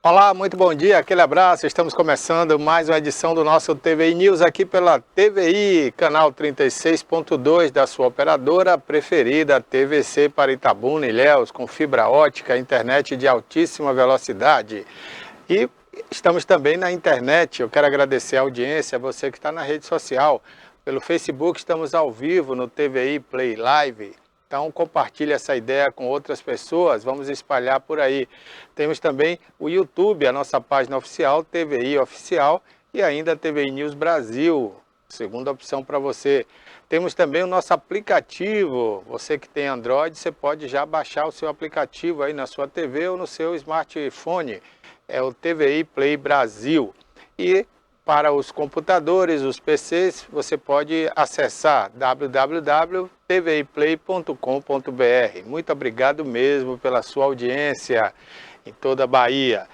Olá, muito bom dia, aquele abraço. Estamos começando mais uma edição do nosso TVI News aqui pela TVI, canal 36.2 da sua operadora preferida, TVC para Itabuna e Ilhéus, com fibra ótica, internet de altíssima velocidade. E estamos também na internet. Eu quero agradecer a audiência, você que está na rede social. Pelo Facebook estamos ao vivo no TVI Play Live. Então compartilhe essa ideia com outras pessoas, vamos espalhar por aí. Temos também o YouTube, a nossa página oficial, TVI Oficial, e ainda TVI News Brasil, segunda opção para você. Temos também o nosso aplicativo, você que tem Android, você pode já baixar o seu aplicativo aí na sua TV ou no seu smartphone, é o TVI Play Brasil. E para os computadores, os PCs, você pode acessar www.tviplay.com.br. Muito obrigado mesmo pela sua audiência em toda a Bahia.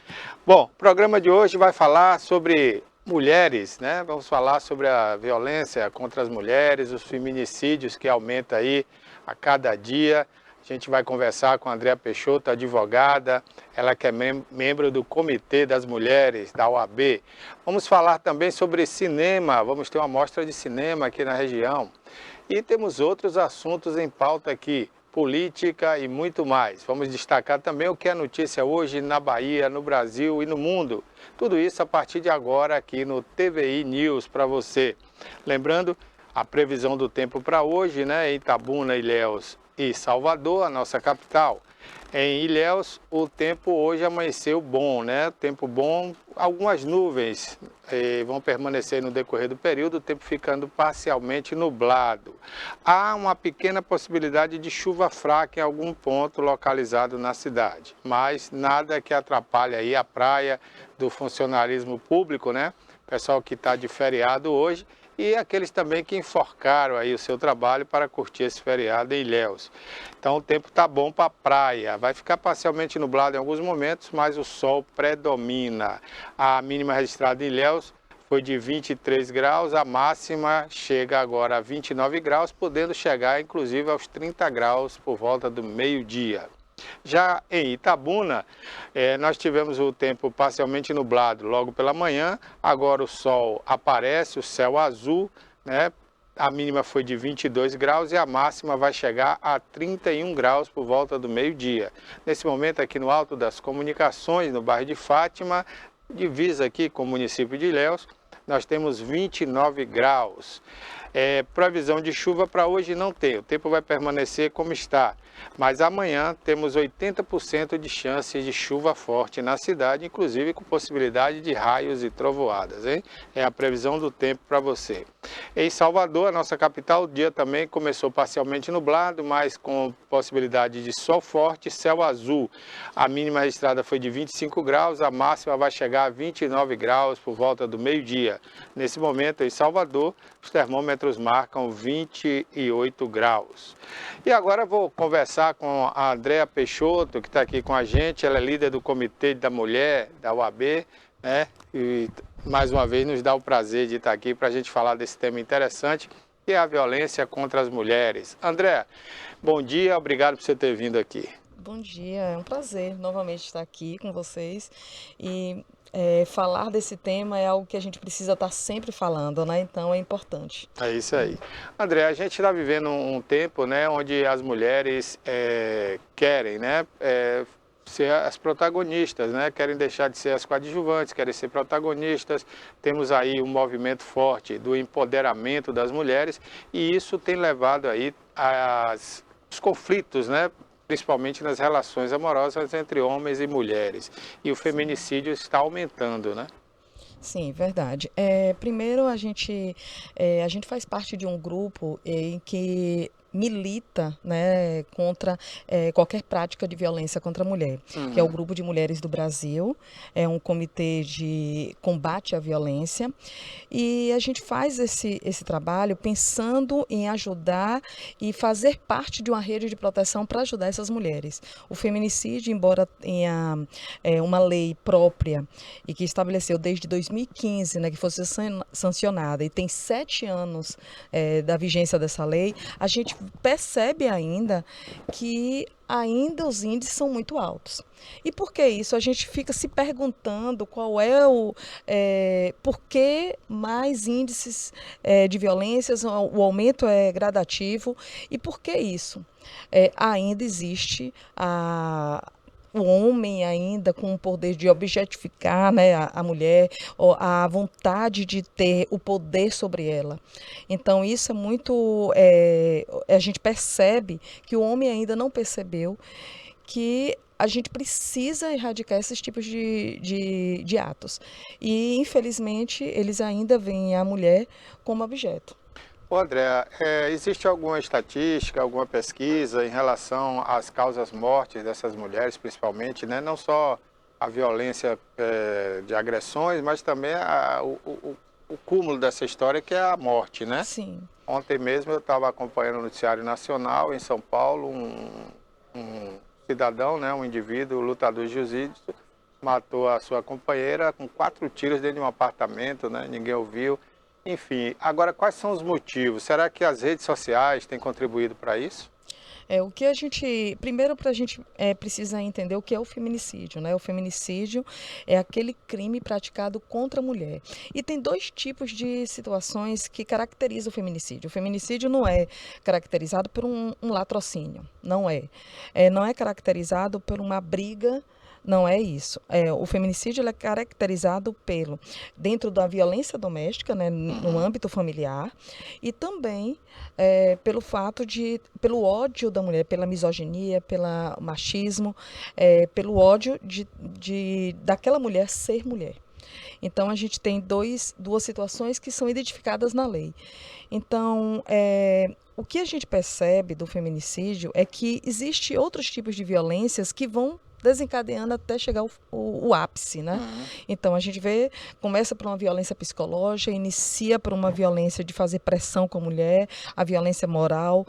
Bom, o programa de hoje vai falar sobre mulheres, né? Vamos falar sobre a violência contra as mulheres, os feminicídios que aumentam aí a cada dia. A gente vai conversar com a Andréa Peixoto, advogada, ela que é membro do Comitê das Mulheres, da OAB. Vamos falar também sobre cinema, vamos ter uma mostra de cinema aqui na região. E temos outros assuntos em pauta aqui, política e muito mais. Vamos destacar também o que é notícia hoje na Bahia, no Brasil e no mundo. Tudo isso a partir de agora aqui no TVI News para você. Lembrando, a previsão do tempo para hoje, né, em Itabuna, Ilhéus e Salvador, a nossa capital. Em Ilhéus, o tempo hoje amanheceu bom, né? Tempo bom, algumas nuvens vão permanecer no decorrer do período, o tempo ficando parcialmente nublado. Há uma pequena possibilidade de chuva fraca em algum ponto localizado na cidade, mas nada que atrapalhe aí a praia do funcionarismo público, né? Pessoal que está de feriado hoje, e aqueles também que enforcaram aí o seu trabalho para curtir esse feriado em Ilhéus. Então o tempo está bom para a praia, vai ficar parcialmente nublado em alguns momentos, mas o sol predomina. A mínima registrada em Ilhéus foi de 23 graus, a máxima chega agora a 29 graus, podendo chegar inclusive aos 30 graus por volta do meio-dia. Já em Itabuna, nós tivemos o tempo parcialmente nublado logo pela manhã, agora o sol aparece, o céu azul, né? A mínima foi de 22 graus e a máxima vai chegar a 31 graus por volta do meio-dia. Nesse momento aqui no Alto das Comunicações, no bairro de Fátima, divisa aqui com o município de Ilhéus, nós temos 29 graus. Previsão de chuva para hoje não tem, o tempo vai permanecer como está. Mas amanhã temos 80% de chances de chuva forte na cidade, inclusive com possibilidade de raios e trovoadas, hein? É a previsão do tempo para você. Em Salvador, a nossa capital, o dia também começou parcialmente nublado, mas com possibilidade de sol forte e céu azul. A mínima registrada foi de 25 graus, a máxima vai chegar a 29 graus por volta do meio-dia. Nesse momento, em Salvador, os termômetros marcam 28 graus. E agora vou conversar com a Andréa Peixoto, que está aqui com a gente. Ela é líder do Comitê da Mulher, da OAB, né? E mais uma vez nos dá o prazer de estar aqui para a gente falar desse tema interessante, que é a violência contra as mulheres. Andréa, bom dia, obrigado por você ter vindo aqui. Bom dia, é um prazer novamente estar aqui com vocês e falar desse tema é algo que a gente precisa estar sempre falando, né? Então é importante. É isso aí. André, a gente está vivendo um tempo, né, onde as mulheres querem, né, ser as protagonistas, né, querem deixar de ser as coadjuvantes, querem ser protagonistas. Temos aí um movimento forte do empoderamento das mulheres e isso tem levado aí os conflitos, né, principalmente nas relações amorosas entre homens e mulheres. E o feminicídio está aumentando, né? Sim, verdade. Primeiro, a gente faz parte de um grupo em que milita, né, contra qualquer prática de violência contra a mulher, que é o Grupo de Mulheres do Brasil, é um comitê de combate à violência, e a gente faz esse trabalho pensando em ajudar e fazer parte de uma rede de proteção para ajudar essas mulheres. O feminicídio, embora tenha uma lei própria e que estabeleceu desde 2015, né, que fosse sancionada, e tem 7 anos da vigência dessa lei, a gente percebe ainda que ainda os índices são muito altos. E por que isso? A gente fica se perguntando qual é por que mais índices de violências, o aumento é gradativo, e por que isso? Ainda existe o homem ainda com o poder de objetificar, né, a mulher, ou a vontade de ter o poder sobre ela. Então, isso é muito. A gente percebe que o homem ainda não percebeu que a gente precisa erradicar esses tipos de atos. E, infelizmente, eles ainda veem a mulher como objeto. Ô André, existe alguma estatística, alguma pesquisa em relação às causas mortes dessas mulheres, principalmente, né? Não só a violência de agressões, mas também o cúmulo dessa história, que é a morte, né? Sim. Ontem mesmo eu estava acompanhando o Noticiário Nacional em São Paulo, um cidadão, né, um indivíduo, lutador de jiu-jitsu, matou a sua companheira com 4 tiros dentro de um apartamento, né? Ninguém ouviu. Enfim, agora quais são os motivos? Será que as redes sociais têm contribuído para isso? O que a gente, primeiro para a gente precisa entender o que é o feminicídio, né? O feminicídio é aquele crime praticado contra a mulher. E tem 2 tipos de situações que caracterizam o feminicídio. O feminicídio não é caracterizado por um latrocínio, não é. Não é caracterizado por uma briga. Não é isso. O feminicídio ele é caracterizado dentro da violência doméstica, né, no âmbito familiar, e também pelo fato pelo ódio da mulher, pela misoginia, pelo machismo, pelo ódio daquela mulher ser mulher. Então, a gente tem duas situações que são identificadas na lei. Então, o que a gente percebe do feminicídio é que existe outros tipos de violências que vão desencadeando até chegar o ápice, né? Então, a gente começa por uma violência psicológica, inicia por uma violência de fazer pressão com a mulher, a violência moral,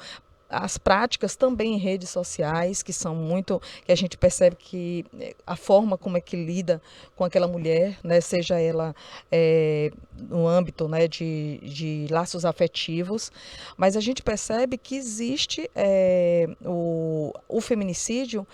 as práticas também em redes sociais, que a gente percebe que a forma como é que lida com aquela mulher, né, seja ela no âmbito, né, de laços afetivos, mas a gente percebe que existe o feminicídio,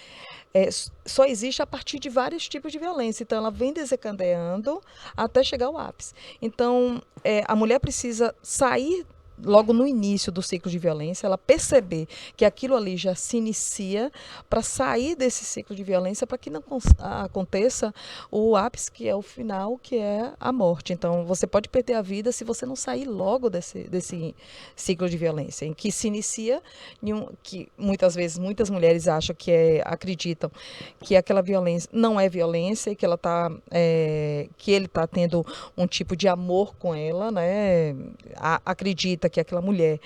só existe a partir de vários tipos de violência. Então, ela vem desencadeando até chegar ao ápice. Então, a mulher precisa sair logo no início do ciclo de violência, ela perceber que aquilo ali já se inicia para sair desse ciclo de violência, para que não aconteça o ápice, que é o final, que é a morte. Então, você pode perder a vida se você não sair logo desse ciclo de violência, em que se inicia, que muitas vezes muitas mulheres acreditam que aquela violência não é violência e que que ele está tendo um tipo de amor com ela, né? Acredita que aquela mulher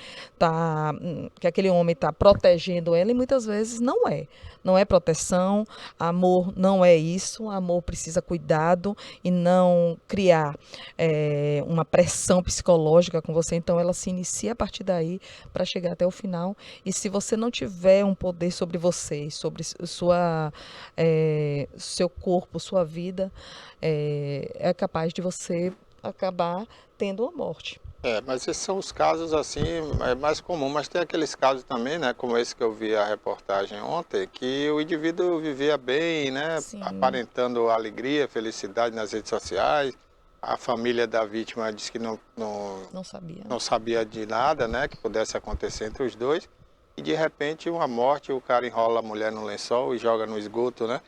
que aquele homem está protegendo ela, e muitas vezes não é. Não é proteção, amor não é isso, amor precisa cuidado e não criar uma pressão psicológica com você. Então, ela se inicia a partir daí para chegar até o final. E se você não tiver um poder sobre você, sobre seu corpo, sua vida, é capaz de você acabar tendo uma morte. Mas esses são os casos assim, mais comuns, mas tem aqueles casos também, né, como esse que eu vi a reportagem ontem, que o indivíduo vivia bem, né, Sim. aparentando alegria, felicidade nas redes sociais. A família da vítima disse que Não sabia. não sabia de nada, né, que pudesse acontecer entre os dois. E de repente uma morte, o cara enrola a mulher no lençol e joga no esgoto, né?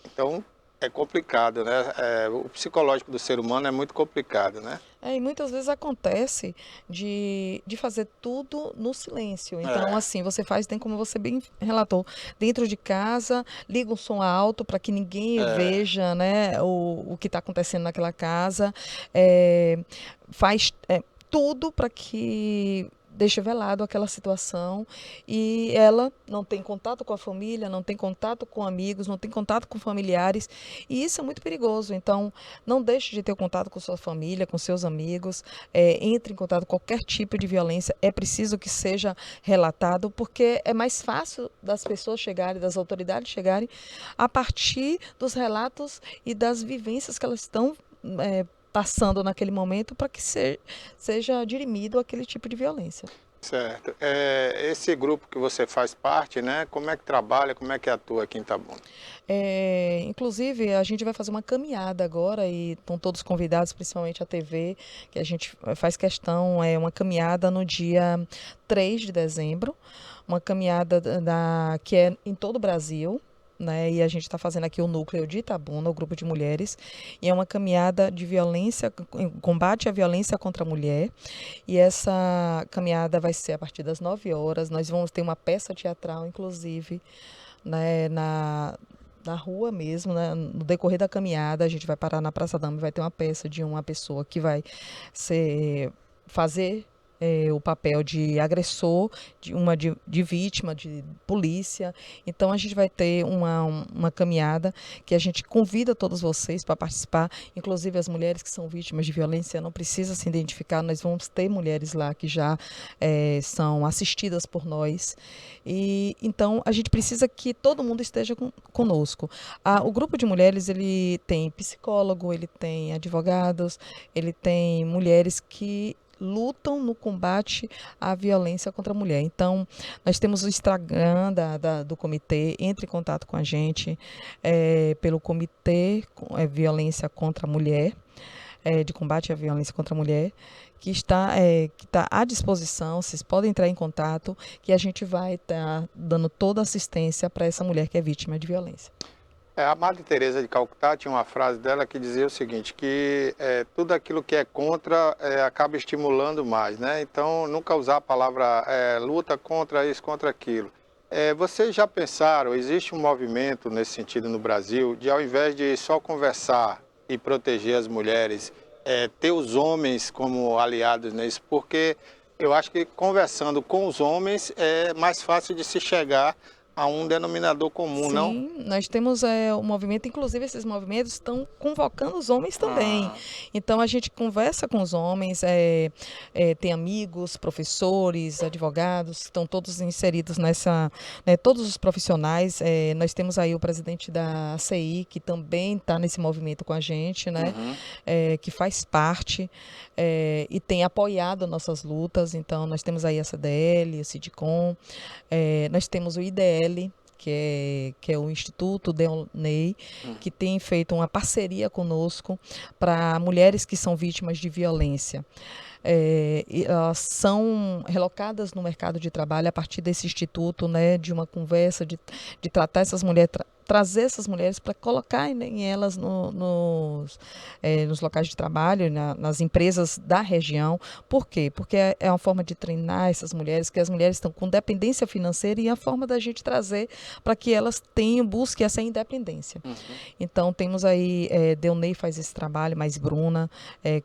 Então é complicado, né? O psicológico do ser humano é muito complicado, né? E muitas vezes acontece de fazer tudo no silêncio. Então, assim, você faz, como você bem relatou, dentro de casa, liga um som alto para que ninguém veja, né, o que está acontecendo naquela casa, faz tudo para que deixa velado aquela situação, e ela não tem contato com a família, não tem contato com amigos, não tem contato com familiares, e isso é muito perigoso. Então, não deixe de ter contato com sua família, com seus amigos, entre em contato com qualquer tipo de violência, é preciso que seja relatado, porque é mais fácil das pessoas chegarem, das autoridades chegarem, a partir dos relatos e das vivências que elas estão passando naquele momento, para que seja dirimido aquele tipo de violência. Certo. Esse grupo que você faz parte, né? Como é que trabalha, como é que atua aqui em Itabuna? Inclusive, a gente vai fazer uma caminhada agora e estão todos convidados, principalmente a TV, que a gente faz questão, uma caminhada no dia 3 de dezembro, uma caminhada que é em todo o Brasil. Né, e a gente está fazendo aqui o núcleo de Itabuna, o grupo de mulheres, e é uma caminhada de violência, combate à violência contra a mulher. E essa caminhada vai ser a partir das 9 horas. Nós vamos ter uma peça teatral, inclusive, né, na rua mesmo, né? No decorrer da caminhada, a gente vai parar na Praça Dama e vai ter uma peça de uma pessoa que vai fazer o papel de agressor, de vítima, de polícia. Então a gente vai ter uma caminhada que a gente convida todos vocês para participar, inclusive as mulheres que são vítimas de violência, não precisa se identificar, nós vamos ter mulheres lá que já são assistidas por nós. E então a gente precisa que todo mundo esteja conosco. O grupo de mulheres, ele tem psicólogo, ele tem advogados, ele tem mulheres que lutam no combate à violência contra a mulher. Então, nós temos o Instagram do comitê, entre em contato com a gente pelo Comitê Violência contra a Mulher, de combate à violência contra a mulher, que está à disposição. Vocês podem entrar em contato, que a gente vai estar dando toda a assistência para essa mulher que é vítima de violência. A Madre Teresa de Calcutá tinha uma frase dela que dizia o seguinte, que tudo aquilo que é contra acaba estimulando mais, né? Então, nunca usar a palavra luta contra isso, contra aquilo. Vocês já pensaram, existe um movimento nesse sentido no Brasil, de ao invés de só conversar e proteger as mulheres, ter os homens como aliados nisso? Porque eu acho que conversando com os homens é mais fácil de se chegar a um denominador comum, Sim, não? Sim, nós temos o movimento, inclusive esses movimentos estão convocando os homens também. Então a gente conversa com os homens, tem amigos, professores, advogados, estão todos inseridos nessa, né, todos os profissionais. Nós temos aí o presidente da ACI, que também está nesse movimento com a gente, né? Que faz parte e tem apoiado nossas lutas. Então nós temos aí a CDL, o Sidcom, nós temos o IDL, que é o Instituto Deonei, que tem feito uma parceria conosco para mulheres que são vítimas de violência. Elas são relocadas no mercado de trabalho a partir desse instituto, né, de uma conversa, de tratar essas mulheres, trazer essas mulheres para colocar elas nos locais de trabalho, nas empresas da região. Por quê? Porque é uma forma de treinar essas mulheres, que as mulheres estão com dependência financeira, e é a forma da gente trazer para que elas busquem essa independência. Então, temos aí, Deonei faz esse trabalho, mais Bruna,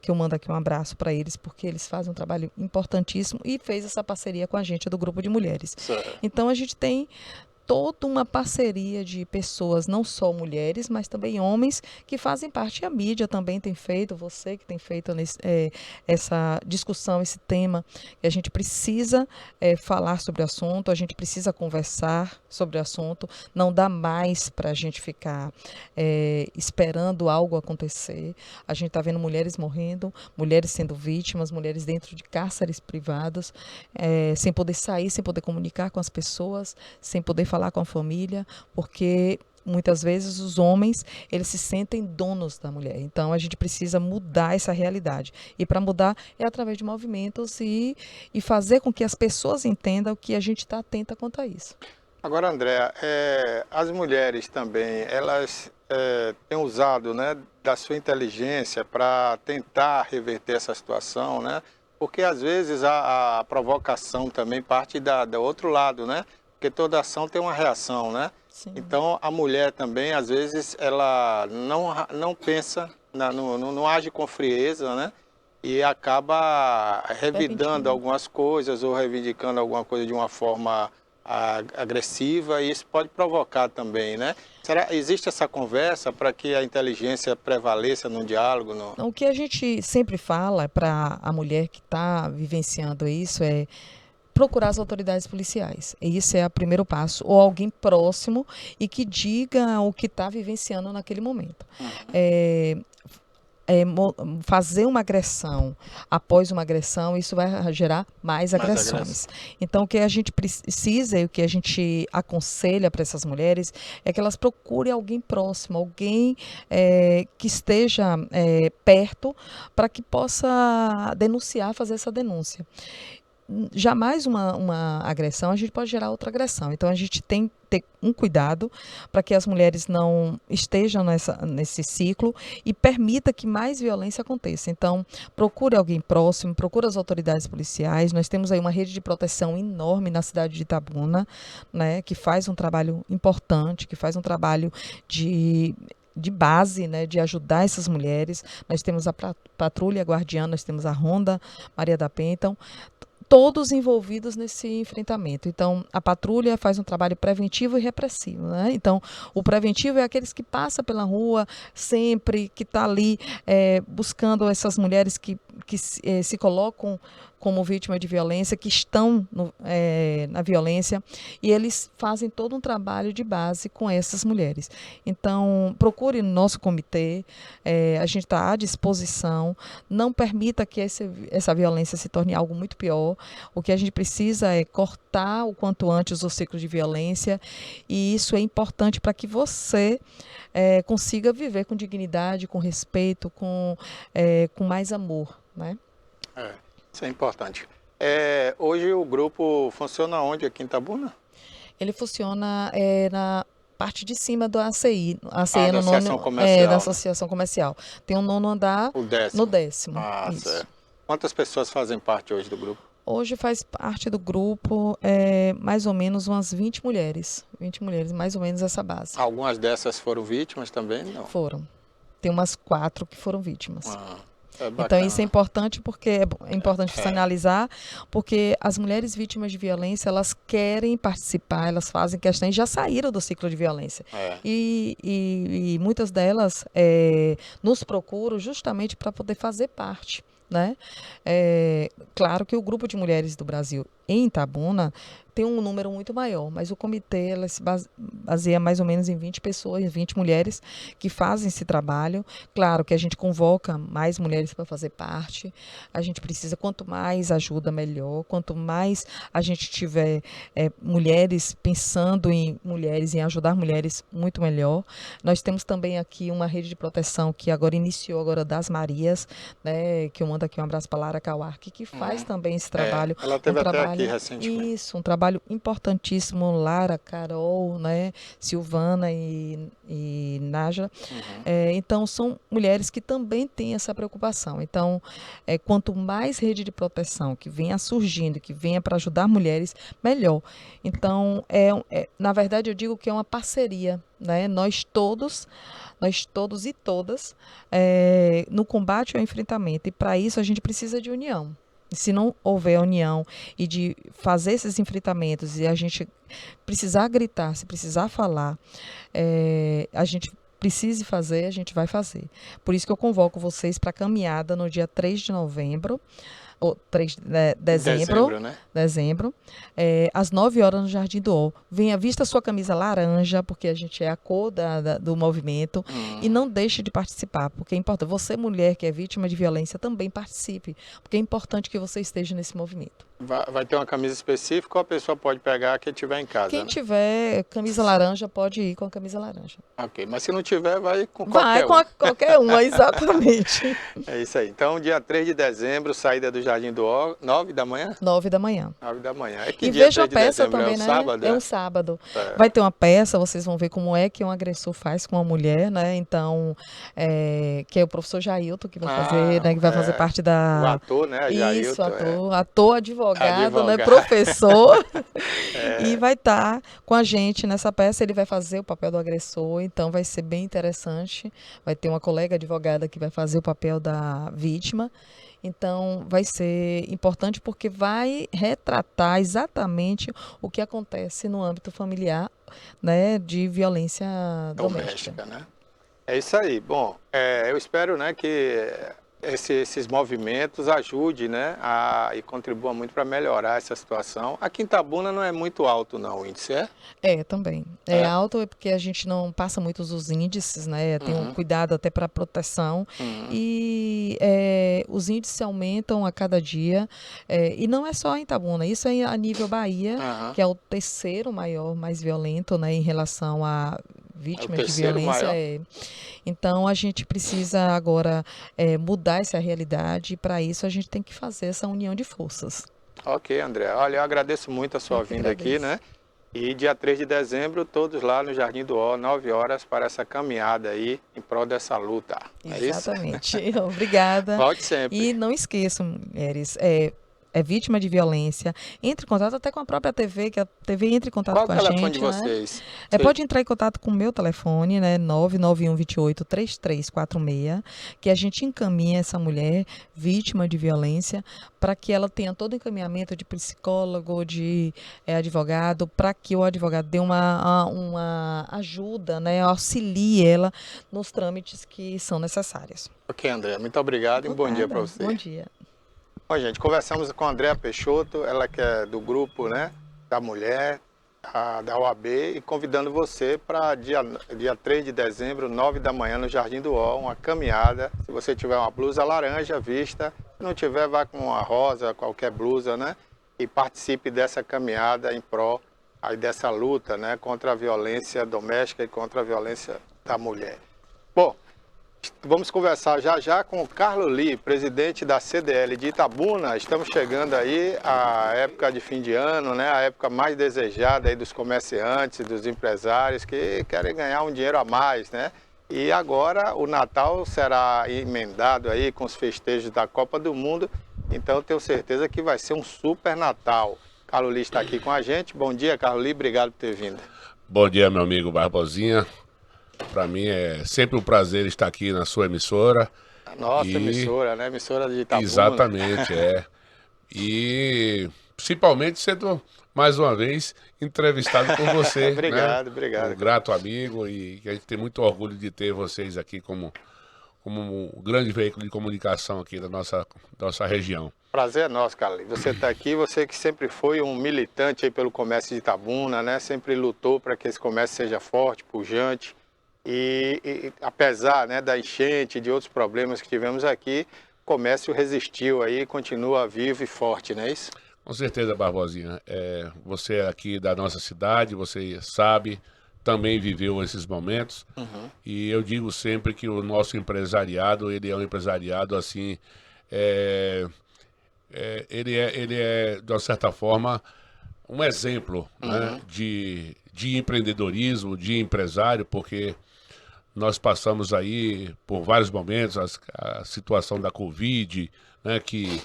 que eu mando aqui um abraço para eles, porque eles fazem um trabalho importantíssimo e fez essa parceria com a gente do grupo de mulheres. Certo. Então, a gente tem toda uma parceria de pessoas, não só mulheres, mas também homens que fazem parte. A mídia também tem feito, você que tem feito essa discussão, esse tema, que a gente precisa falar sobre o assunto, a gente precisa conversar sobre o assunto, não dá mais para a gente ficar esperando algo acontecer. A gente está vendo mulheres morrendo, mulheres sendo vítimas, mulheres dentro de cárceres privados, sem poder sair, sem poder comunicar com as pessoas, sem poder falar com a família, porque muitas vezes os homens, eles se sentem donos da mulher. Então a gente precisa mudar essa realidade. E para mudar é através de movimentos e fazer com que as pessoas entendam que a gente está atenta quanto a isso. Agora, Andréa, as mulheres também, elas têm usado, né, da sua inteligência para tentar reverter essa situação, né? Porque às vezes a provocação também parte do outro lado, né? Porque toda ação tem uma reação, né? Sim. Então, a mulher também, às vezes, ela não pensa, não age com frieza, né? E acaba revidando algumas coisas ou reivindicando alguma coisa de uma forma agressiva, e isso pode provocar também, né? Existe essa conversa para que a inteligência prevaleça no diálogo? O que a gente sempre fala para a mulher que está vivenciando isso é procurar as autoridades policiais. Esse é o primeiro passo. Ou alguém próximo e que diga o que está vivenciando naquele momento. fazer uma agressão após uma agressão, isso vai gerar mais agressões. Então, o que a gente precisa e o que a gente aconselha para essas mulheres é que elas procurem alguém próximo, alguém que esteja perto, para que possa denunciar, fazer essa denúncia. Jamais uma agressão, a gente pode gerar outra agressão. Então, a gente tem que ter um cuidado para que as mulheres não estejam nesse ciclo e permita que mais violência aconteça. Então, procure alguém próximo, procure as autoridades policiais. Nós temos aí uma rede de proteção enorme na cidade de Itabuna, né, que faz um trabalho importante, que faz um trabalho de base, né, de ajudar essas mulheres. Nós temos a Patrulha Guardiã, nós temos a Ronda Maria da Penha. Então, todos envolvidos nesse enfrentamento. Então, a patrulha faz um trabalho preventivo e repressivo, né? Então, o preventivo é aqueles que passam pela rua sempre, que está ali buscando essas mulheres que se colocam como vítima de violência, que estão na violência, e eles fazem todo um trabalho de base com essas mulheres. Então, procure no nosso comitê, a gente está à disposição, não permita que essa violência se torne algo muito pior. O que a gente precisa é cortar o quanto antes o ciclo de violência, e isso é importante para que você consiga viver com dignidade, com respeito, com mais amor, né? Isso é importante. Hoje o grupo funciona onde aqui em Itabuna? Ele funciona na parte de cima do ACI. ACI da no Associação Comercial, da Associação Comercial. Tem um nono andar o 10º. no 10º. Isso. Certo. Quantas pessoas fazem parte hoje do grupo? Hoje faz parte do grupo mais ou menos umas 20 mulheres. 20 mulheres, mais ou menos essa base. Algumas dessas foram vítimas também? Não. Foram. Tem umas 4 que foram vítimas. Então, isso é importante porque é importante sinalizar, porque as mulheres vítimas de violência, elas querem participar, elas fazem questão e já saíram do ciclo de violência. E muitas delas nos procuram justamente para poder fazer parte, né? Claro que o grupo de mulheres do Brasil em Itabuna tem um número muito maior, mas o comitê ela se baseia mais ou menos em 20 pessoas, 20 mulheres que fazem esse trabalho. Claro que a gente convoca mais mulheres para fazer parte. A gente precisa, quanto mais ajuda, melhor. Quanto mais a gente tiver mulheres pensando em mulheres, em ajudar mulheres, muito melhor. Nós temos também aqui uma rede de proteção que agora iniciou, agora das Marias, né, que eu mando aqui um abraço para Lara Kawarki, que faz também esse trabalho. Ela teve até aqui recentemente. Isso, um trabalho importantíssimo, Lara, Carol, né, Silvana e Nájila. Então, são mulheres que também têm essa preocupação. Então, quanto mais rede de proteção que venha surgindo, que venha para ajudar mulheres, melhor. Então, na verdade, eu digo que é uma parceria, né? Nós todos e todas, no combate ao enfrentamento. E, para isso, a gente precisa de união. Se não houver união e de fazer esses enfrentamentos e a gente precisar gritar, se precisar falar, a gente precise fazer, a gente vai fazer. Por isso que eu convoco vocês para a caminhada no dia 3 de novembro, ou 3 de dezembro, né? Dezembro, às 9 horas no Jardim do Ó. Venha, vista a sua camisa laranja, porque a gente é a cor do movimento, e não deixe de participar, porque é importante. Você, mulher que é vítima de violência, também participe, porque é importante que você esteja nesse movimento. Vai ter uma camisa específica ou a pessoa pode pegar quem tiver em casa? Quem tiver camisa laranja pode ir com a camisa laranja. Ok, mas se não tiver, vai com qualquer uma. Vai com qualquer uma, exatamente. É isso aí. Então, dia 3 de dezembro, saída do Jardim do Ó, 9 da manhã? 9 da manhã. 9 da manhã. E veja a peça também, é um né? sábado? É um sábado. Vai ter uma peça, vocês vão ver como é que um agressor faz com uma mulher, né? Então, que é o professor Jailton que vai fazer, né? Que vai fazer parte da... O ator, né? Isso, ator, advogado, né? Professor. E vai estar com a gente nessa peça. Ele vai fazer o papel do agressor, então vai ser bem interessante. Vai ter uma colega advogada que vai fazer o papel da vítima. Então, vai ser importante porque vai retratar exatamente o que acontece no âmbito familiar, né, de violência doméstica. Né? É isso aí. Bom, eu espero, né, que esses movimentos ajude, né, e contribua muito para melhorar essa situação. Aqui em Itabuna não é muito alto não o índice, é? Também. É É. alto é porque a gente não passa muitos os índices, né? Tem um cuidado até para proteção e os índices aumentam a cada dia. E não é só em Itabuna, isso é a nível Bahia, Aham. que é o terceiro maior, mais violento, né, em relação a É o vítimas de terceiro violência. maior? Então a gente precisa agora mudar essa realidade e para isso a gente tem que fazer essa união de forças. Ok, André. Olha, eu agradeço muito a Eu sua que vinda aqui, agradeço. né? E dia 3 de dezembro, todos lá no Jardim do Ó, 9 horas, para essa caminhada aí em prol dessa luta. Não é isso? Exatamente. Obrigada. Volte sempre. E não esqueçam, Eris, é vítima de violência, entre em contato até com a própria TV, que a TV entre em contato Qual o com a telefone de gente, né? vocês? Pode entrar em contato com o meu telefone, né? 991283346, que a gente encaminha essa mulher vítima de violência para que ela tenha todo o encaminhamento de psicólogo, de advogado, para que o advogado dê uma ajuda, né? Auxilie ela nos trâmites que são necessários. Ok, André. Muito obrigado e um Por bom dia para nada. Bom você. dia. Bom, gente, conversamos com a Andréa Peixoto, ela que é do grupo, né, da mulher, da OAB, e convidando você para dia 3 de dezembro, 9 da manhã, no Jardim do Ó, uma caminhada. Se você tiver uma blusa laranja, vista. Se não tiver, vá com uma rosa, qualquer blusa, né? E participe dessa caminhada em prol aí dessa luta, né, contra a violência doméstica e contra a violência da mulher. Bom, vamos conversar já já com o Carlos Lee, presidente da CDL de Itabuna. Estamos chegando aí à época de fim de ano, né? A época mais desejada aí dos comerciantes, dos empresários que querem ganhar um dinheiro a mais, né? E agora o Natal será emendado aí com os festejos da Copa do Mundo. Então eu tenho certeza que vai ser um super Natal. Carlos Lee está aqui com a gente. Bom dia, Carlos Lee. Obrigado por ter vindo. Bom dia, meu amigo Barbosinha. Para mim é sempre um prazer estar aqui na sua emissora. A nossa E emissora, né? Emissora de Itabuna. exatamente, E principalmente sendo mais uma vez entrevistado por você, Obrigado, né? obrigado. Um grato amigo e que a gente tem muito orgulho de ter vocês aqui como um grande veículo de comunicação aqui da nossa região. Prazer é nosso, Carlos. Você está aqui, você que sempre foi um militante aí pelo comércio de Itabuna, né? Sempre lutou para que esse comércio seja forte, pujante. E apesar, né, da enchente e de outros problemas que tivemos aqui, o comércio resistiu aí, continua vivo e forte, não é isso? Com certeza, Barbosinha. Você é aqui da nossa cidade, você sabe, também viveu esses momentos. E eu digo sempre que o nosso empresariado, ele é um empresariado assim, ele é, de uma certa forma, um exemplo, né, de empreendedorismo, de empresário, porque nós passamos aí por vários momentos, a situação da Covid, né, que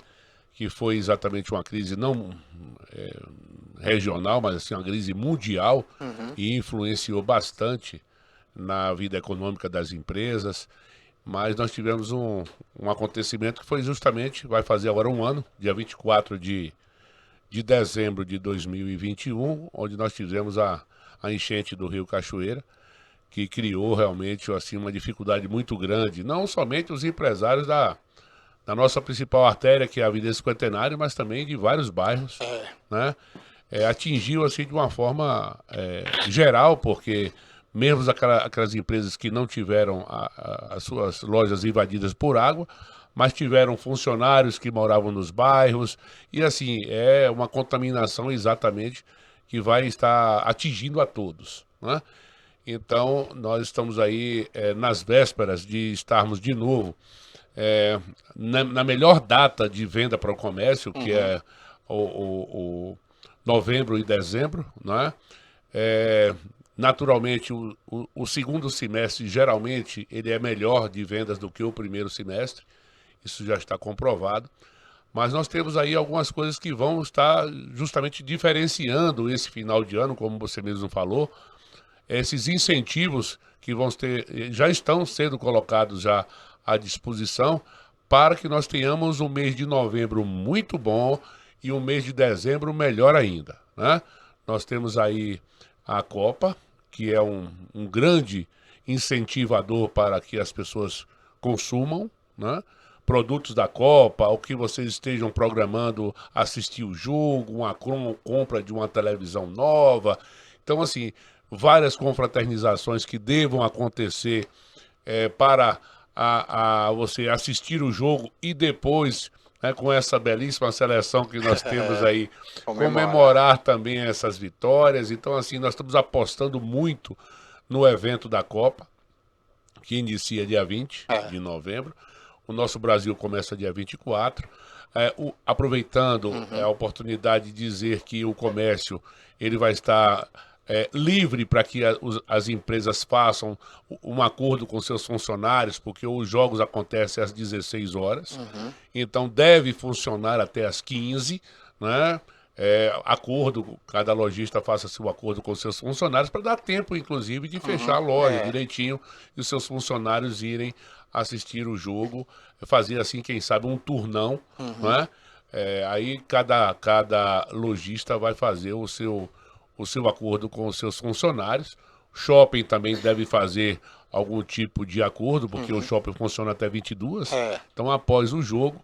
foi exatamente uma crise não regional, mas assim, uma crise mundial e influenciou bastante na vida econômica das empresas. Mas nós tivemos um acontecimento que foi justamente, vai fazer agora um ano, dia 24 de dezembro de 2021, onde nós tivemos a enchente do Rio Cachoeira, que criou realmente assim, uma dificuldade muito grande, não somente os empresários da nossa principal artéria, que é a Avenida Cinquentenário, mas também de vários bairros, né? Atingiu assim de uma forma geral, porque mesmo aquelas empresas que não tiveram as suas lojas invadidas por água, mas tiveram funcionários que moravam nos bairros, e assim, é uma contaminação exatamente que vai estar atingindo a todos, né? Então, nós estamos aí nas vésperas de estarmos de novo na melhor data de venda para o comércio, que é o novembro e dezembro, né? Naturalmente, o segundo semestre, geralmente, ele é melhor de vendas do que o primeiro semestre, isso já está comprovado. Mas nós temos aí algumas coisas que vão estar justamente diferenciando esse final de ano, como você mesmo falou. Esses incentivos que já estão sendo colocados já à disposição para que nós tenhamos um mês de novembro muito bom e um mês de dezembro melhor ainda, né? Nós temos aí a Copa, que é um grande incentivador para que as pessoas consumam, né? produtos da Copa, ou que vocês estejam programando assistir o jogo, uma compra de uma televisão nova. Então, assim, várias confraternizações que devam acontecer para você assistir o jogo e depois, né, com essa belíssima seleção que nós temos aí, comemorar também essas vitórias. Então, assim, nós estamos apostando muito no evento da Copa, que inicia dia 20 de novembro. O nosso Brasil começa dia 24. Aproveitando a oportunidade de dizer que o comércio ele vai estar livre para que as empresas façam um acordo com seus funcionários, porque os jogos acontecem às 16 horas. Então deve funcionar até às 15, né? Cada lojista faça seu acordo com seus funcionários para dar tempo, inclusive, de fechar a loja direitinho e os seus funcionários irem assistir o jogo, fazer assim, quem sabe, um turnão, né? Aí cada lojista vai fazer o seu acordo com os seus funcionários. O shopping também deve fazer algum tipo de acordo, porque o shopping funciona até 22. Então, após o jogo,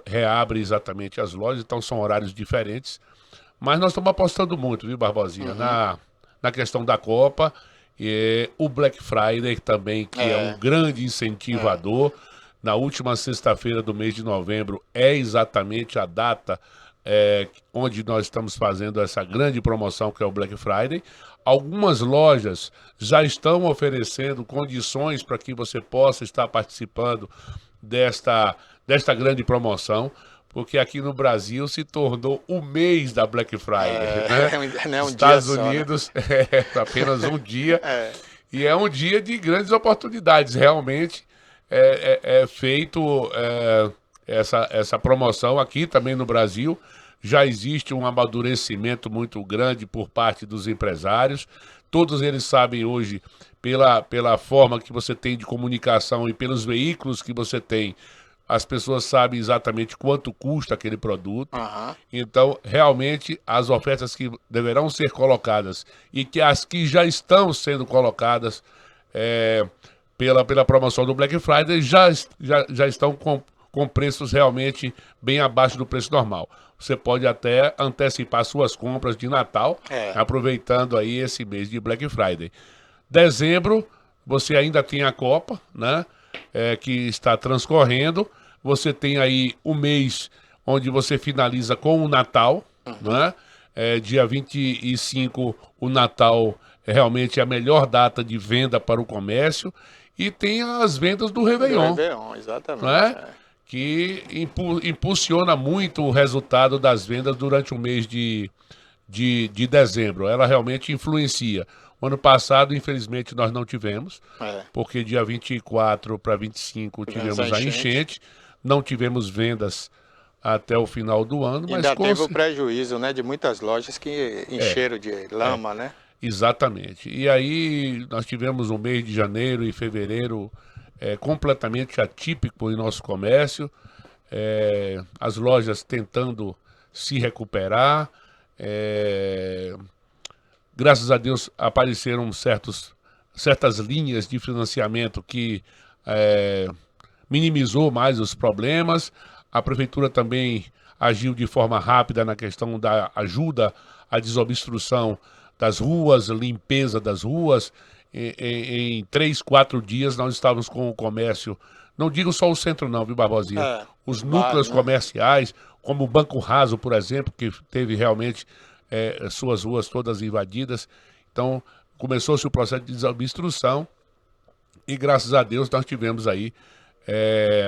reabre exatamente as lojas, então são horários diferentes. Mas nós estamos apostando muito, viu, Barbosinha, na questão da Copa. O Black Friday também, que é um grande incentivador. Na última sexta-feira do mês de novembro é exatamente a data onde nós estamos fazendo essa grande promoção, que é o Black Friday. Algumas lojas já estão oferecendo condições para que você possa estar participando desta grande promoção, porque aqui no Brasil se tornou o mês da Black Friday, né? Estados Unidos é apenas um dia, e é um dia de grandes oportunidades. Realmente feito essa promoção aqui também no Brasil. Já existe um amadurecimento muito grande por parte dos empresários. Todos eles sabem hoje, pela forma que você tem de comunicação e pelos veículos que você tem, as pessoas sabem exatamente quanto custa aquele produto. Então, realmente, as ofertas que deverão ser colocadas e que as que já estão sendo colocadas pela promoção do Black Friday já estão com preços realmente bem abaixo do preço normal. Você pode até antecipar suas compras de Natal, aproveitando aí esse mês de Black Friday. Dezembro, você ainda tem a Copa, né? Que está transcorrendo. Você tem aí o mês onde você finaliza com o Natal, né? Dia 25, o Natal realmente é a melhor data de venda para o comércio. E tem as vendas do Réveillon. Do Réveillon, exatamente. Né? Que impulsiona muito o resultado das vendas durante o mês de dezembro. Ela realmente influencia. O ano passado, infelizmente, nós não tivemos, porque dia 24 para 25 tivemos a enchente, não tivemos vendas até o final do ano. Mas ainda teve o prejuízo, né, de muitas lojas que encheram de lama, né? Exatamente. E aí nós tivemos um mês de janeiro e fevereiro completamente atípico em nosso comércio, as lojas tentando se recuperar, graças a Deus apareceram certas linhas de financiamento que minimizou mais os problemas. A prefeitura também agiu de forma rápida na questão da ajuda à desobstrução das ruas, limpeza das ruas. Em 3, 4 dias nós estávamos com o comércio, não digo só o centro não, viu, Barbosinha? Os núcleos comerciais, como o Banco Raso, por exemplo, que teve realmente suas ruas todas invadidas. Então, começou-se o processo de desobstrução e, graças a Deus, nós tivemos aí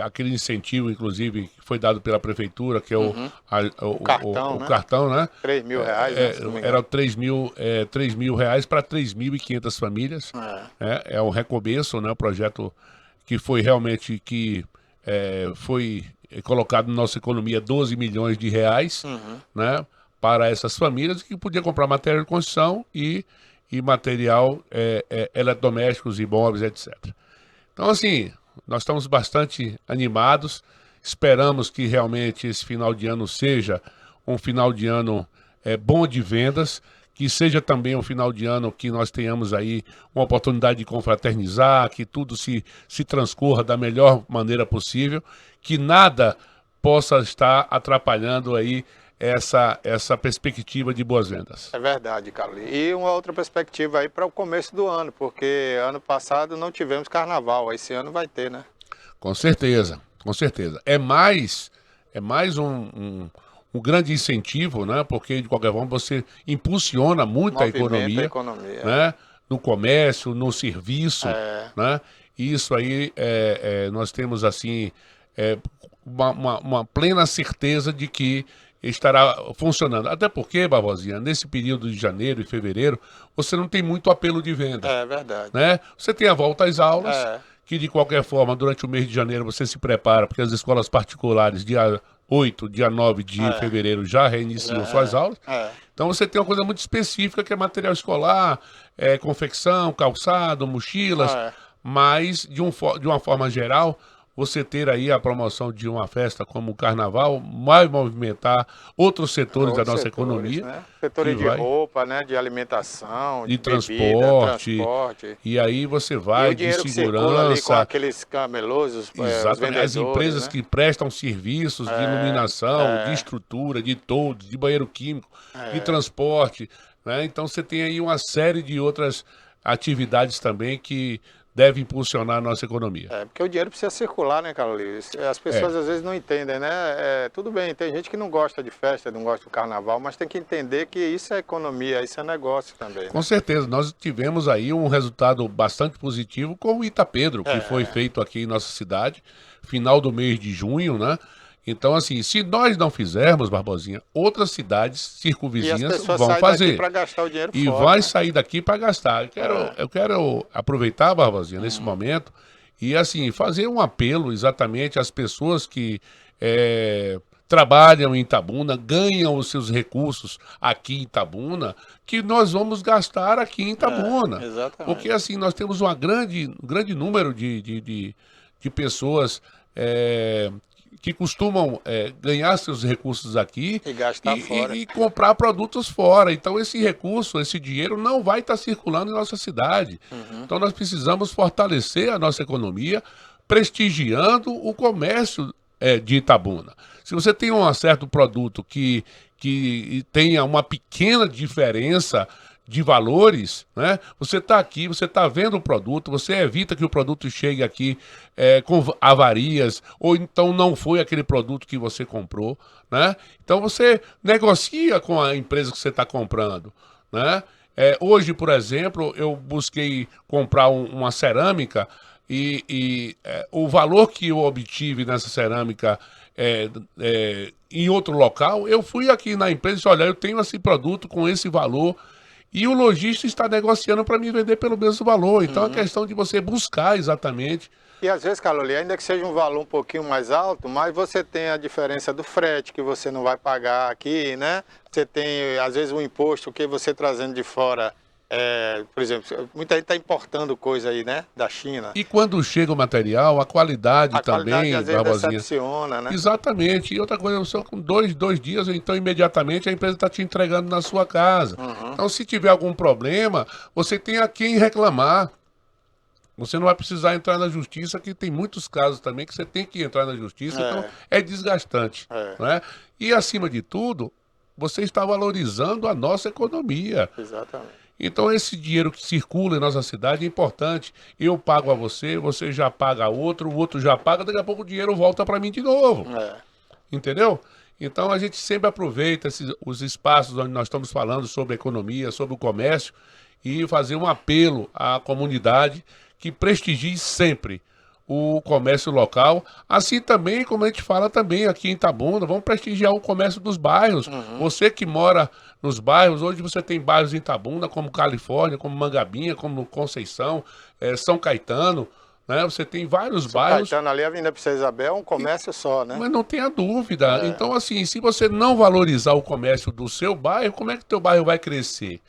aquele incentivo, inclusive, que foi dado pela prefeitura, que é o cartão, né? R$3.000, Era 3 mil reais para 3.500 famílias. É um recomeço, né? O projeto que foi realmente foi colocado na nossa economia 12 milhões de reais, né? Para essas famílias que podiam comprar material de construção e material eletrodomésticos, imóveis, etc. Então, assim, nós estamos bastante animados, esperamos que realmente esse final de ano seja um final de ano bom de vendas, que seja também um final de ano que nós tenhamos aí uma oportunidade de confraternizar, que tudo se transcorra da melhor maneira possível, que nada possa estar atrapalhando aí essa perspectiva de boas vendas. É verdade, Carlos. E uma outra perspectiva aí para o começo do ano, porque ano passado não tivemos carnaval, esse ano vai ter, né? Com certeza, com certeza. É mais um grande incentivo, né? Porque, de qualquer forma, você impulsiona muito a economia, né? No comércio, no serviço, né? E isso aí, nós temos, assim, uma plena certeza de que estará funcionando. Até porque, Barbosinha, nesse período de janeiro e fevereiro, você não tem muito apelo de venda. É verdade. Né? Você tem a volta às aulas, que de qualquer forma, durante o mês de janeiro você se prepara, porque as escolas particulares, dia 8, dia 9 de fevereiro, já reiniciam suas aulas. Então você tem uma coisa muito específica, que é material escolar, confecção, calçado, mochilas, mas de uma forma geral, você ter aí a promoção de uma festa como o Carnaval vai movimentar outros setores da nossa economia. Né? Setores de roupa, né? De alimentação, de bebida, transporte. E aí você vai de segurança. Ali com aqueles camelôs, os vendedores, as empresas, né? Que prestam serviços de iluminação, de estrutura, de toldos, de banheiro químico, de transporte. Né? Então você tem aí uma série de outras atividades também que deve impulsionar a nossa economia. Porque o dinheiro precisa circular, né, Carlos? As pessoas às vezes não entendem, né? Tudo bem, tem gente que não gosta de festa, não gosta do carnaval, mas tem que entender que isso é economia, isso é negócio também. Com certeza, nós tivemos aí um resultado bastante positivo com o Itapedro, que foi feito aqui em nossa cidade, final do mês de junho, né? Então, assim, se nós não fizermos, Barbosinha, outras cidades circunvizinhas vão fazer. Gastar o dinheiro e fora, vai né? sair daqui para gastar. Eu quero aproveitar, Barbosinha, nesse momento, e assim, fazer um apelo exatamente às pessoas que trabalham em Itabuna, ganham os seus recursos aqui em Itabuna, que nós vamos gastar aqui em Itabuna. Exatamente. Porque assim, nós temos um grande número de pessoas que costumam ganhar seus recursos aqui e gastar fora. E comprar produtos fora. Então esse recurso, esse dinheiro não vai estar circulando em nossa cidade. Então nós precisamos fortalecer a nossa economia, prestigiando o comércio de Itabuna. Se você tem um certo produto que tenha uma pequena diferença de valores, né? Você está aqui, você está vendo o produto, você evita que o produto chegue aqui com avarias, ou então não foi aquele produto que você comprou, né? Então você negocia com a empresa que você está comprando, né? Hoje, por exemplo, eu busquei comprar uma cerâmica e o valor que eu obtive nessa cerâmica em outro local, eu fui aqui na empresa e disse, olha, eu tenho esse produto com esse valor, e o lojista está negociando para me vender pelo mesmo valor. Então é questão de você buscar exatamente. E às vezes, Carlos, ainda que seja um valor um pouquinho mais alto, mas você tem a diferença do frete que você não vai pagar aqui, né? Você tem, às vezes, um imposto que você trazendo de fora. Por exemplo, muita gente está importando coisa aí, né? Da China. E quando chega o material, a qualidade também, às vezes, decepciona, né? Exatamente. E outra coisa, só com dois dias, então imediatamente a empresa está te entregando na sua casa. Então, se tiver algum problema, você tem a quem reclamar. Você não vai precisar entrar na justiça, que tem muitos casos também que você tem que entrar na justiça, então é desgastante. Né? E, acima de tudo, você está valorizando a nossa economia. Exatamente. Então esse dinheiro que circula em nossa cidade é importante. Eu pago a você, você já paga a outro, o outro já paga, daqui a pouco o dinheiro volta para mim de novo. Entendeu? Então a gente sempre aproveita os espaços onde nós estamos falando sobre economia, sobre o comércio, e fazer um apelo à comunidade que prestigie sempre o comércio local, assim também como a gente fala também aqui em Itabuna, vamos prestigiar o comércio dos bairros. Você que mora nos bairros, hoje você tem bairros em Itabuna, como Califórnia, como Mangabinha, como Conceição, São Caetano, né? Você tem vários São bairros, Caetano ali, a Avenida Princesa Isabel, é um comércio só, né? mas não tenha dúvida. Então, assim, se você não valorizar o comércio do seu bairro, como é que o teu bairro vai crescer?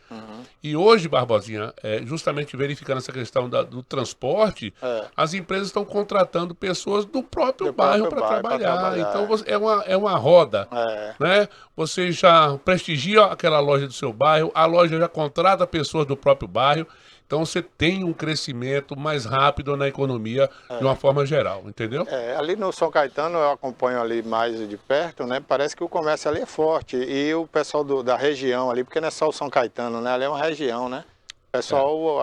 E hoje, Barbosinha, justamente verificando essa questão do transporte, as empresas estão contratando pessoas do próprio bairro para trabalhar. Então, é uma roda, né? Você já prestigia aquela loja do seu bairro, a loja já contrata pessoas do próprio bairro. Então, você tem um crescimento mais rápido na economia de uma forma geral, entendeu? Ali no São Caetano, eu acompanho ali mais de perto, né? Parece que o comércio ali é forte. E o pessoal da região ali, porque não é só o São Caetano, né? Ali é uma região, né? O pessoal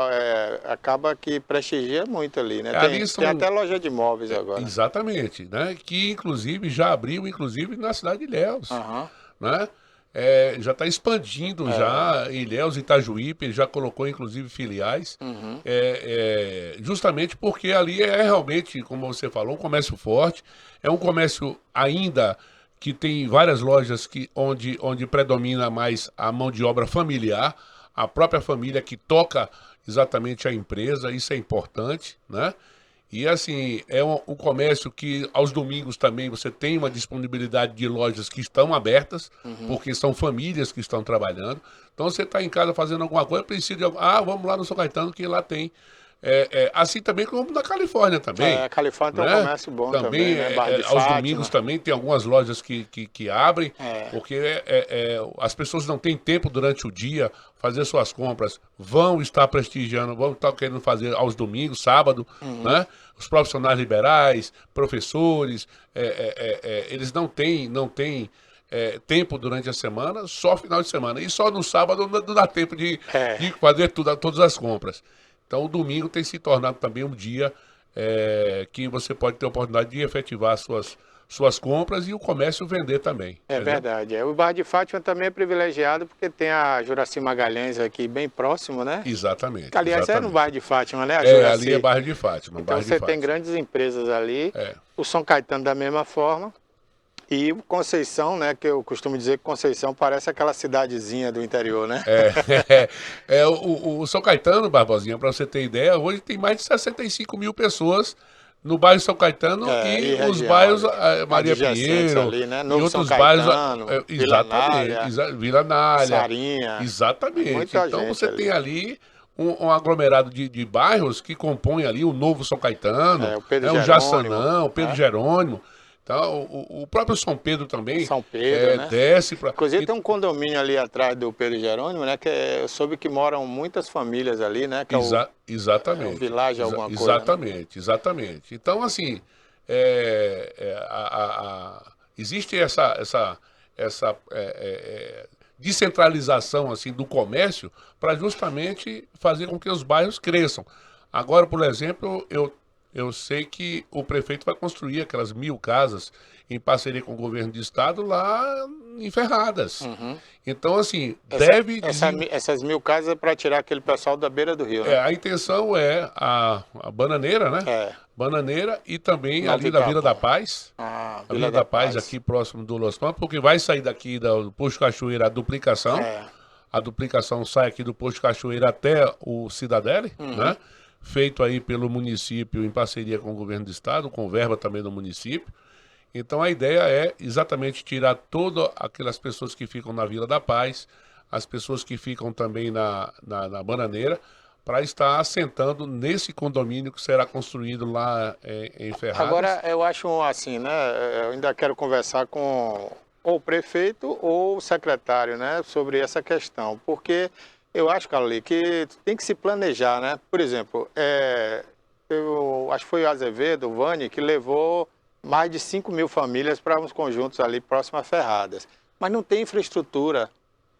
acaba que prestigia muito ali, né? Tem até loja de imóveis agora. Exatamente, né? Que inclusive já abriu, inclusive, na cidade de Ilhéus, né? Já está expandindo já em Ilhéus, Itajuípe, ele já colocou inclusive filiais, justamente porque ali é realmente, como você falou, um comércio forte, é um comércio ainda que tem várias lojas onde predomina mais a mão de obra familiar, a própria família que toca exatamente a empresa, isso é importante, né? E assim, é um comércio que aos domingos também você tem uma disponibilidade de lojas que estão abertas, porque são famílias que estão trabalhando. Então você está em casa fazendo alguma coisa, precisa de algo. Ah, vamos lá no São Caetano, que lá tem. Assim também como na Califórnia também. A Califórnia né? tem um comércio bom também, né? Bairro de Aos Fátima. domingos também tem algumas lojas que abrem, porque as pessoas não têm tempo durante o dia fazer suas compras, vão estar prestigiando, vão estar querendo fazer aos domingos, sábado, né? Os profissionais liberais, professores, eles não têm tempo durante a semana, só final de semana. E só no sábado não dá tempo de fazer todas as compras. Então o domingo tem se tornado também um dia que você pode ter a oportunidade de efetivar suas compras e o comércio vender também. É entendeu? verdade. O bairro de Fátima também é privilegiado porque tem a Juraci Magalhães aqui bem próximo, né? Exatamente. Que, aliás, é no exatamente. bairro de Fátima, né? A Juraci. Ali é bairro de Fátima. Então bairro de você tem Fátima. grandes empresas ali. O São Caetano da mesma forma. E o Conceição, né? Que eu costumo dizer que Conceição parece aquela cidadezinha do interior, né? O São Caetano, Barbosinha, para você ter ideia, hoje tem mais de 65 mil pessoas no bairro São Caetano e os região, bairros Maria adjacentes Pinheiro ali, né? e Novo outros São bairros. Caetano, Vila Nália, Vila Nália. Sarinha. Exatamente. Muita Então gente você ali. tem ali um aglomerado de bairros que compõem ali o Novo São Caetano, O Pedro o Jerônimo, Jaçanão, o Pedro Jerônimo. Então, o próprio São Pedro também São Pedro, né? desce para. Inclusive tem um condomínio ali atrás do Pedro Jerônimo, né? Que eu soube que moram muitas famílias ali, né? Que Exatamente. é o Village alguma coisa. Exatamente, exatamente. Então, assim, existe essa descentralização assim, do comércio para justamente fazer com que os bairros cresçam. Agora, por exemplo, eu sei que o prefeito vai construir aquelas 1.000 casas em parceria com o governo do estado lá em Ferradas. Então, assim, Essas 1.000 casas é para tirar aquele pessoal da beira do rio, né? a intenção é a Bananeira, né? Bananeira e também ali da Vila da Paz. A Vila da Paz, aqui próximo do Los Campos, porque vai sair daqui do Posto Cachoeira a duplicação. A duplicação sai aqui do Posto Cachoeira até o Cidadele, né? Feito aí pelo município em parceria com o governo do estado, com verba também do município. Então a ideia é exatamente tirar todas aquelas pessoas que ficam na Vila da Paz, as pessoas que ficam também na Bananeira, para estar assentando nesse condomínio que será construído lá em Ferradas. Agora, eu acho assim, né? Eu ainda quero conversar com ou o prefeito ou o secretário, né? Sobre essa questão, porque eu acho, Caroli, que tem que se planejar, né? Por exemplo, eu acho que foi o Azevedo, o Vani, que levou mais de 5.000 famílias para uns conjuntos ali próximo a Ferradas. Mas não tem infraestrutura.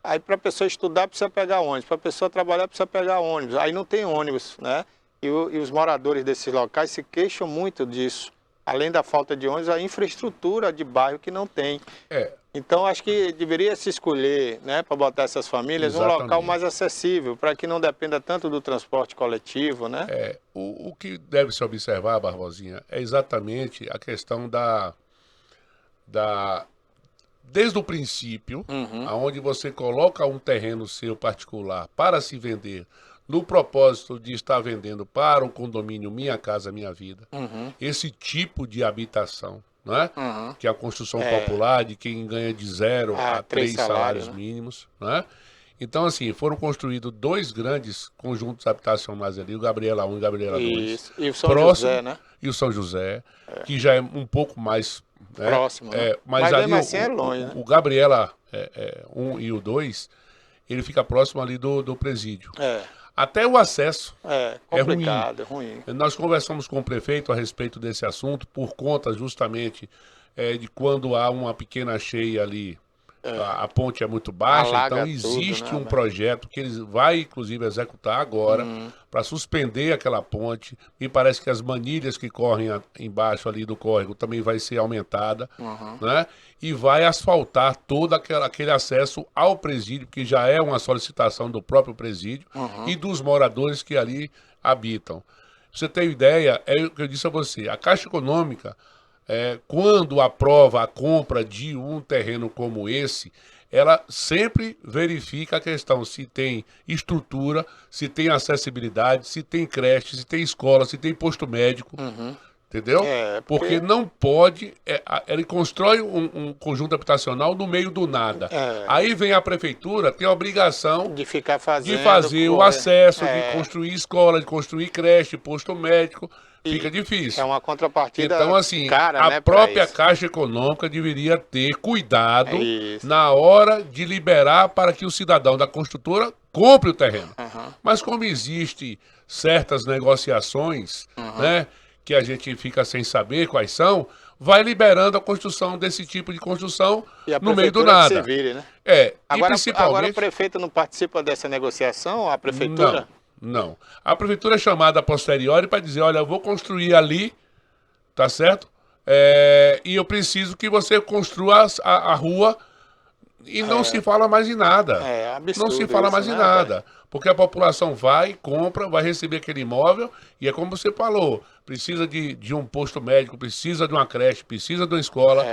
Aí para a pessoa estudar precisa pegar ônibus, para a pessoa trabalhar precisa pegar ônibus. Aí não tem ônibus, né? E os moradores desses locais se queixam muito disso. Além da falta de ônibus, a infraestrutura de bairro que não tem. Então, acho que deveria se escolher, né, para botar essas famílias, um local mais acessível, para que não dependa tanto do transporte coletivo, né? O que deve se observar, Barbosinha, é exatamente a questão desde o princípio, aonde você coloca um terreno seu particular para se vender no propósito de estar vendendo para o condomínio Minha Casa Minha Vida, esse tipo de habitação, não é? Que é a construção popular de quem ganha de 0 a 3 salários mínimos, não é? Então, assim, foram construídos 2 grandes conjuntos habitacionais ali, o Gabriela 1 e o Gabriela 2. Isso. E o São José, né? E o São José, que já é um pouco mais... né? Próximo, né? Mas ali mesmo assim é longe, né? o Gabriela 1 e o 2, ele fica próximo ali do presídio. Até o acesso complicado, é ruim. Nós conversamos com o prefeito a respeito desse assunto, por conta justamente de quando há uma pequena cheia ali, a ponte é muito baixa, Alaga então existe tudo, né, um projeto que eles vai inclusive executar agora para suspender aquela ponte. Me parece que as manilhas que correm embaixo ali do córrego também vai ser aumentada, né? E vai asfaltar todo aquele acesso ao presídio, que já é uma solicitação do próprio presídio e dos moradores que ali habitam. Pra você ter ideia, é o que eu disse a você, a Caixa Econômica, quando aprova a compra de um terreno como esse, ela sempre verifica a questão se tem estrutura, se tem acessibilidade, se tem creche, se tem escola, se tem posto médico, entendeu? Porque não pode, ele constrói um conjunto habitacional no meio do nada. Aí vem a prefeitura, tem a obrigação de ficar fazendo, de fazer o acesso, de construir escola, de construir creche, posto médico. Fica difícil. É uma contrapartida então, assim, cara, a né, própria Caixa Econômica deveria ter cuidado na hora de liberar para que o cidadão da construtora compre o terreno. Mas como existe certas negociações, né, que a gente fica sem saber quais são, vai liberando a construção desse tipo de construção no meio do nada. Que se vire, né? Agora, agora o prefeito não participa dessa negociação, a prefeitura? Não. A prefeitura é chamada a posteriori para dizer, olha, eu vou construir ali, tá certo? E eu preciso que você construa a rua e não se fala mais em nada. Absurdo. Não se fala mais em nada. Porque a população vai, compra, vai receber aquele imóvel e é como você falou, precisa de um posto médico, precisa de uma creche, precisa de uma escola.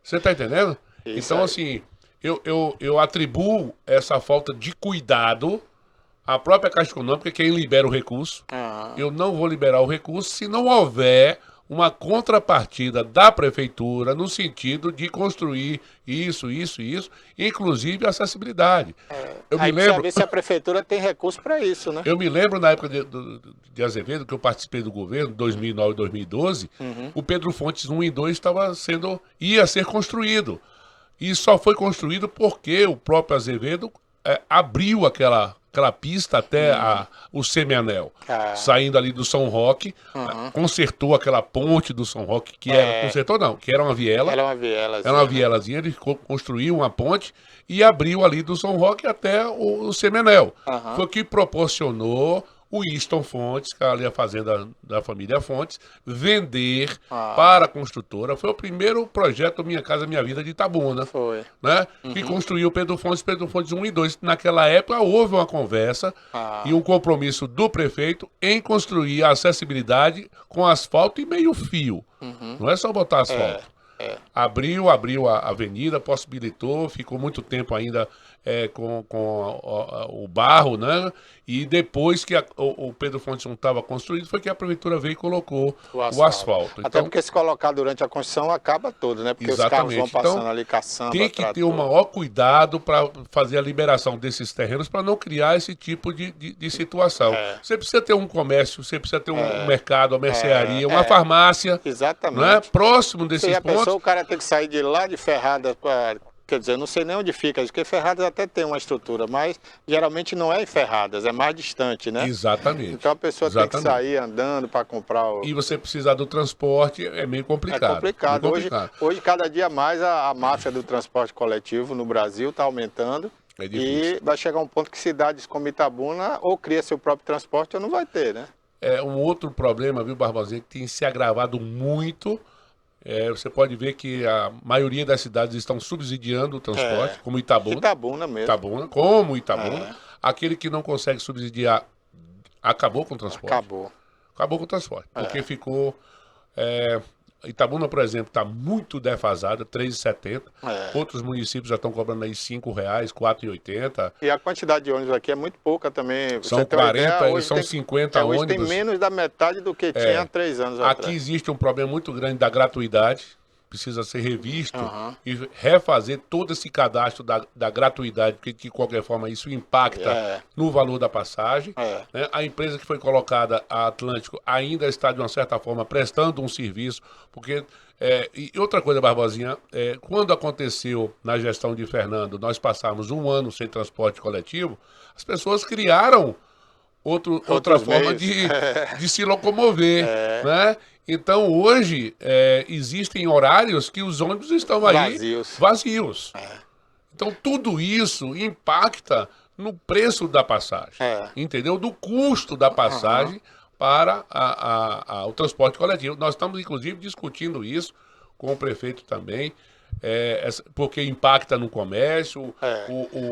Você está entendendo? Isso então, aí. assim, eu atribuo essa falta de cuidado à própria Caixa Econômica, quem libera o recurso. Eu não vou liberar o recurso se não houver uma contrapartida da prefeitura no sentido de construir isso, inclusive acessibilidade. Eu me lembro saber se a prefeitura tem recurso para isso, né? Eu me lembro na época de Azevedo, que eu participei do governo, 2009 e 2012, o Pedro Fontes 1 e 2 ia ser construído. E só foi construído porque o próprio Azevedo abriu aquela pista até o semianel, saindo ali do São Roque, consertou aquela ponte do São Roque, que era, consertou não, que era uma viela. Era uma vielazinha. Era uma vielazinha, ele construiu uma ponte e abriu ali do São Roque até o semianel. Foi o que proporcionou o Winston Fontes, que é ali a fazenda da família Fontes, vender para a construtora. Foi o primeiro projeto Minha Casa Minha Vida de Itabuna. Foi. Né? Que construiu o Pedro Fontes 1 e 2. Naquela época houve uma conversa e um compromisso do prefeito em construir a acessibilidade com asfalto e meio fio. Não é só botar asfalto. Abriu a avenida, possibilitou, ficou muito tempo ainda com o barro, né? E depois que o Pedro Fontes não estava construído, foi que a prefeitura veio e colocou o asfalto. Até porque se colocar durante a construção, acaba tudo, né? Porque exatamente. Os carros vão passando ali, caçamba, tem que ter o maior cuidado para fazer a liberação desses terrenos, para não criar esse tipo de situação. Você precisa ter um comércio, você precisa ter um mercado, uma mercearia, uma farmácia. Exatamente. Né? Próximo desses pontos. O cara tem que sair de lá de Ferradas para... Quer dizer, eu não sei nem onde fica, porque Ferradas até tem uma estrutura, mas geralmente não é em Ferradas, é mais distante, né? Exatamente. Então a pessoa tem que sair andando para comprar o... E você precisar do transporte, é meio complicado. É complicado. Hoje, cada dia mais, a máfia do transporte coletivo no Brasil está aumentando. É difícil. E vai chegar um ponto que cidades como Itabuna ou cria seu próprio transporte ou não vai ter, né? Um outro problema, viu, Barbosinha, que tem se agravado muito. Você pode ver que a maioria das cidades estão subsidiando o transporte, como Itabuna. Itabuna mesmo. Como Itabuna. Aquele que não consegue subsidiar, acabou com o transporte. Acabou com o transporte. Porque ficou Itabuna, por exemplo, está muito defasada, R$ 3,70. É. Outros municípios já estão cobrando aí R$ 5,00, R$ 4,80. E a quantidade de ônibus aqui é muito pouca também. São Você tem uma ideia, 40 e hoje são tem, 50 hoje tem ônibus. menos da metade do que tinha há 3 anos Aqui atrás. existe um problema muito grande da gratuidade. Precisa ser revisto Aham. e refazer todo esse cadastro da gratuidade, porque de qualquer forma isso impacta É. no valor da passagem. É. Né? A empresa que foi colocada, a Atlântico, ainda está de uma certa forma prestando um serviço, porque e outra coisa, Barbosinha, quando aconteceu na gestão de Fernando, nós passamos 1 ano sem transporte coletivo, as pessoas criaram outra forma meios. de se locomover, né? Então, hoje, existem horários que os ônibus estão aí vazios. Então, tudo isso impacta no preço da passagem, entendeu? Do custo da passagem para o transporte coletivo. Nós estamos, inclusive, discutindo isso com o prefeito também, porque impacta no comércio,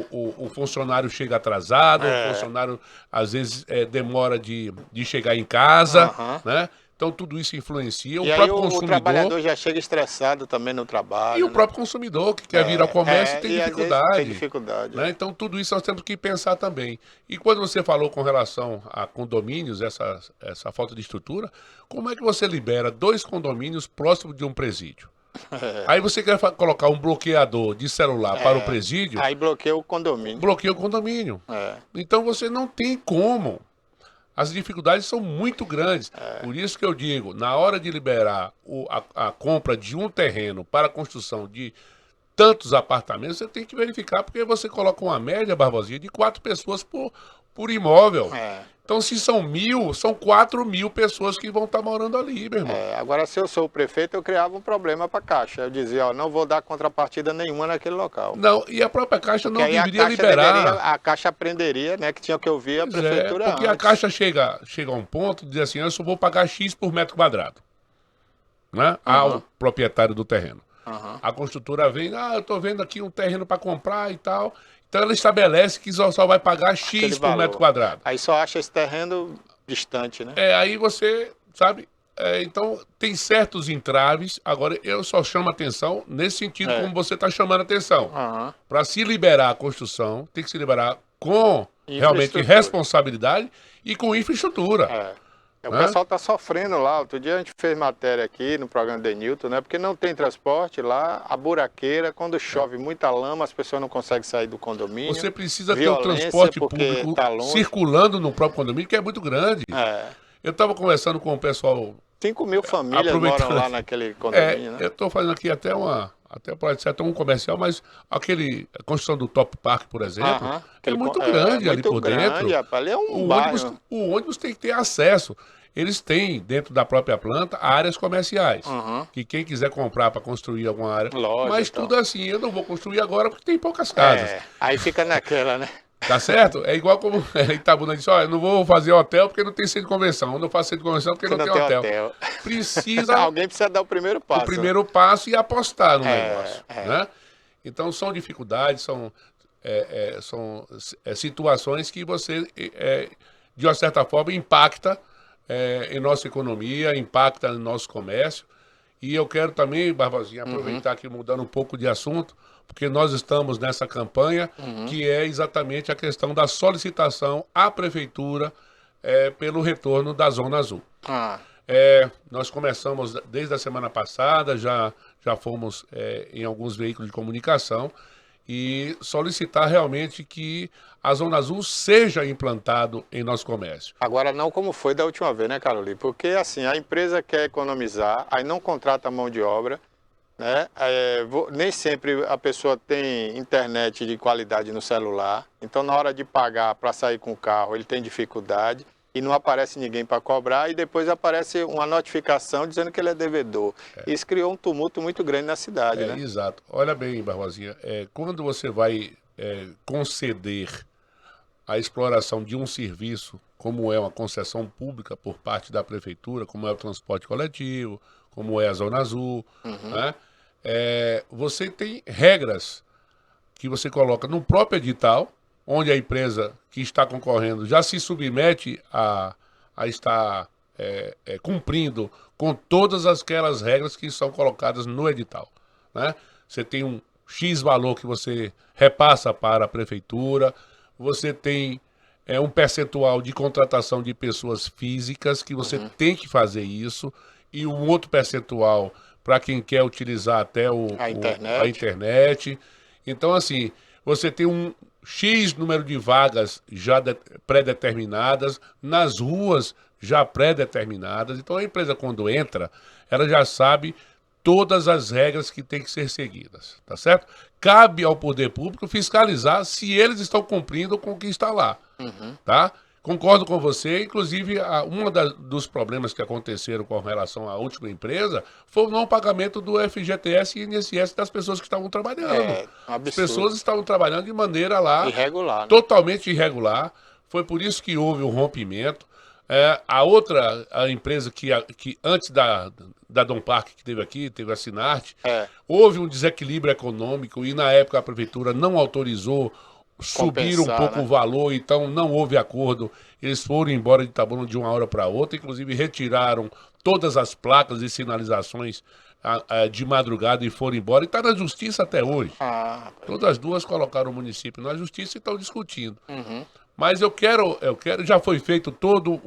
o funcionário chega atrasado, o funcionário, às vezes, demora de chegar em casa, né? Então, tudo isso influencia. E aí o trabalhador já chega estressado também no trabalho. E o próprio consumidor, que quer vir ao comércio, tem dificuldade. Tem dificuldade. Né? Então, tudo isso nós temos que pensar também. E quando você falou com relação a condomínios, essa falta de estrutura, como é que você libera 2 condomínios próximos de um presídio? Aí você quer colocar um bloqueador de celular para o presídio. Aí bloqueia o condomínio. Bloqueia o condomínio. Então, você não tem como. As dificuldades são muito grandes. Por isso que eu digo, na hora de liberar a compra de um terreno para a construção de tantos apartamentos, você tem que verificar, porque você coloca uma média, Barbosinha, de 4 pessoas por imóvel. Então, se são 1.000, são 4.000 pessoas que vão estar morando ali, meu irmão. Agora, se eu sou o prefeito, eu criava um problema para a Caixa. Eu dizia, não vou dar contrapartida nenhuma naquele local. Não, e a própria Caixa não deveria liberar. A Caixa aprenderia, né, que tinha que ouvir a prefeitura porque antes. a Caixa chega a um ponto de dizer assim, eu só vou pagar X por metro quadrado, né, ao proprietário do terreno. A construtora vem, eu estou vendo aqui um terreno para comprar e tal. Então ela estabelece que só vai pagar X por metro quadrado. Aí só acha esse terreno distante, né? Aí você, sabe, então tem certos entraves. Agora eu só chamo atenção nesse sentido como você está chamando atenção. Para se liberar a construção, tem que se liberar com realmente responsabilidade e com infraestrutura. O pessoal está sofrendo lá. Outro dia a gente fez matéria aqui no programa de Newton, né? Porque não tem transporte lá, a buraqueira, quando chove muita lama, as pessoas não conseguem sair do condomínio. Você precisa ter o transporte público circulando no próprio condomínio, que é muito grande. Eu estava conversando com o pessoal... 5.000 famílias moram lá naquele condomínio, né? Eu estou fazendo aqui até pode ser até um comercial, mas a construção do Top Park, por exemplo, é muito grande ali por dentro. Ali é um bairro. O ônibus tem que ter acesso. Eles têm, dentro da própria planta, áreas comerciais. Que quem quiser comprar para construir alguma área. Mas tudo assim, eu não vou construir agora porque tem poucas casas. Aí fica naquela, né? Tá certo? É igual como Itabuna disse, eu não vou fazer hotel porque não tem centro de convenção. Eu não faço centro de convenção porque não tem hotel. Alguém precisa dar o primeiro passo. O primeiro passo e apostar no negócio. Né? Então são dificuldades, são situações que você, de uma certa forma, impacta em nossa economia, impacta no nosso comércio. E eu quero também, Barbosinha, aproveitar aqui mudando um pouco de assunto, porque nós estamos nessa campanha que é exatamente a questão da solicitação à Prefeitura pelo retorno da Zona Azul. Nós começamos desde a semana passada, já fomos em alguns veículos de comunicação e solicitar realmente que a Zona Azul seja implantado em nosso comércio. Agora não como foi da última vez, né, Caroli? Porque assim, a empresa quer economizar, aí não contrata mão de obra, né? Nem sempre a pessoa tem internet de qualidade no celular, então na hora de pagar para sair com o carro ele tem dificuldade e não aparece ninguém para cobrar e depois aparece uma notificação dizendo que ele é devedor. Isso criou um tumulto muito grande na cidade, né? Exato. Olha bem, Barbosinha, quando você vai conceder a exploração de um serviço, como é uma concessão pública por parte da Prefeitura, como é o transporte coletivo, como é a Zona Azul, né? Você tem regras que você coloca no próprio edital, onde a empresa que está concorrendo já se submete a estar cumprindo com todas aquelas regras que são colocadas no edital, né? Você tem um X valor que você repassa para a prefeitura, você tem um percentual de contratação de pessoas físicas que você tem que fazer isso, e um outro percentual para quem quer utilizar até a internet. Então, assim, você tem um X número de vagas já pré-determinadas, nas ruas já pré-determinadas. Então, a empresa, quando entra, ela já sabe todas as regras que têm que ser seguidas, tá certo? Cabe ao poder público fiscalizar se eles estão cumprindo com o que está lá, tá? Concordo com você, inclusive dos problemas que aconteceram com relação à última empresa foi o não pagamento do FGTS e INSS das pessoas que estavam trabalhando. As pessoas estavam trabalhando de maneira lá irregular, né? Totalmente irregular. Foi por isso que houve um rompimento. A empresa que antes da Dom Parque, que teve aqui, teve a Sinarte, houve um desequilíbrio econômico e na época a prefeitura não autorizou subir um pouco, né, o valor, então não houve acordo. Eles foram embora de Itabuna de uma hora para outra, inclusive retiraram todas as placas e sinalizações de madrugada e foram embora. E está na justiça até hoje. Todas as duas colocaram o município na justiça e estão discutindo. Mas eu quero, já foi feito todo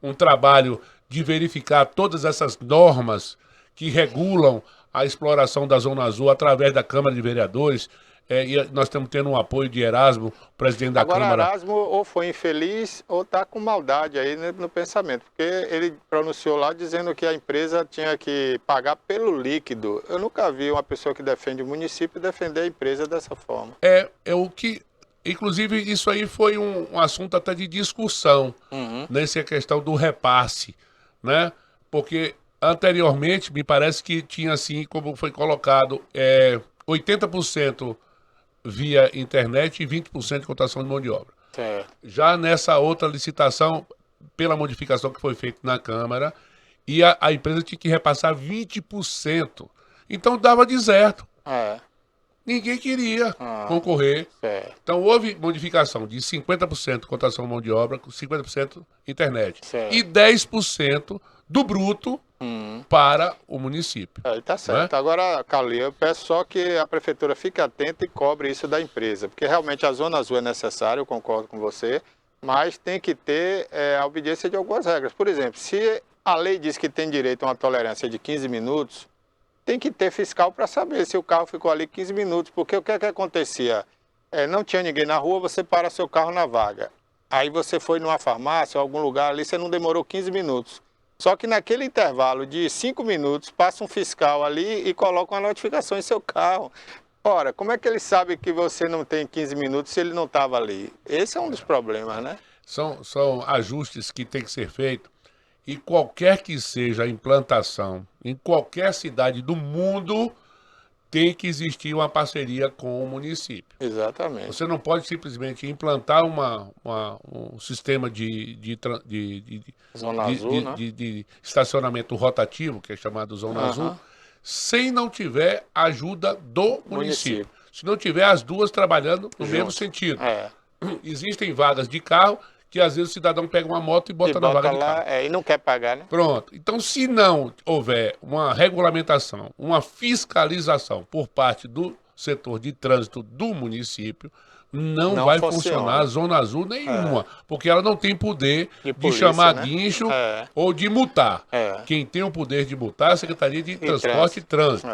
um trabalho de verificar todas essas normas que regulam a exploração da Zona Azul através da Câmara de Vereadores. E nós estamos tendo um apoio de Erasmo, presidente da Câmara. Agora, Erasmo ou foi infeliz ou está com maldade aí no pensamento, porque ele pronunciou lá dizendo que a empresa tinha que pagar pelo líquido. Eu nunca vi uma pessoa que defende o município defender a empresa dessa forma. Inclusive, isso aí foi um assunto até de discussão, nessa questão do repasse, né? Porque anteriormente, me parece que tinha assim, como foi colocado, 80% via internet e 20% de cotação de mão de obra. Já nessa outra licitação, pela modificação que foi feita na Câmara, e a empresa tinha que repassar 20%. Então dava deserto. Ninguém queria concorrer. Então houve modificação de 50% cotação de mão de obra, com 50% internet. E 10% do bruto para o município. Tá certo. Né? Agora, Carlinhos, eu peço só que a prefeitura fique atenta e cobre isso da empresa, porque realmente a Zona Azul é necessária, eu concordo com você, mas tem que ter a obediência de algumas regras. Por exemplo, se a lei diz que tem direito a uma tolerância de 15 minutos, tem que ter fiscal para saber se o carro ficou ali 15 minutos, porque o que é que acontecia? Não tinha ninguém na rua, você para seu carro na vaga. Aí você foi numa farmácia ou algum lugar ali, você não demorou 15 minutos. Só que naquele intervalo de 5 minutos, passa um fiscal ali e coloca uma notificação em seu carro. Ora, como é que ele sabe que você não tem 15 minutos se ele não estava ali? Esse é um dos problemas, né? São ajustes que tem que ser feitos. E qualquer que seja a implantação, em qualquer cidade do mundo, tem que existir uma parceria com o município. Exatamente. Você não pode simplesmente implantar um sistema de Zona Azul, né? de estacionamento rotativo, que é chamado Zona Azul, sem não tiver ajuda do município. Se não tiver as duas trabalhando no mesmo sentido. Existem vagas de carro que às vezes o cidadão pega uma moto e bota na vaga de carro. E não quer pagar, né? Pronto. Então, se não houver uma regulamentação, uma fiscalização por parte do setor de trânsito do município, não vai funcionar a Zona Azul nenhuma, porque ela não tem poder de chamar guincho ou de multar. Quem tem o poder de multar é a Secretaria de Transporte e Trânsito.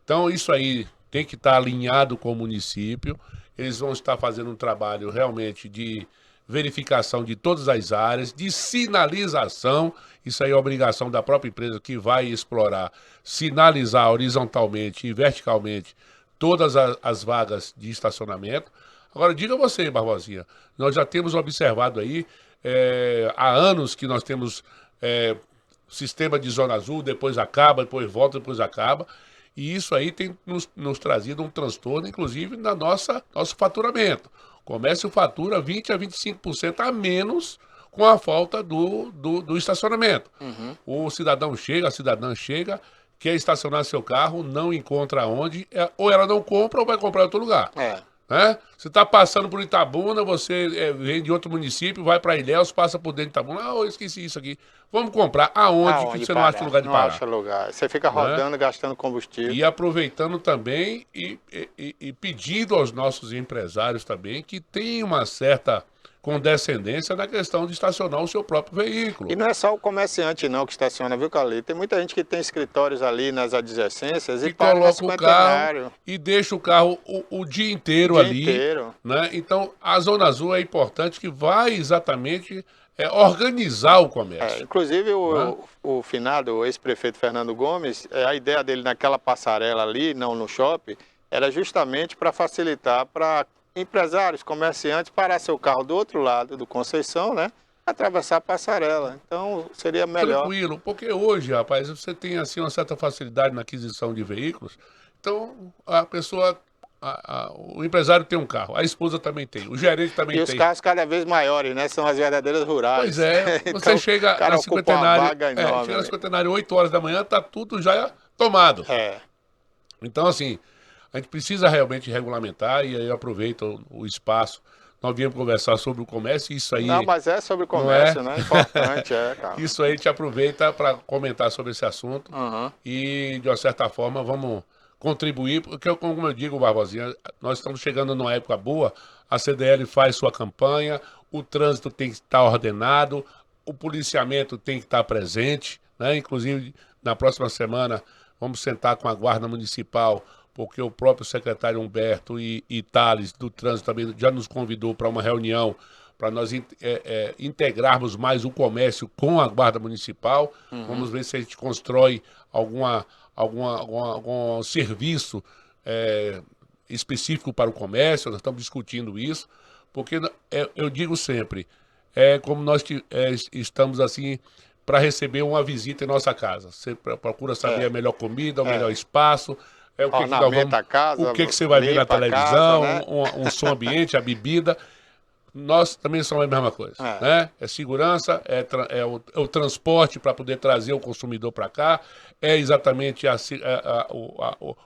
Então, isso aí tem que estar alinhado com o município. Eles vão estar fazendo um trabalho realmente de verificação de todas as áreas, de sinalização. Isso aí é obrigação da própria empresa que vai explorar, sinalizar horizontalmente e verticalmente todas as vagas de estacionamento. Agora, diga você, Barbosinha, nós já temos observado aí, há anos que nós temos sistema de Zona Azul, depois acaba, depois volta, depois acaba, e isso aí tem nos trazido um transtorno, inclusive, na nosso faturamento. O comércio fatura 20% a 25% a menos com a falta do estacionamento. O cidadão chega, a cidadã chega, quer estacionar seu carro, não encontra onde, ou ela não compra ou vai comprar em outro lugar. Né? Você está passando por Itabuna, você vem de outro município, vai para Ilhéus, passa por dentro de Itabuna. Ah, eu esqueci isso aqui. Vamos comprar. Aonde que você não acha lugar de Não parar? acha lugar. Você fica Né? rodando, gastando combustível. E aproveitando também e pedindo aos nossos empresários também que tenham uma certa condescendência na questão de estacionar o seu próprio veículo. E não é só o comerciante não que estaciona, viu, Carlito? Tem muita gente que tem escritórios ali nas adjacências e para no coloca o carro Cinquentenário. e deixa o carro o dia inteiro O dia ali. inteiro. Né? Então, a Zona Azul é importante que vai exatamente organizar o comércio. Inclusive, o finado, o ex-prefeito Fernando Gomes, a ideia dele naquela passarela ali, não no shopping, era justamente para facilitar para empresários, comerciantes, parar seu carro do outro lado do Conceição, né? Atravessar a passarela. Então, seria melhor. Tranquilo, porque hoje, rapaz, você tem assim uma certa facilidade na aquisição de veículos. Então, a pessoa, o empresário tem um carro, a esposa também tem, o gerente também E tem. os carros cada vez maiores, né? São as verdadeiras rurais. Pois é, Então, você chega na Cinquentenário, enorme, chega na Cinquentenário 8 horas da manhã, tá tudo já tomado. É. Então, assim, a gente precisa realmente regulamentar e aí eu aproveito o espaço. Nós viemos conversar sobre o comércio e isso aí... Não, mas é sobre o comércio, não é? né? Importante, cara. Isso aí a gente aproveita para comentar sobre esse assunto Uhum. e, de uma certa forma, vamos contribuir, porque, como eu digo, Barbosinha, nós estamos chegando numa época boa, a CDL faz sua campanha, o trânsito tem que estar ordenado, o policiamento tem que estar presente, né? Inclusive, na próxima semana, vamos sentar com a Guarda Municipal, porque o próprio secretário Humberto e Thales do Trânsito também já nos convidou para uma reunião para nós integrarmos mais o comércio com a Guarda Municipal. Uhum. Vamos ver se a gente constrói algum serviço específico para o comércio. Nós estamos discutindo isso, porque eu digo sempre, como nós estamos assim para receber uma visita em nossa casa. Você procura saber a melhor comida, o melhor espaço. O que você vai ver na televisão, casa, né? um som ambiente, a bebida. Nós também somos a mesma coisa. Né? É segurança, é o transporte para poder trazer o consumidor para cá, é exatamente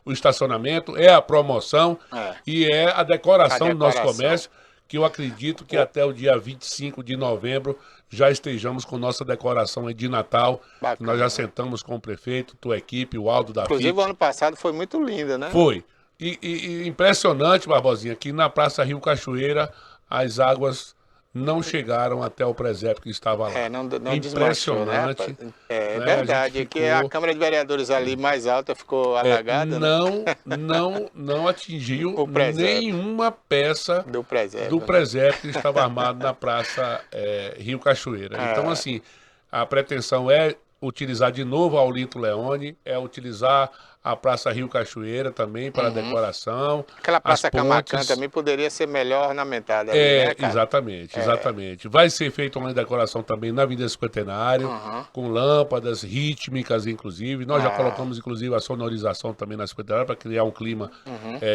o estacionamento, é a promoção e é a decoração do nosso comércio, que eu acredito que até o dia 25 de novembro já estejamos com nossa decoração de Natal. Bacana. Nós já sentamos com o prefeito, tua equipe, o Aldo da FIT. Inclusive, o ano passado foi muito linda, né? Foi. E impressionante, Barbosinha, que na Praça Rio Cachoeira as águas não chegaram até o presépio que estava lá. Não impressionante. Né? É verdade, que a Câmara de Vereadores ali mais alta ficou alagada. Não atingiu nenhuma peça do presépio que estava armado na Praça Rio Cachoeira. Então, assim, a pretensão é utilizar de novo a Aulinto Leone, utilizar a Praça Rio Cachoeira também para decoração. Aquela Praça Camacan também poderia ser melhor ornamentada. Ali, né, cara? Exatamente. Vai ser feita uma decoração também na Avenida Cinquentenário, com lâmpadas rítmicas, inclusive. Nós já colocamos, inclusive, a sonorização também na Cinquentenário para criar um clima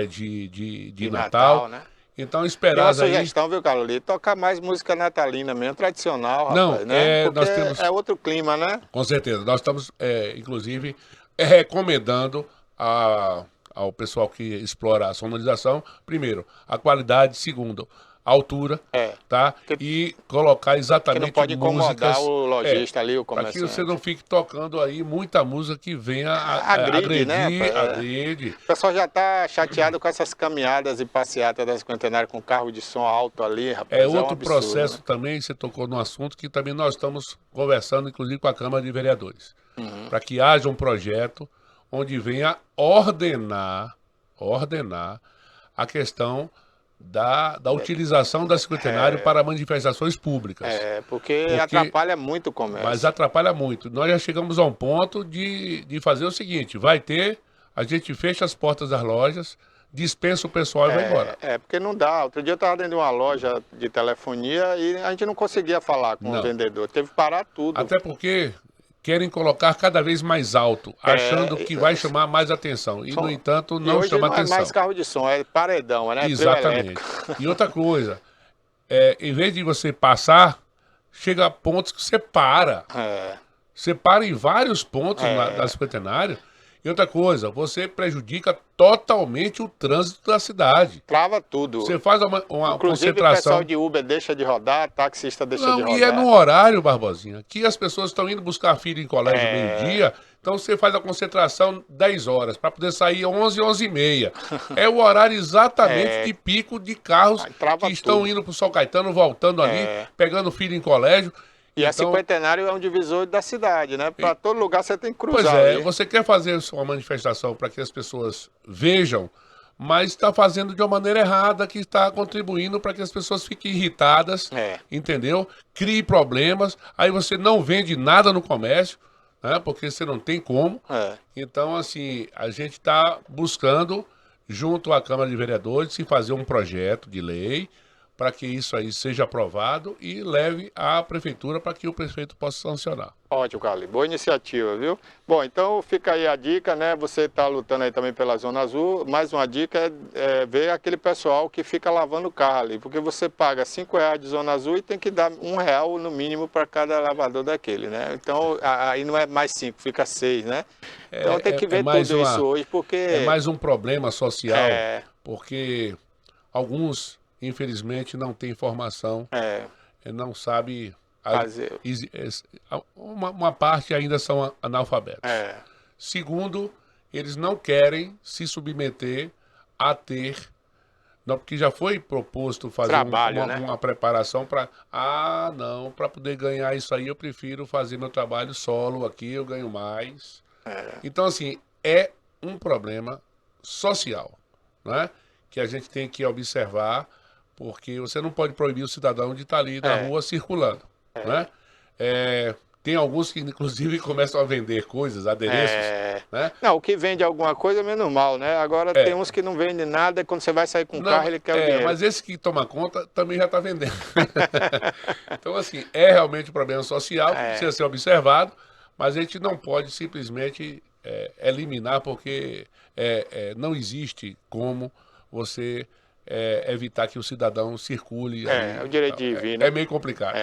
de Natal. Né? Então, esperar aí... Tem uma sugestão, viu, Carolina? Tocar mais música natalina mesmo, tradicional, rapaz, não, né? Nós temos... é outro clima, né? Com certeza. Nós estamos, inclusive... recomendando ao pessoal que explora a sonorização, primeiro, a qualidade, segundo, a altura, tá? E colocar exatamente que não pode incomodar músicas, o lojista ali, o comerciante. Para que você não fique tocando aí muita música que venha agredir, né? Agride. O pessoal já está chateado com essas caminhadas e passeatas da Cinquentenária com carro de som alto ali, rapaz. Outro absurdo, processo, né? Também, você tocou no assunto que também nós estamos conversando, inclusive, com a Câmara de Vereadores. Para que haja um projeto onde venha ordenar a questão da utilização da Cinquentenário para manifestações públicas. Porque atrapalha muito o comércio. Mas atrapalha muito. Nós já chegamos a um ponto de fazer o seguinte, a gente fecha as portas das lojas, dispensa o pessoal e vai embora. Porque não dá. Outro dia eu estava dentro de uma loja de telefonia e a gente não conseguia falar com o vendedor. Teve que parar tudo. Até porque querem colocar cada vez mais alto, achando que vai chamar mais atenção. E, no entanto, não chama atenção. Não é mais carro de som, é paredão, né? Exatamente. E outra coisa, em vez de você passar, chega a pontos que você para. Você para em vários pontos da Cinquentenário E outra coisa, você prejudica totalmente o trânsito da cidade. Trava tudo. Você faz uma Inclusive o concentração. pessoal de Uber deixa de rodar, taxista deixa de Não, rodar. e é no horário, Barbosinha, que as pessoas estão indo buscar filho em colégio É. meio-dia, então você faz a concentração 10 horas, para poder sair 11, 11h30. É o horário exatamente de pico de carros Aí trava que estão tudo. indo para o São Caetano, voltando ali, pegando filho em colégio. E a Então, Cinquentenário é um divisor da cidade, né? Para todo lugar você tem que pois cruzar é, ali. você quer fazer uma manifestação para que as pessoas vejam, mas está fazendo de uma maneira errada, que está contribuindo para que as pessoas fiquem irritadas, entendeu? Crie problemas, aí você não vende nada no comércio, né? Porque você não tem como. Então, assim, a gente está buscando, junto à Câmara de Vereadores, se fazer um projeto de lei para que isso aí seja aprovado e leve à prefeitura para que o prefeito possa sancionar. Ótimo, Carlos. Boa iniciativa, viu? Bom, então fica aí a dica, né? Você está lutando aí também pela Zona Azul. Mais uma dica é ver aquele pessoal que fica lavando o carro ali. Porque você paga R$5 de Zona Azul e tem que dar R$1 no mínimo para cada lavador daquele, né? Então, aí não é mais 5, fica 6, né? Então tem que ver tudo isso hoje, porque... É mais um problema social, porque alguns, infelizmente, não têm formação, não sabem... Uma parte ainda são analfabetos. Segundo, eles não querem se submeter a ter... Não, porque já foi proposto fazer uma preparação para... não, para poder ganhar isso aí eu prefiro fazer meu trabalho solo aqui, eu ganho mais. Então, assim, é um problema social, né? Que a gente tem que observar, porque você não pode proibir o cidadão de estar ali na rua circulando, né? Tem alguns que, inclusive, começam a vender coisas, adereços, né? Não, o que vende alguma coisa é menos mal, né? Agora tem uns que não vendem nada, e quando você vai sair com o carro, ele quer o dinheiro. Mas esse que toma conta também já está vendendo. Então, assim, é realmente um problema social que precisa ser observado, mas a gente não pode simplesmente eliminar, porque não existe como você... evitar que o cidadão circule. O direito de vir, né? É meio complicado.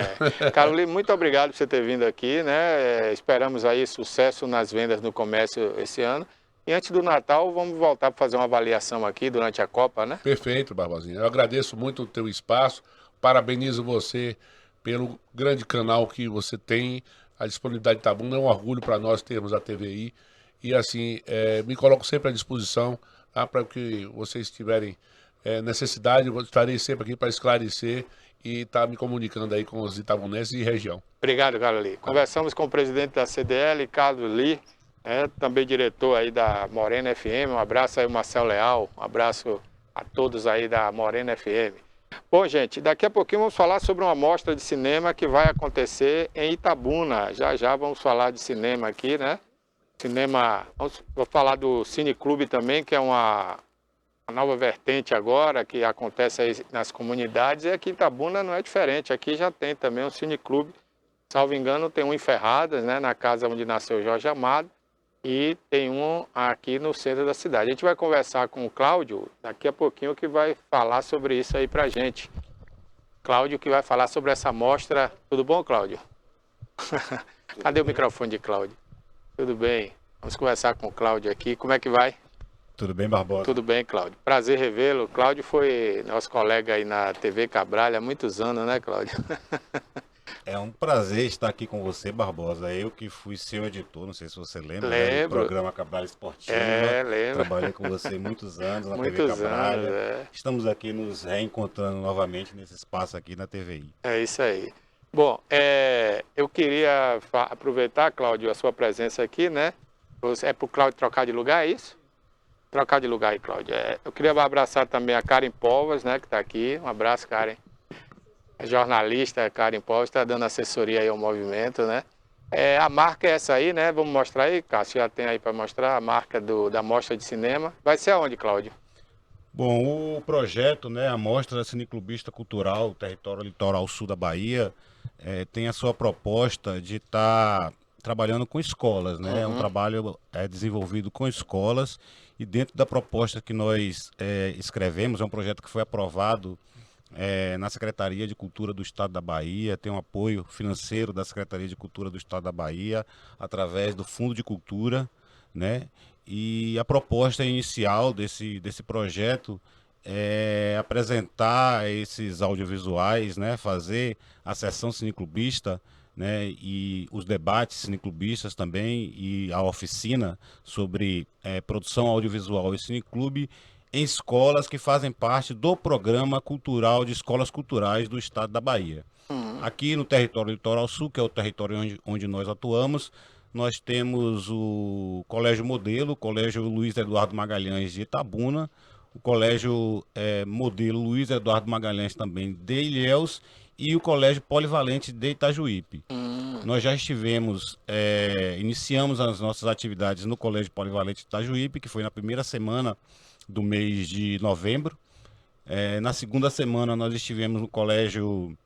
Carolina, muito obrigado por você ter vindo aqui, né? Esperamos aí sucesso nas vendas no comércio esse ano. E antes do Natal, vamos voltar para fazer uma avaliação aqui durante a Copa, né? Perfeito, Barbosinha. Eu agradeço muito o teu espaço, parabenizo você pelo grande canal que você tem, a disponibilidade de Itabuna. É um orgulho para nós termos a TVI. E assim, me coloco sempre à disposição, tá? Para que vocês tiverem necessidade, eu estarei sempre aqui para esclarecer e estar me comunicando aí com os itabunenses e região. Obrigado, Carlos. Conversamos com o presidente da CDL, Carlos Lee, também diretor aí da Morena FM. Um abraço aí, Marcelo Leal. Um abraço a todos aí da Morena FM. Bom, gente, daqui a pouquinho vamos falar sobre uma mostra de cinema que vai acontecer em Itabuna. Já vamos falar de cinema aqui, né? Vou falar do Cine Clube também, que é uma nova vertente agora, que acontece aí nas comunidades, e aqui em Itabuna não é diferente. Aqui já tem também um cineclube, salvo engano, tem um em Ferradas, né, na casa onde nasceu Jorge Amado, e tem um aqui no centro da cidade. A gente vai conversar com o Cláudio daqui a pouquinho, que vai falar sobre isso aí pra gente. Cláudio que vai falar sobre essa mostra. Tudo bom, Cláudio? Cadê o microfone de Cláudio? Tudo bem. Vamos conversar com o Cláudio aqui. Como é que vai? Tudo bem, Barbosa? Tudo bem, Cláudio. Prazer revê-lo. Cláudio foi nosso colega aí na TV Cabral há muitos anos, né, Cláudio? É um prazer estar aqui com você, Barbosa. Eu que fui seu editor, não sei se você lembra, Lembro. Né, do programa Cabral Esportiva. Lembro. Trabalhei com você muitos anos na Muitos TV Cabral. anos, Estamos aqui nos reencontrando novamente nesse espaço aqui na TVI. É isso aí. Bom, eu queria aproveitar, Cláudio, a sua presença aqui, né? É para o Cláudio trocar de lugar, é isso? Trocar de lugar aí, Cláudio. Eu queria abraçar também a Karen Povas, né, que está aqui. Um abraço, Karen. É jornalista, Karen Povas, está dando assessoria aí ao movimento, né? A marca é essa aí, né? Vamos mostrar aí, Cássio, já tem aí para mostrar a marca da Mostra de Cinema. Vai ser aonde, Cláudio? Bom, o projeto, né, a Mostra Cineclubista Cultural, Território Litoral Sul da Bahia, tem a sua proposta de estar trabalhando com escolas, né? É um trabalho desenvolvido com escolas. E dentro da proposta que nós escrevemos, é um projeto que foi aprovado na Secretaria de Cultura do Estado da Bahia, tem um apoio financeiro da Secretaria de Cultura do Estado da Bahia, através do Fundo de Cultura, né? E a proposta inicial desse projeto é apresentar esses audiovisuais, né, fazer a sessão cineclubista, né, e os debates cineclubistas também e a oficina sobre produção audiovisual e cineclube em escolas que fazem parte do programa cultural de escolas culturais do estado da Bahia. Aqui no território Litoral Sul, que é o território onde nós atuamos, nós temos o Colégio Modelo, o Colégio Luiz Eduardo Magalhães de Itabuna, o Colégio Modelo Luiz Eduardo Magalhães também de Ilhéus e o Colégio Polivalente de Itajuípe. Nós já estivemos, iniciamos as nossas atividades no Colégio Polivalente de Itajuípe, que foi na primeira semana do mês de novembro. Na segunda semana nós estivemos no Colégio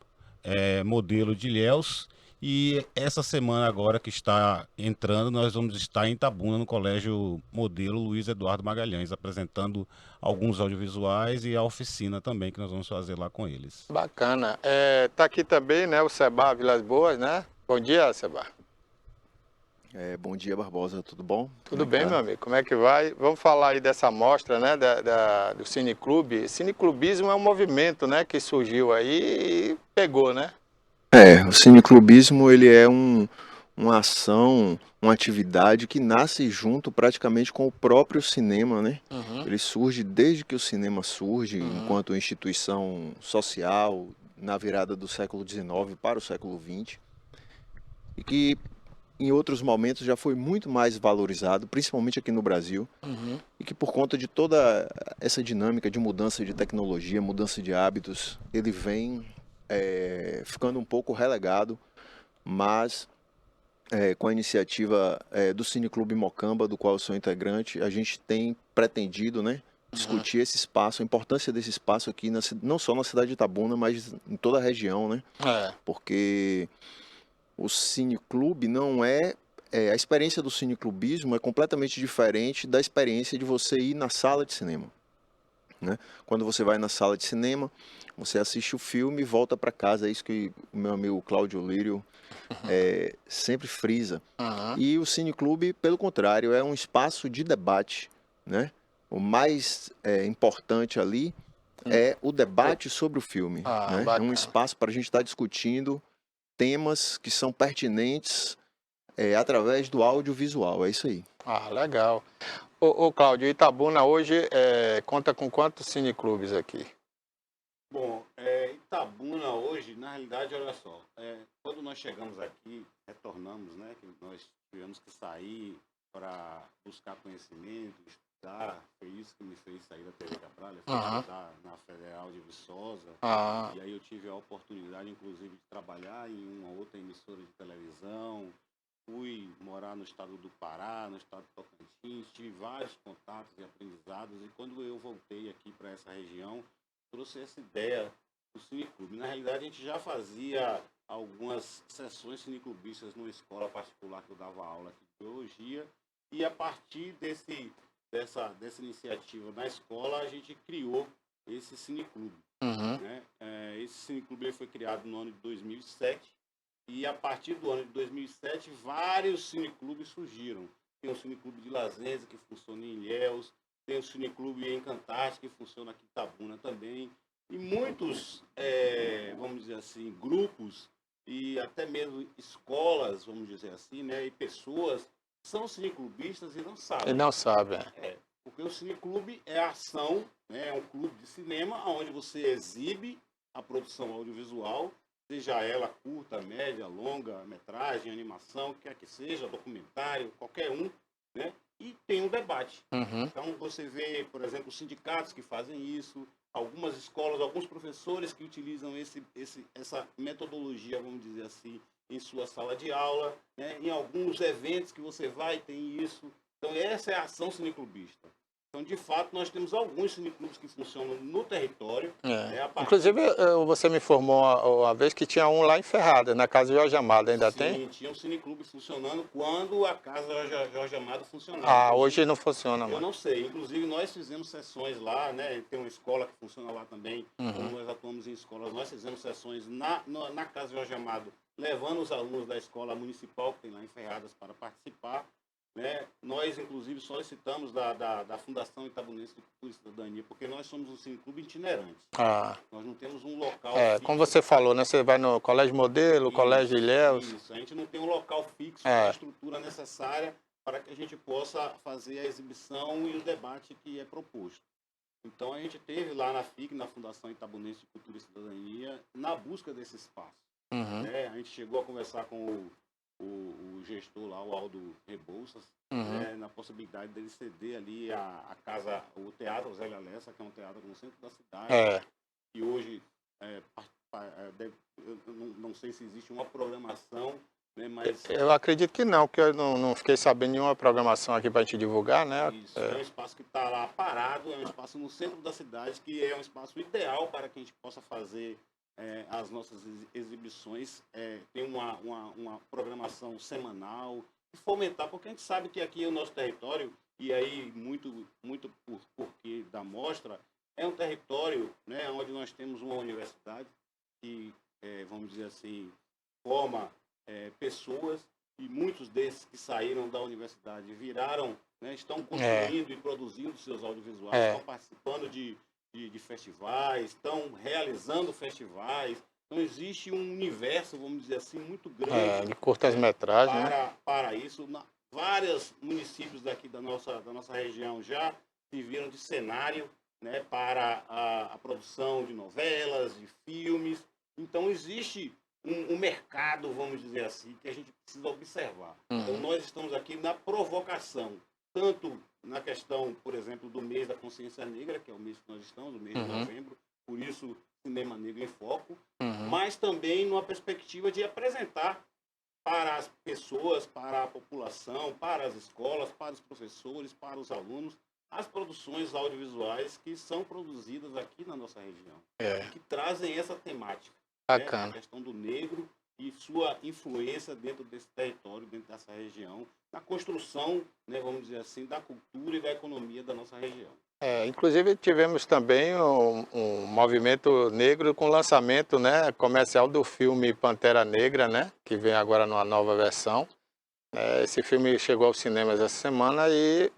Modelo de Ilhéus. E essa semana agora que está entrando, nós vamos estar em Itabuna, no Colégio Modelo Luiz Eduardo Magalhães, apresentando alguns audiovisuais e a oficina também que nós vamos fazer lá com eles. Bacana. Tá aqui também, né, o Seba Vilas Boas, né? Bom dia, Seba. Bom dia, Barbosa, tudo bom? Tudo bem, meu amigo? Como é que vai? Vamos falar aí dessa mostra, né, do Cineclube. Cineclubismo é um movimento, né, que surgiu aí e pegou, né? O cineclubismo, ele é uma ação, uma atividade que nasce junto praticamente com o próprio cinema, né? Ele surge desde que o cinema surge, enquanto instituição social, na virada do século XIX para o século XX, e que em outros momentos já foi muito mais valorizado, principalmente aqui no Brasil, e que por conta de toda essa dinâmica de mudança de tecnologia, mudança de hábitos, ele vem ficando um pouco relegado, mas com a iniciativa do Cineclube Mocamba, do qual eu sou integrante, a gente tem pretendido, né, discutir esse espaço, a importância desse espaço aqui, não só na cidade de Itabuna, mas em toda a região, né? Porque o cineclube não a experiência do cineclubismo é completamente diferente da experiência de você ir na sala de cinema, né? Quando você vai na sala de cinema, você assiste o filme e volta para casa, é isso que o meu amigo Cláudio Lírio sempre frisa. E o cineclube, pelo contrário, é um espaço de debate, né? O mais importante ali é o debate sobre o filme, né? É um espaço para a gente estar discutindo temas que são pertinentes através do audiovisual, é isso aí. Legal. Ô Cláudio, Itabuna hoje conta com quantos cineclubes aqui? Bom, Itabuna hoje, na realidade, olha só, quando nós chegamos aqui, retornamos, né, que nós tivemos que sair para buscar conhecimento, estudar, foi isso que me fez sair da TV Capralha, fui estudar na Federal de Viçosa, e aí eu tive a oportunidade, inclusive, de trabalhar em uma outra emissora de televisão, fui morar no estado do Pará, no estado do Tocantins, tive vários contatos e aprendizados, e quando eu voltei aqui para essa região, trouxe essa ideia do cineclube. Na realidade, a gente já fazia algumas sessões cineclubistas numa escola particular que eu dava aula aqui de biologia, e a partir dessa iniciativa na escola, a gente criou esse cineclube. Né? Esse cineclube foi criado no ano de 2007, e a partir do ano de 2007, vários cineclubes surgiram. Tem o Cineclube de Lazenza, que funciona em Ilhéus, tem o Cineclube em Cantarte, que funciona aqui em Itabuna também, e muitos, vamos dizer assim, grupos e até mesmo escolas, vamos dizer assim, né, e pessoas são cineclubistas e não sabem. E não sabem. Porque o cineclube é a ação, né, é um clube de cinema onde você exibe a produção audiovisual, seja ela curta, média, longa, metragem, animação, quer que seja, documentário, qualquer um, né? E tem um debate. Então você vê, por exemplo, os sindicatos que fazem isso, algumas escolas, alguns professores que utilizam essa metodologia, vamos dizer assim, em sua sala de aula, né? Em alguns eventos que você vai, tem isso. Então essa é a ação cineclubista. Então, de fato, nós temos alguns cineclubes que funcionam no território. Inclusive, você me informou uma vez que tinha um lá em Ferrada, na Casa Jorge Amado, ainda tem? Sim, tinha um cineclube funcionando quando a Casa Jorge Amado funcionava. Hoje não funciona mais. Eu não sei. Inclusive, nós fizemos sessões lá, né? Tem uma escola que funciona lá também. Como nós atuamos em escolas, nós fizemos sessões na Casa Jorge Amado, levando os alunos da escola municipal, que tem lá em Ferradas, para participar. né, nós, inclusive, solicitamos da Fundação Itabunense de Cultura e Cidadania, porque nós somos um cineclube itinerante. Ah, Nós não temos um local como fixo. você falou, né? Você vai no Colégio Modelo, Colégio Ilhéus. Isso, a gente não tem um local fixo, É. a estrutura necessária para que a gente possa fazer a exibição e o debate que é proposto. Então, a gente teve lá na FIC, na Fundação Itabunense de Cultura e Cidadania, na busca desse espaço. Uhum, Né? A gente chegou a conversar com o gestor lá, o Aldo Rebouças, uhum. né, na possibilidade dele ceder ali a casa, o Teatro Zélia Lessa, que é um teatro no centro da cidade, É, que hoje, eu não sei se existe uma programação, né, mas eu acredito que não, porque eu não fiquei sabendo nenhuma programação aqui para a gente divulgar, né? isso, é um espaço que está lá parado, é um espaço no centro da cidade, que é um espaço ideal para que a gente possa fazer as nossas exibições, tem uma programação semanal, e fomentar, porque a gente sabe que aqui é o nosso território, e aí muito porque da mostra, é um território, né, onde nós temos uma universidade que, vamos dizer assim, forma pessoas, e muitos desses que saíram da universidade viraram, né, estão construindo e produzindo seus audiovisuais, estão participando de festivais, estão realizando festivais. Então existe um universo, vamos dizer assim, muito grande De curtas-metragens, né? para isso. Vários municípios daqui da nossa região já serviram de cenário, né, para a produção de novelas, de filmes. Então existe um mercado, vamos dizer assim, que a gente precisa observar. Então nós estamos aqui na provocação, tanto na questão, por exemplo, do mês da consciência negra, que é o mês que nós estamos, o mês de novembro, por isso Cinema Negro em Foco, mas também numa perspectiva de apresentar para as pessoas, para a população, para as escolas, para os professores, para os alunos, as produções audiovisuais que são produzidas aqui na nossa região, que trazem essa temática, Bacana. né, a questão do negro e sua influência dentro desse território, dentro dessa região, na construção, né, vamos dizer assim, da cultura e da economia da nossa região. Inclusive tivemos também um movimento negro com lançamento, né, comercial do filme Pantera Negra, né, que vem agora numa nova versão. Esse filme chegou aos cinemas essa semana e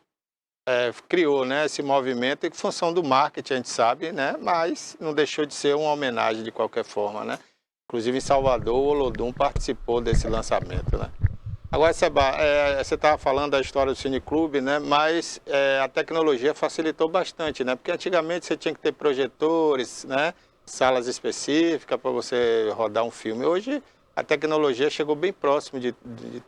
criou, né, esse movimento em função do marketing, a gente sabe, né, mas não deixou de ser uma homenagem de qualquer forma, né. Inclusive em Salvador, o Olodum participou desse lançamento, né. Agora, Seba, você estava falando da história do Cineclube, né? Mas a tecnologia facilitou bastante, né? Porque antigamente você tinha que ter projetores, né? Salas específicas para você rodar um filme. Hoje a tecnologia chegou bem próximo de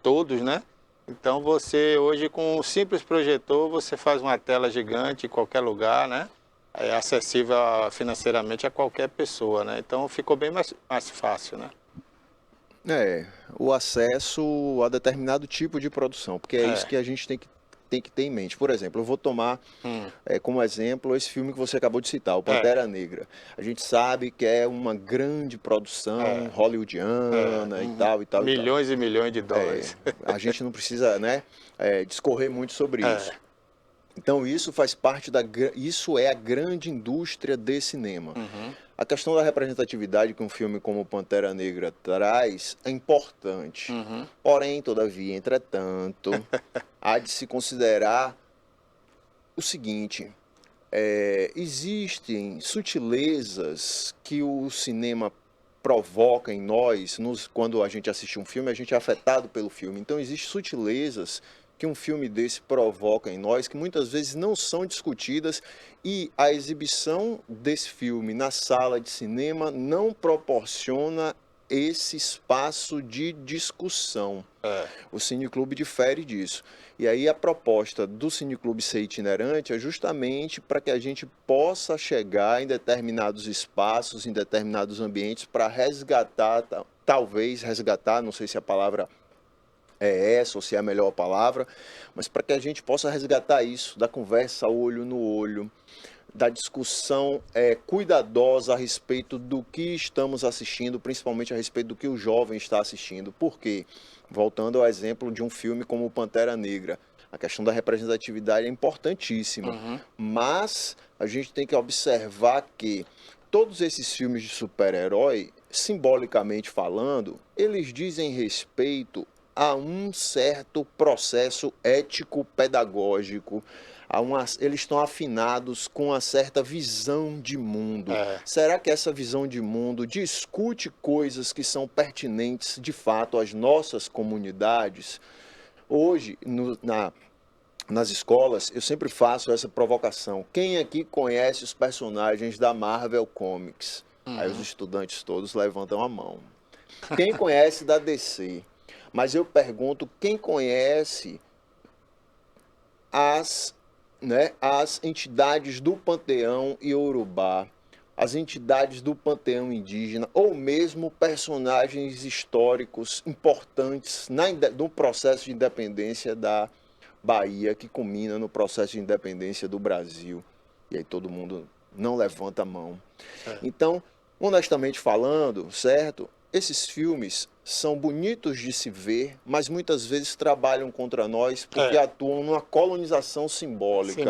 todos, né? Então você hoje com um simples projetor você faz uma tela gigante em qualquer lugar, né? É acessível financeiramente a qualquer pessoa, né? Então ficou bem mais fácil, né? O acesso a determinado tipo de produção, porque é isso que a gente tem que ter em mente. Por exemplo, eu vou tomar como exemplo esse filme que você acabou de citar, o Pantera Negra. A gente sabe que é uma grande produção hollywoodiana e tal. Milhões e milhões de dólares. A gente não precisa, né, discorrer muito sobre isso. Então isso faz parte isso é a grande indústria de cinema. A questão da representatividade que um filme como Pantera Negra traz é importante. Porém, todavia, entretanto, há de se considerar o seguinte: existem sutilezas que o cinema provoca em nós, quando a gente assiste um filme, a gente é afetado pelo filme. Então, existem sutilezas que um filme desse provoca em nós, que muitas vezes não são discutidas, e a exibição desse filme na sala de cinema não proporciona esse espaço de discussão. O Cineclube difere disso. E aí a proposta do Cineclube ser itinerante é justamente para que a gente possa chegar em determinados espaços, em determinados ambientes, para resgatar, talvez resgatar, não sei se a palavra essa ou se é a melhor palavra, mas para que a gente possa resgatar isso, da conversa olho no olho, da discussão cuidadosa a respeito do que estamos assistindo, principalmente a respeito do que o jovem está assistindo. Por quê? Voltando ao exemplo de um filme como Pantera Negra, a questão da representatividade é importantíssima, mas a gente tem que observar que todos esses filmes de super-herói, simbolicamente falando, eles dizem respeito a um certo processo ético-pedagógico, eles estão afinados com uma certa visão de mundo. Será que essa visão de mundo discute coisas que são pertinentes de fato às nossas comunidades? Hoje, nas escolas, eu sempre faço essa provocação. Quem aqui conhece os personagens da Marvel Comics? Aí os estudantes todos levantam a mão. Quem conhece da DC? Mas eu pergunto, quem conhece as entidades do Panteão Iorubá, as entidades do Panteão Indígena, ou mesmo personagens históricos importantes no processo de independência da Bahia, que culmina no processo de independência do Brasil? E aí todo mundo não levanta a mão. Então, honestamente falando, certo? Esses filmes são bonitos de se ver, mas muitas vezes trabalham contra nós porque atuam numa colonização simbólica.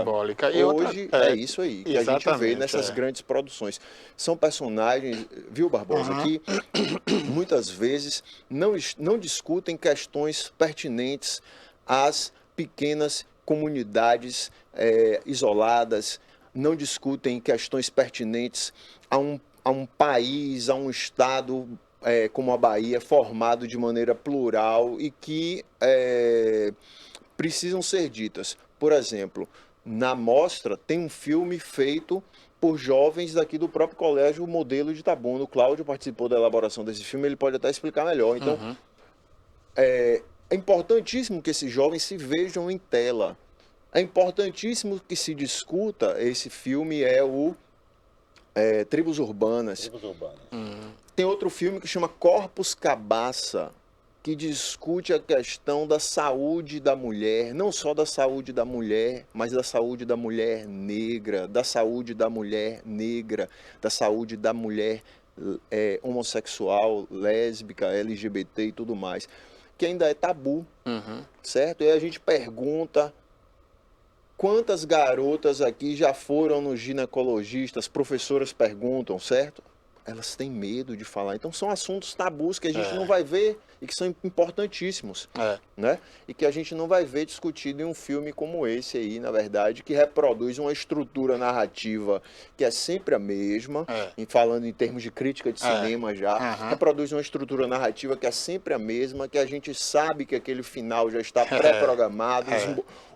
E hoje é isso aí que a gente vê nessas grandes produções. São personagens, viu, Barbosa, que muitas vezes não discutem questões pertinentes às pequenas comunidades isoladas, não discutem questões pertinentes a um país, a um estado como a Bahia, formado de maneira plural e que precisam ser ditas. Por exemplo, na mostra tem um filme feito por jovens daqui do próprio colégio Modelo de Itabuna. O Cláudio participou da elaboração desse filme, ele pode até explicar melhor. Então, é importantíssimo que esses jovens se vejam em tela. É importantíssimo que se discuta. Esse filme é o Tribos Urbanas. Tem outro filme que chama Corpus Cabaça, que discute a questão da saúde da mulher, não só da saúde da mulher, mas da saúde da mulher negra, da saúde da mulher homossexual, lésbica, LGBT e tudo mais, que ainda é tabu, certo? E aí a gente pergunta, quantas garotas aqui já foram nos ginecologistas, professoras perguntam, certo? Elas têm medo de falar. Então são assuntos tabus que a gente não vai ver e que são importantíssimos, né? E que a gente não vai ver discutido em um filme como esse aí, na verdade, que reproduz uma estrutura narrativa que é sempre a mesma, falando em termos de crítica de cinema já, reproduz uma estrutura narrativa que é sempre a mesma, que a gente sabe que aquele final já está pré-programado,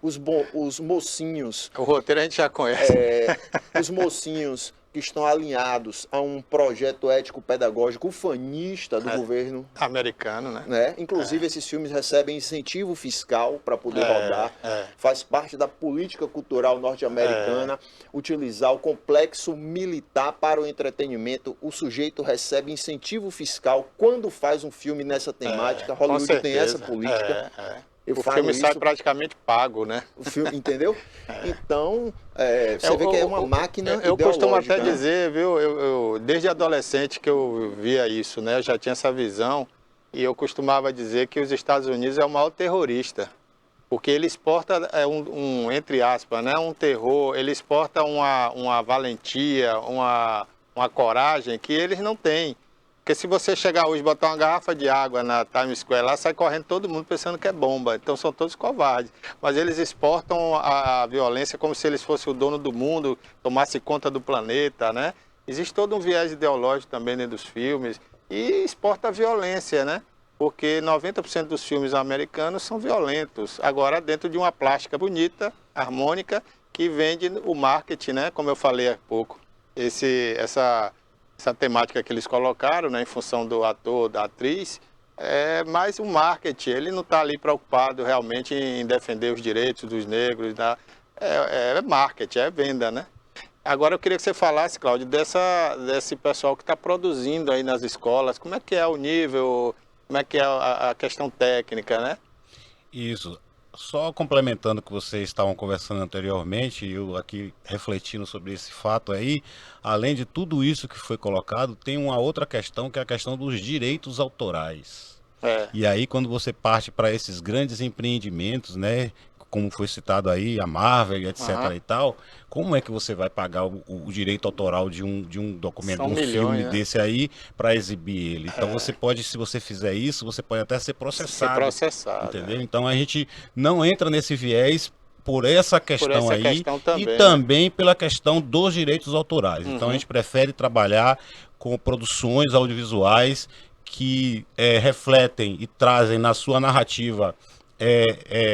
os mocinhos... O roteiro a gente já conhece. Os mocinhos que estão alinhados a um projeto ético-pedagógico ufanista do governo americano, né? Inclusive, esses filmes recebem incentivo fiscal para poder rodar. Faz parte da política cultural norte-americana utilizar o complexo militar para o entretenimento. O sujeito recebe incentivo fiscal quando faz um filme nessa temática. Hollywood tem essa política. O filme sai praticamente pago, né? O filme, entendeu? Então, você vê que é uma máquina eu costumo até dizer, viu? Eu desde adolescente que eu via isso, né? Eu já tinha essa visão e eu costumava dizer que os Estados Unidos é o maior terrorista, porque ele exporta entre aspas, né? Um terror, ele exporta uma valentia, uma coragem que eles não têm. Porque se você chegar hoje e botar uma garrafa de água na Times Square lá, sai correndo todo mundo pensando que é bomba. Então são todos covardes. Mas eles exportam a violência como se eles fossem o dono do mundo, tomasse conta do planeta, né? Existe todo um viés ideológico também dentro dos filmes. E exporta a violência, né? Porque 90% dos filmes americanos são violentos. Agora, dentro de uma plástica bonita, harmônica, que vende o marketing, né? Como eu falei há pouco. Essa temática que eles colocaram, né, em função do ator, da atriz, é mais um marketing. Ele não está ali preocupado realmente em defender os direitos dos negros. É marketing, é venda, né? Agora eu queria que você falasse, Cláudio, desse pessoal que está produzindo aí nas escolas. Como é que é o nível, como é que é a questão técnica, né? Isso. Só complementando o que vocês estavam conversando anteriormente, eu aqui refletindo sobre esse fato aí, além de tudo isso que foi colocado, tem uma outra questão, que é a questão dos direitos autorais. E aí, quando você parte para esses grandes empreendimentos, né, como foi citado aí, a Marvel, etc. e tal, como é que você vai pagar o direito autoral de um documento, São de um milhões, filme né? desse aí, para exibir ele? Então você pode, se você fizer isso, você pode até ser processado. Ser processado. Entendeu? Então a gente não entra nesse viés por essa questão essa aí questão também, e né? também pela questão dos direitos autorais. Então a Uhum. gente prefere trabalhar com produções audiovisuais que refletem e trazem na sua narrativa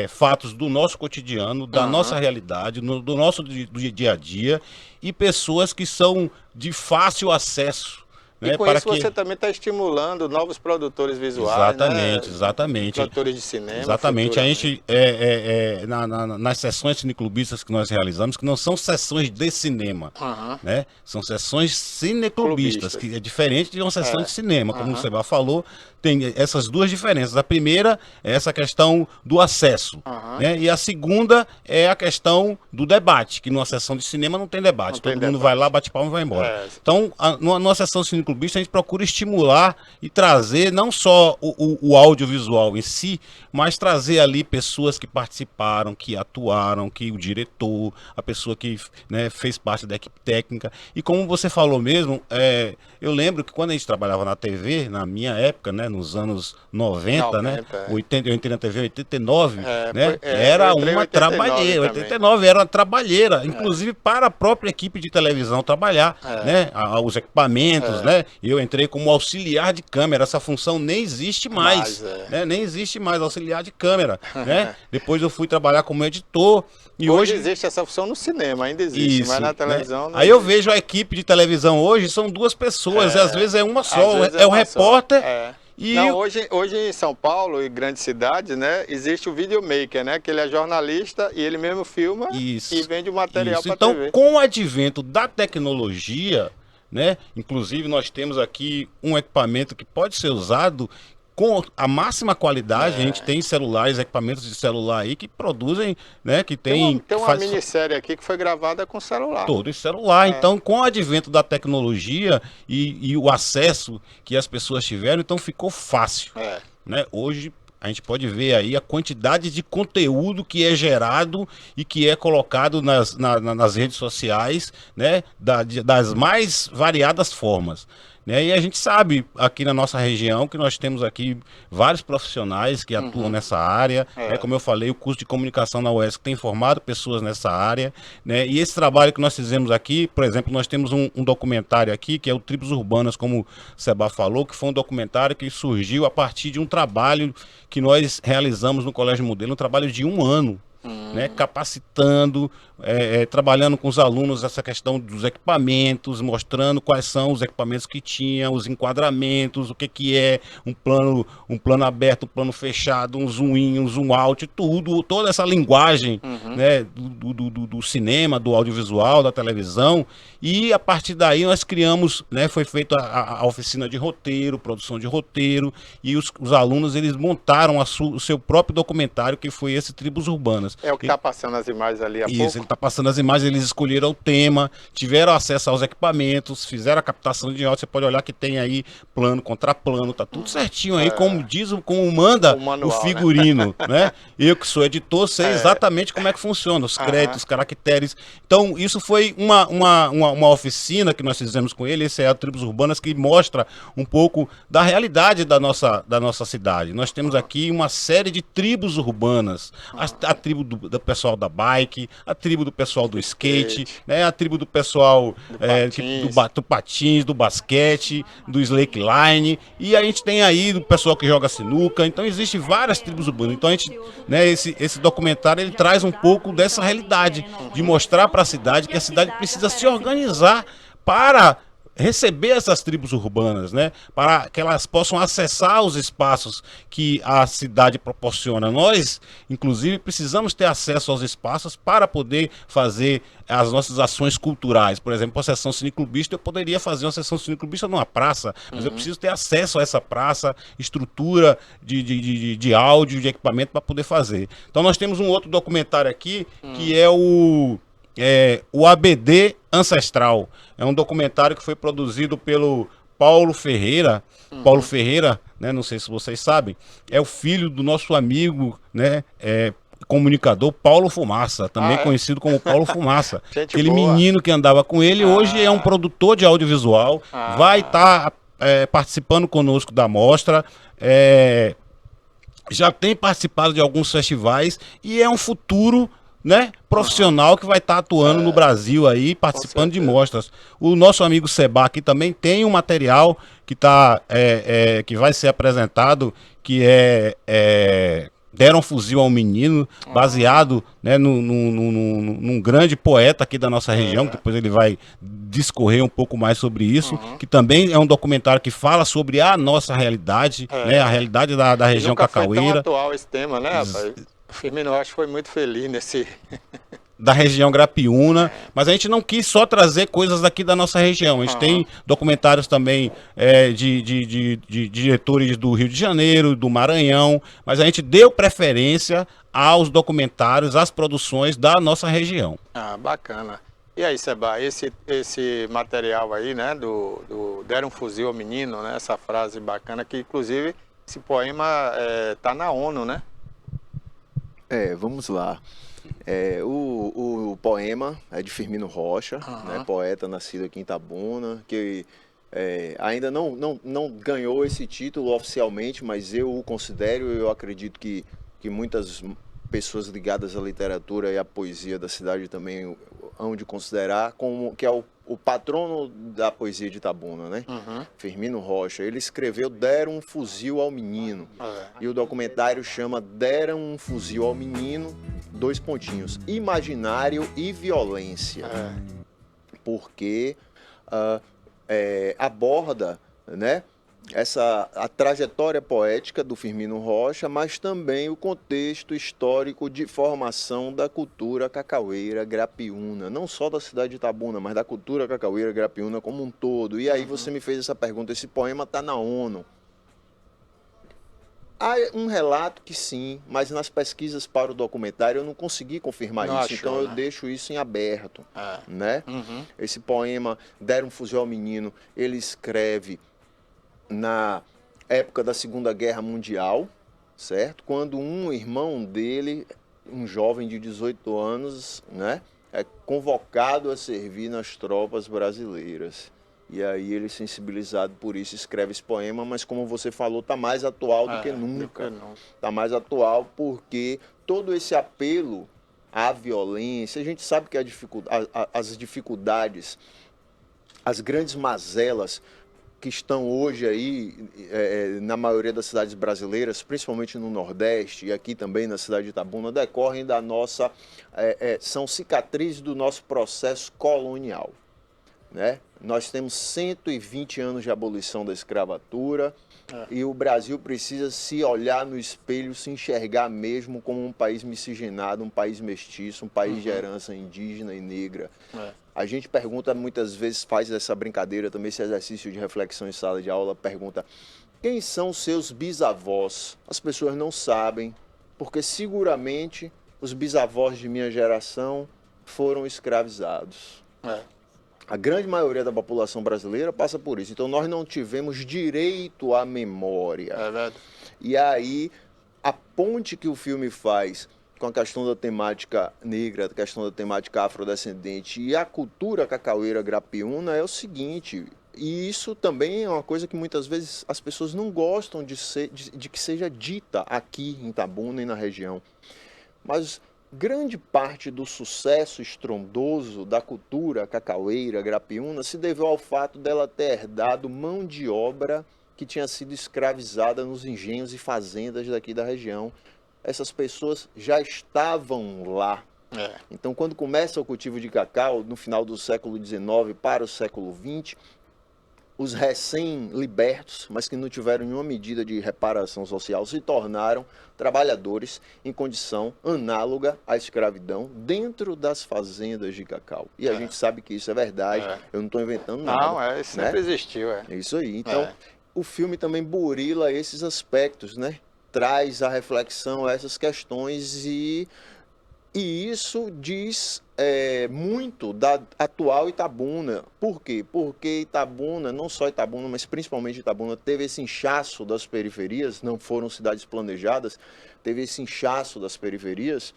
fatos do nosso cotidiano, da nossa realidade, do nosso do dia a dia, e pessoas que são de fácil acesso. E com isso você também está estimulando novos produtores visuais, Exatamente, né? exatamente. Produtores de cinema. Exatamente. A gente, nas sessões cineclubistas que nós realizamos, que não são sessões de cinema, né? São sessões cineclubistas, que é diferente de uma sessão de cinema. Como o Seba falou, tem essas duas diferenças. A primeira é essa questão do acesso, né? E a segunda é a questão do debate, que numa sessão de cinema não tem debate. Todo mundo vai lá, bate palma e vai embora. Então, numa sessão cineclubista, a gente procura estimular e trazer não só o audiovisual em si, mas trazer ali pessoas que participaram, que atuaram, que o diretor, a pessoa que, né, fez parte da equipe técnica. E como você falou mesmo, eu lembro que quando a gente trabalhava na TV, na minha época, né, nos anos 90, né, 80, eu entrei na TV em 89, né, era uma trabalheira, 89 era uma trabalheira, inclusive para a própria equipe de televisão trabalhar, né, os equipamentos, né. Eu entrei como auxiliar de câmera, essa função nem existe mais, né? Nem existe mais auxiliar de câmera, né? Depois eu fui trabalhar como editor e hoje existe essa função no cinema, ainda existe, isso, mas na televisão, né? Aí eu vejo a equipe de televisão hoje, são duas pessoas, e às vezes é uma só, é o repórter. E não, hoje em São Paulo e grandes cidades, né, existe o videomaker, né, que ele é jornalista e ele mesmo filma e vende o material para então, TV. Com o advento da tecnologia, né, inclusive nós temos aqui um equipamento que pode ser usado com a máxima qualidade. A gente tem celulares, equipamentos de celular aí que produzem, né, que tem uma minissérie aqui que foi gravada com celular. Todo em celular. Então, com o advento da tecnologia e o acesso que as pessoas tiveram, então ficou fácil, né? Hoje a gente pode ver aí a quantidade de conteúdo que é gerado e que é colocado nas redes sociais, né, das mais variadas formas. Né? E a gente sabe aqui na nossa região que nós temos aqui vários profissionais que atuam nessa área, né? Como eu falei, o curso de comunicação na UESC tem formado pessoas nessa área, né? E esse trabalho que nós fizemos aqui, por exemplo, nós temos um documentário aqui que é o Tribos Urbanas, como o Seba falou, que foi um documentário que surgiu a partir de um trabalho que nós realizamos no Colégio Modelo, um trabalho de 1 ano. Né, capacitando, trabalhando com os alunos essa questão dos equipamentos, mostrando quais são os equipamentos que tinha, os enquadramentos, o que é um plano aberto, um plano fechado, um zoom in, um zoom out, toda essa linguagem, né, do cinema, do audiovisual, da televisão. E a partir daí nós criamos, né, foi feita a oficina de roteiro, produção de roteiro, e os alunos eles montaram o seu próprio documentário, que foi esse Tribos Urbanas. É o que está passando as imagens ali há pouco? Isso, ele está passando as imagens, eles escolheram o tema, tiveram acesso aos equipamentos, fizeram a captação de áudio. Você pode olhar que tem aí plano, contraplano, tá tudo certinho aí, como manda o figurino, né? Eu que sou editor sei exatamente como é que funciona, os créditos, os caracteres. Então, isso foi uma oficina que nós fizemos com ele, esse é a Tribos Urbanas, que mostra um pouco da realidade da nossa cidade. Nós temos aqui uma série de tribos urbanas, a tribo do pessoal da bike, a tribo do pessoal do skate, né, a tribo do pessoal do patins, do basquete, do slackline, e a gente tem aí do pessoal que joga sinuca. Então existem várias tribos urbanas. Então a gente, né, esse documentário ele traz um pouco dessa realidade, de mostrar para a cidade que a cidade precisa se organizar para receber essas tribos urbanas, né, para que elas possam acessar os espaços que a cidade proporciona. Nós, inclusive, precisamos ter acesso aos espaços para poder fazer as nossas ações culturais. Por exemplo, a sessão cineclubista, eu poderia fazer uma sessão cineclubista numa praça, mas eu preciso ter acesso a essa praça, estrutura de áudio, de equipamento para poder fazer. Então nós temos um outro documentário aqui, que é o ABD Ancestral. É um documentário que foi produzido pelo Paulo Ferreira. Paulo Ferreira, né, não sei se vocês sabem, é o filho do nosso amigo, né, comunicador Paulo Fumaça, também Ah, é? conhecido como Paulo Fumaça. Gente Aquele boa. menino que andava com ele, hoje é um produtor de audiovisual, vai estar participando conosco da mostra, já tem participado de alguns festivais e é um futuro, né, profissional que vai estar atuando no Brasil aí, participando de certeza. mostras. O nosso amigo Seba aqui também tem um material que que vai ser apresentado, que Deram um Fuzil ao Menino, baseado, né, num grande poeta aqui da nossa região, que depois ele vai discorrer um pouco mais sobre isso, que também é um documentário que fala sobre a nossa realidade, né, a realidade da E região nunca foi tão cacaueira, atual esse tema, né, rapaz? O Firmino Rocha foi muito feliz nesse... da região Grapiúna, mas a gente não quis só trazer coisas daqui da nossa região. A gente tem documentários também de diretores do Rio de Janeiro, do Maranhão, mas a gente deu preferência aos documentários, às produções da nossa região. Ah, bacana. E aí, Seba, esse material aí, né, do Deram um Fuzil ao Menino, né, essa frase bacana, que inclusive esse poema tá na ONU, né? Vamos lá. O poema é de Firmino Rocha, né, poeta nascido aqui em Itabuna, que ainda não ganhou esse título oficialmente, mas eu o considero, eu acredito que muitas pessoas ligadas à literatura e à poesia da cidade também hão de considerar como que é o patrono da poesia de Itabuna, né? Firmino Rocha. Ele escreveu Deram um Fuzil ao Menino. E o documentário chama Deram um Fuzil ao Menino, : imaginário e violência. Porque aborda, né, a trajetória poética do Firmino Rocha, mas também o contexto histórico de formação da cultura cacaueira grapiúna, não só da cidade de Itabuna, mas da cultura cacaueira grapiúna como um todo. E aí você me fez essa pergunta, esse poema está na ONU. Há um relato que sim, mas nas pesquisas para o documentário eu não consegui confirmar Não isso, achou, então eu né? deixo isso em aberto, né? Esse poema, Deram um Fuzil ao Menino, ele escreve na época da Segunda Guerra Mundial, certo? Quando um irmão dele, um jovem de 18 anos, né, é convocado a servir nas tropas brasileiras. E aí ele, sensibilizado por isso, escreve esse poema, mas como você falou, está mais atual do que nunca. Está mais atual porque todo esse apelo à violência, a gente sabe que as dificuldades, as grandes mazelas que estão hoje aí na maioria das cidades brasileiras, principalmente no Nordeste e aqui também na cidade de Itabuna, decorrem da nossa, são cicatrizes do nosso processo colonial, né? Nós temos 120 anos de abolição da escravatura e o Brasil precisa se olhar no espelho, se enxergar mesmo como um país miscigenado, um país mestiço, um país de herança indígena e negra. A gente pergunta muitas vezes, faz essa brincadeira também, esse exercício de reflexão em sala de aula, pergunta: quem são seus bisavós? As pessoas não sabem, porque seguramente os bisavós de minha geração foram escravizados. A grande maioria da população brasileira passa por isso. Então nós não tivemos direito à memória. É verdade. E aí a ponte que o filme faz com a questão da temática negra, a questão da temática afrodescendente e a cultura cacaueira grapiúna é o seguinte: e isso também é uma coisa que muitas vezes as pessoas não gostam de que seja dita aqui em Itabuna e na região. Mas grande parte do sucesso estrondoso da cultura cacaueira grapiúna se deveu ao fato dela ter herdado mão de obra que tinha sido escravizada nos engenhos e fazendas daqui da região. Essas pessoas já estavam lá. Então, quando começa o cultivo de cacau, no final do século XIX para o século XX, os recém-libertos, mas que não tiveram nenhuma medida de reparação social, se tornaram trabalhadores em condição análoga à escravidão dentro das fazendas de cacau. E a gente sabe que isso é verdade, eu não estou inventando nada. Não, isso sempre existiu. É isso aí. Então, o filme também burila esses aspectos, né? Traz a reflexão a essas questões e E isso diz muito da atual Itabuna. Por quê? Porque Itabuna, não só Itabuna, mas principalmente Itabuna, teve esse inchaço das periferias, não foram cidades planejadas, teve esse inchaço das periferias,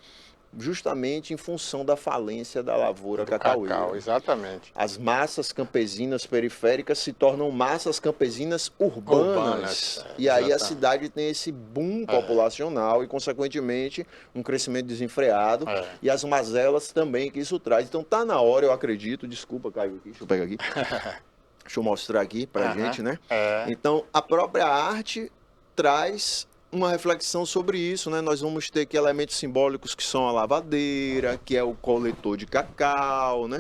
justamente em função da falência da lavoura cacaueira. Cacau, exatamente. As massas campesinas periféricas se tornam massas campesinas urbanas. E aí a cidade tem esse boom populacional e, consequentemente, um crescimento desenfreado. E as mazelas também que isso traz. Então tá na hora, eu acredito. Desculpa, caiu aqui. Deixa eu pegar aqui. Deixa eu mostrar aqui pra gente, né? Então, a própria arte traz uma reflexão sobre isso, né? Nós vamos ter aqui elementos simbólicos que são a lavadeira, que é o coletor de cacau, né?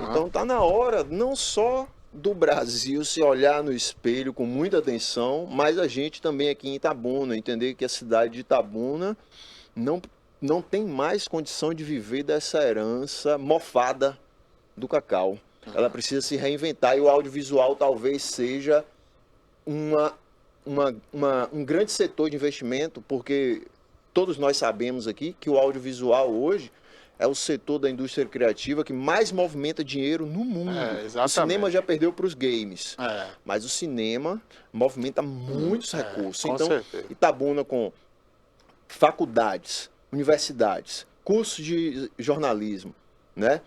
Então tá na hora não só do Brasil se olhar no espelho com muita atenção, mas a gente também aqui em Itabuna, entender que a cidade de Itabuna não tem mais condição de viver dessa herança mofada do cacau. Ela precisa se reinventar e o audiovisual talvez seja um grande setor de investimento, porque todos nós sabemos aqui que o audiovisual hoje é o setor da indústria criativa que mais movimenta dinheiro no mundo. O cinema já perdeu para os games, mas o cinema movimenta muitos recursos. Então, certeza. Itabuna com faculdades, universidades, cursos de jornalismo, né?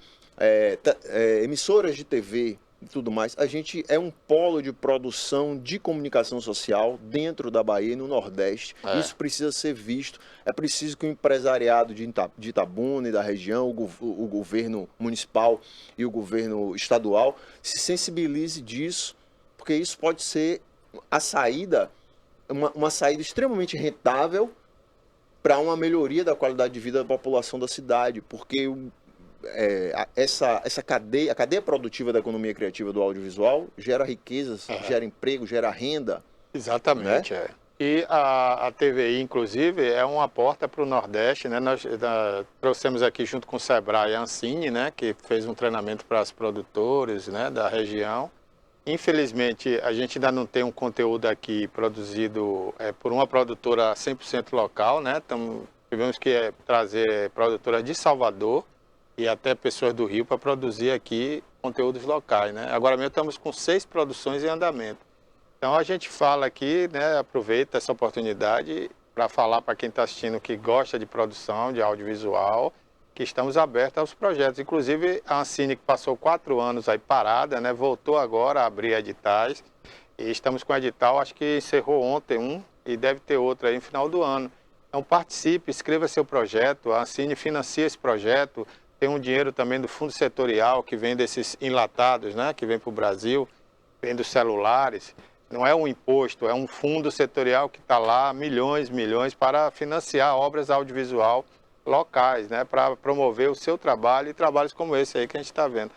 Emissoras de TV, e tudo mais, a gente é um polo de produção de comunicação social dentro da Bahia e no Nordeste. Isso precisa ser visto. É preciso que o empresariado de Itabuna e da região, o governo municipal e o governo estadual se sensibilize disso, porque isso pode ser a saída, uma saída extremamente rentável para uma melhoria da qualidade de vida da população da cidade, porque essa cadeia, a cadeia produtiva da economia criativa do audiovisual gera riquezas, gera emprego, gera renda. Exatamente, né? E a TVI, inclusive, é uma porta para o Nordeste, né? Nós trouxemos aqui junto com o Sebrae a Ancine, né? Que fez um treinamento para os produtores, né? Da região. Infelizmente, a gente ainda não tem um conteúdo aqui produzido por uma produtora 100% local, né? Tivemos que trazer produtoras de Salvador e até pessoas do Rio para produzir aqui conteúdos locais, né? Agora mesmo estamos com 6 produções em andamento. Então a gente fala aqui, né? Aproveita essa oportunidade para falar para quem está assistindo que gosta de produção, de audiovisual, que estamos abertos aos projetos. Inclusive a Ancine, que passou 4 anos aí parada, né? Voltou agora a abrir editais e estamos com edital, acho que encerrou ontem e deve ter outro aí no final do ano. Então participe, escreva seu projeto, a Ancine financia esse projeto. Tem um dinheiro também do fundo setorial que vem desses enlatados, né? Que vem para o Brasil, vem dos celulares. Não é um imposto, é um fundo setorial que está lá, milhões para financiar obras audiovisual locais, né? Para promover o seu trabalho e trabalhos como esse aí que a gente está vendo.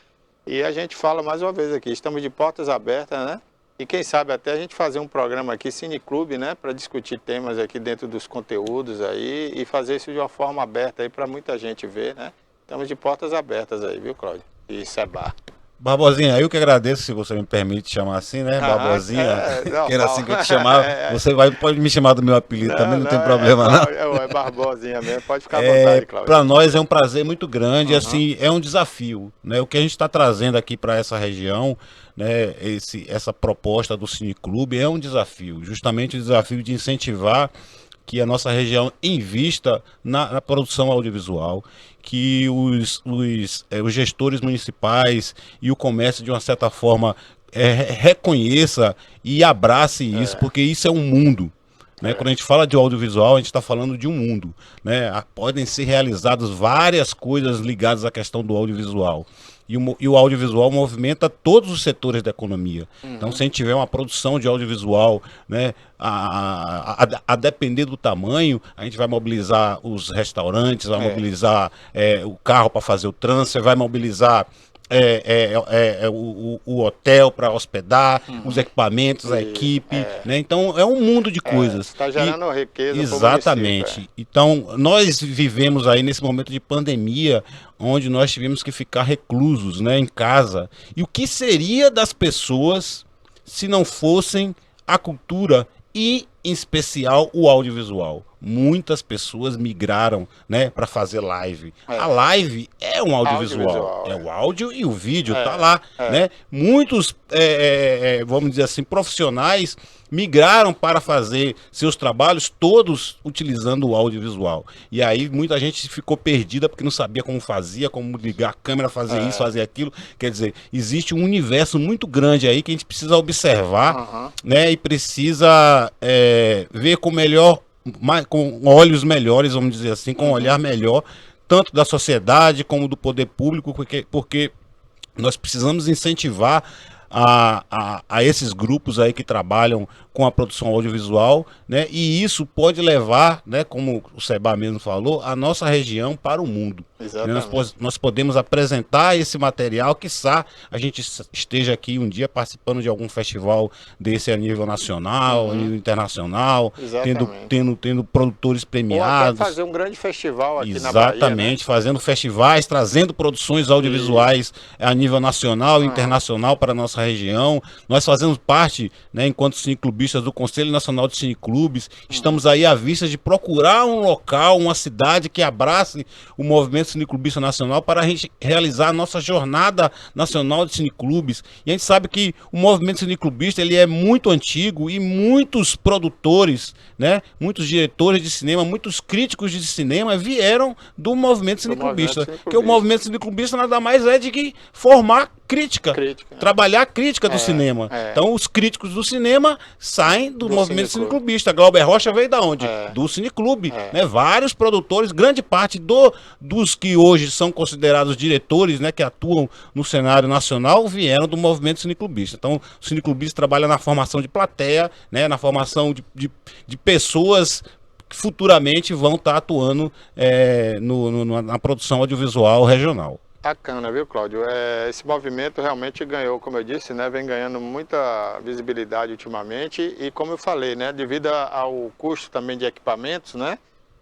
E a gente fala mais uma vez aqui, estamos de portas abertas, né? E quem sabe até a gente fazer um programa aqui, Cineclube, né? Para discutir temas aqui dentro dos conteúdos aí e fazer isso de uma forma aberta aí para muita gente ver, né? Estamos de portas abertas aí, viu, Cláudio? E Seba. Barbosinha, eu que agradeço, se você me permite chamar assim, né? Barbosinha, que era assim que eu te chamava. Você pode me chamar do meu apelido também, não tem problema não. É Barbosinha mesmo, pode ficar à vontade, Cláudio. Para nós é um prazer muito grande, assim, é um desafio, né? O que a gente está trazendo aqui para essa região, né? Essa proposta do Cineclube é um desafio, justamente o desafio de incentivar que a nossa região invista na produção audiovisual, que os gestores municipais e o comércio, de uma certa forma, reconheça e abrace isso, porque isso é um mundo. Né? Quando a gente fala de audiovisual, a gente está falando de um mundo. Né? Podem ser realizadas várias coisas ligadas à questão do audiovisual. E o audiovisual movimenta todos os setores da economia. Então, se a gente tiver uma produção de audiovisual, né, a depender do tamanho, a gente vai mobilizar os restaurantes, vai mobilizar o carro para fazer o transfer, vai mobilizar o hotel para hospedar, os equipamentos, a equipe, né? Então é um mundo de coisas. Está gerando riqueza. Exatamente. Então nós vivemos aí nesse momento de pandemia, onde nós tivemos que ficar reclusos, né, em casa. E o que seria das pessoas se não fossem a cultura e em especial o audiovisual. Muitas pessoas migraram, né, para fazer live. A live é um audiovisual, é o áudio e o vídeo, tá lá, né? Muitos, vamos dizer assim, profissionais migraram para fazer seus trabalhos todos utilizando o audiovisual. E aí muita gente ficou perdida porque não sabia como fazia, como ligar a câmera, fazer isso, fazer aquilo. Quer dizer, existe um universo muito grande aí que a gente precisa observar, né? E precisa ver com com olhos melhores, vamos dizer assim, com um olhar melhor, tanto da sociedade como do poder público, porque nós precisamos incentivar a esses grupos aí que trabalham com a produção audiovisual, né? E isso pode levar, né, como o Seba mesmo falou, a nossa região para o mundo. Nós podemos apresentar esse material, quiçá a gente esteja aqui um dia participando de algum festival desse a nível nacional, a nível internacional, tendo produtores premiados. Ou até fazer um grande festival aqui na Bahia. Exatamente, fazendo festivais, trazendo produções audiovisuais a nível nacional e internacional para a nossa região. Nós fazemos parte, né, enquanto cineclubistas, do Conselho Nacional de Cineclubes. Estamos aí à vista de procurar um local, uma cidade que abrace o movimento cineclubista nacional para a gente realizar a nossa jornada nacional de cineclubes. E a gente sabe que o movimento cineclubista ele é muito antigo e muitos produtores, né, muitos diretores de cinema, muitos críticos de cinema vieram do movimento cineclubista. Porque o movimento cineclubista nada mais é de que formar crítica, trabalhar a crítica do cinema. Então os críticos do cinema saem do movimento cineclubista. Glauber Rocha veio da onde? Do cineclube, né? Vários produtores, grande parte dos que hoje são considerados diretores, né, que atuam no cenário nacional, vieram do movimento cineclubista. Então o cineclubista trabalha na formação de plateia, né, na formação de pessoas que futuramente vão estar atuando na produção audiovisual regional. Bacana, viu, Cláudio? Esse movimento realmente ganhou, como eu disse, né, vem ganhando muita visibilidade ultimamente e, como eu falei, né, devido ao custo também de equipamentos, né,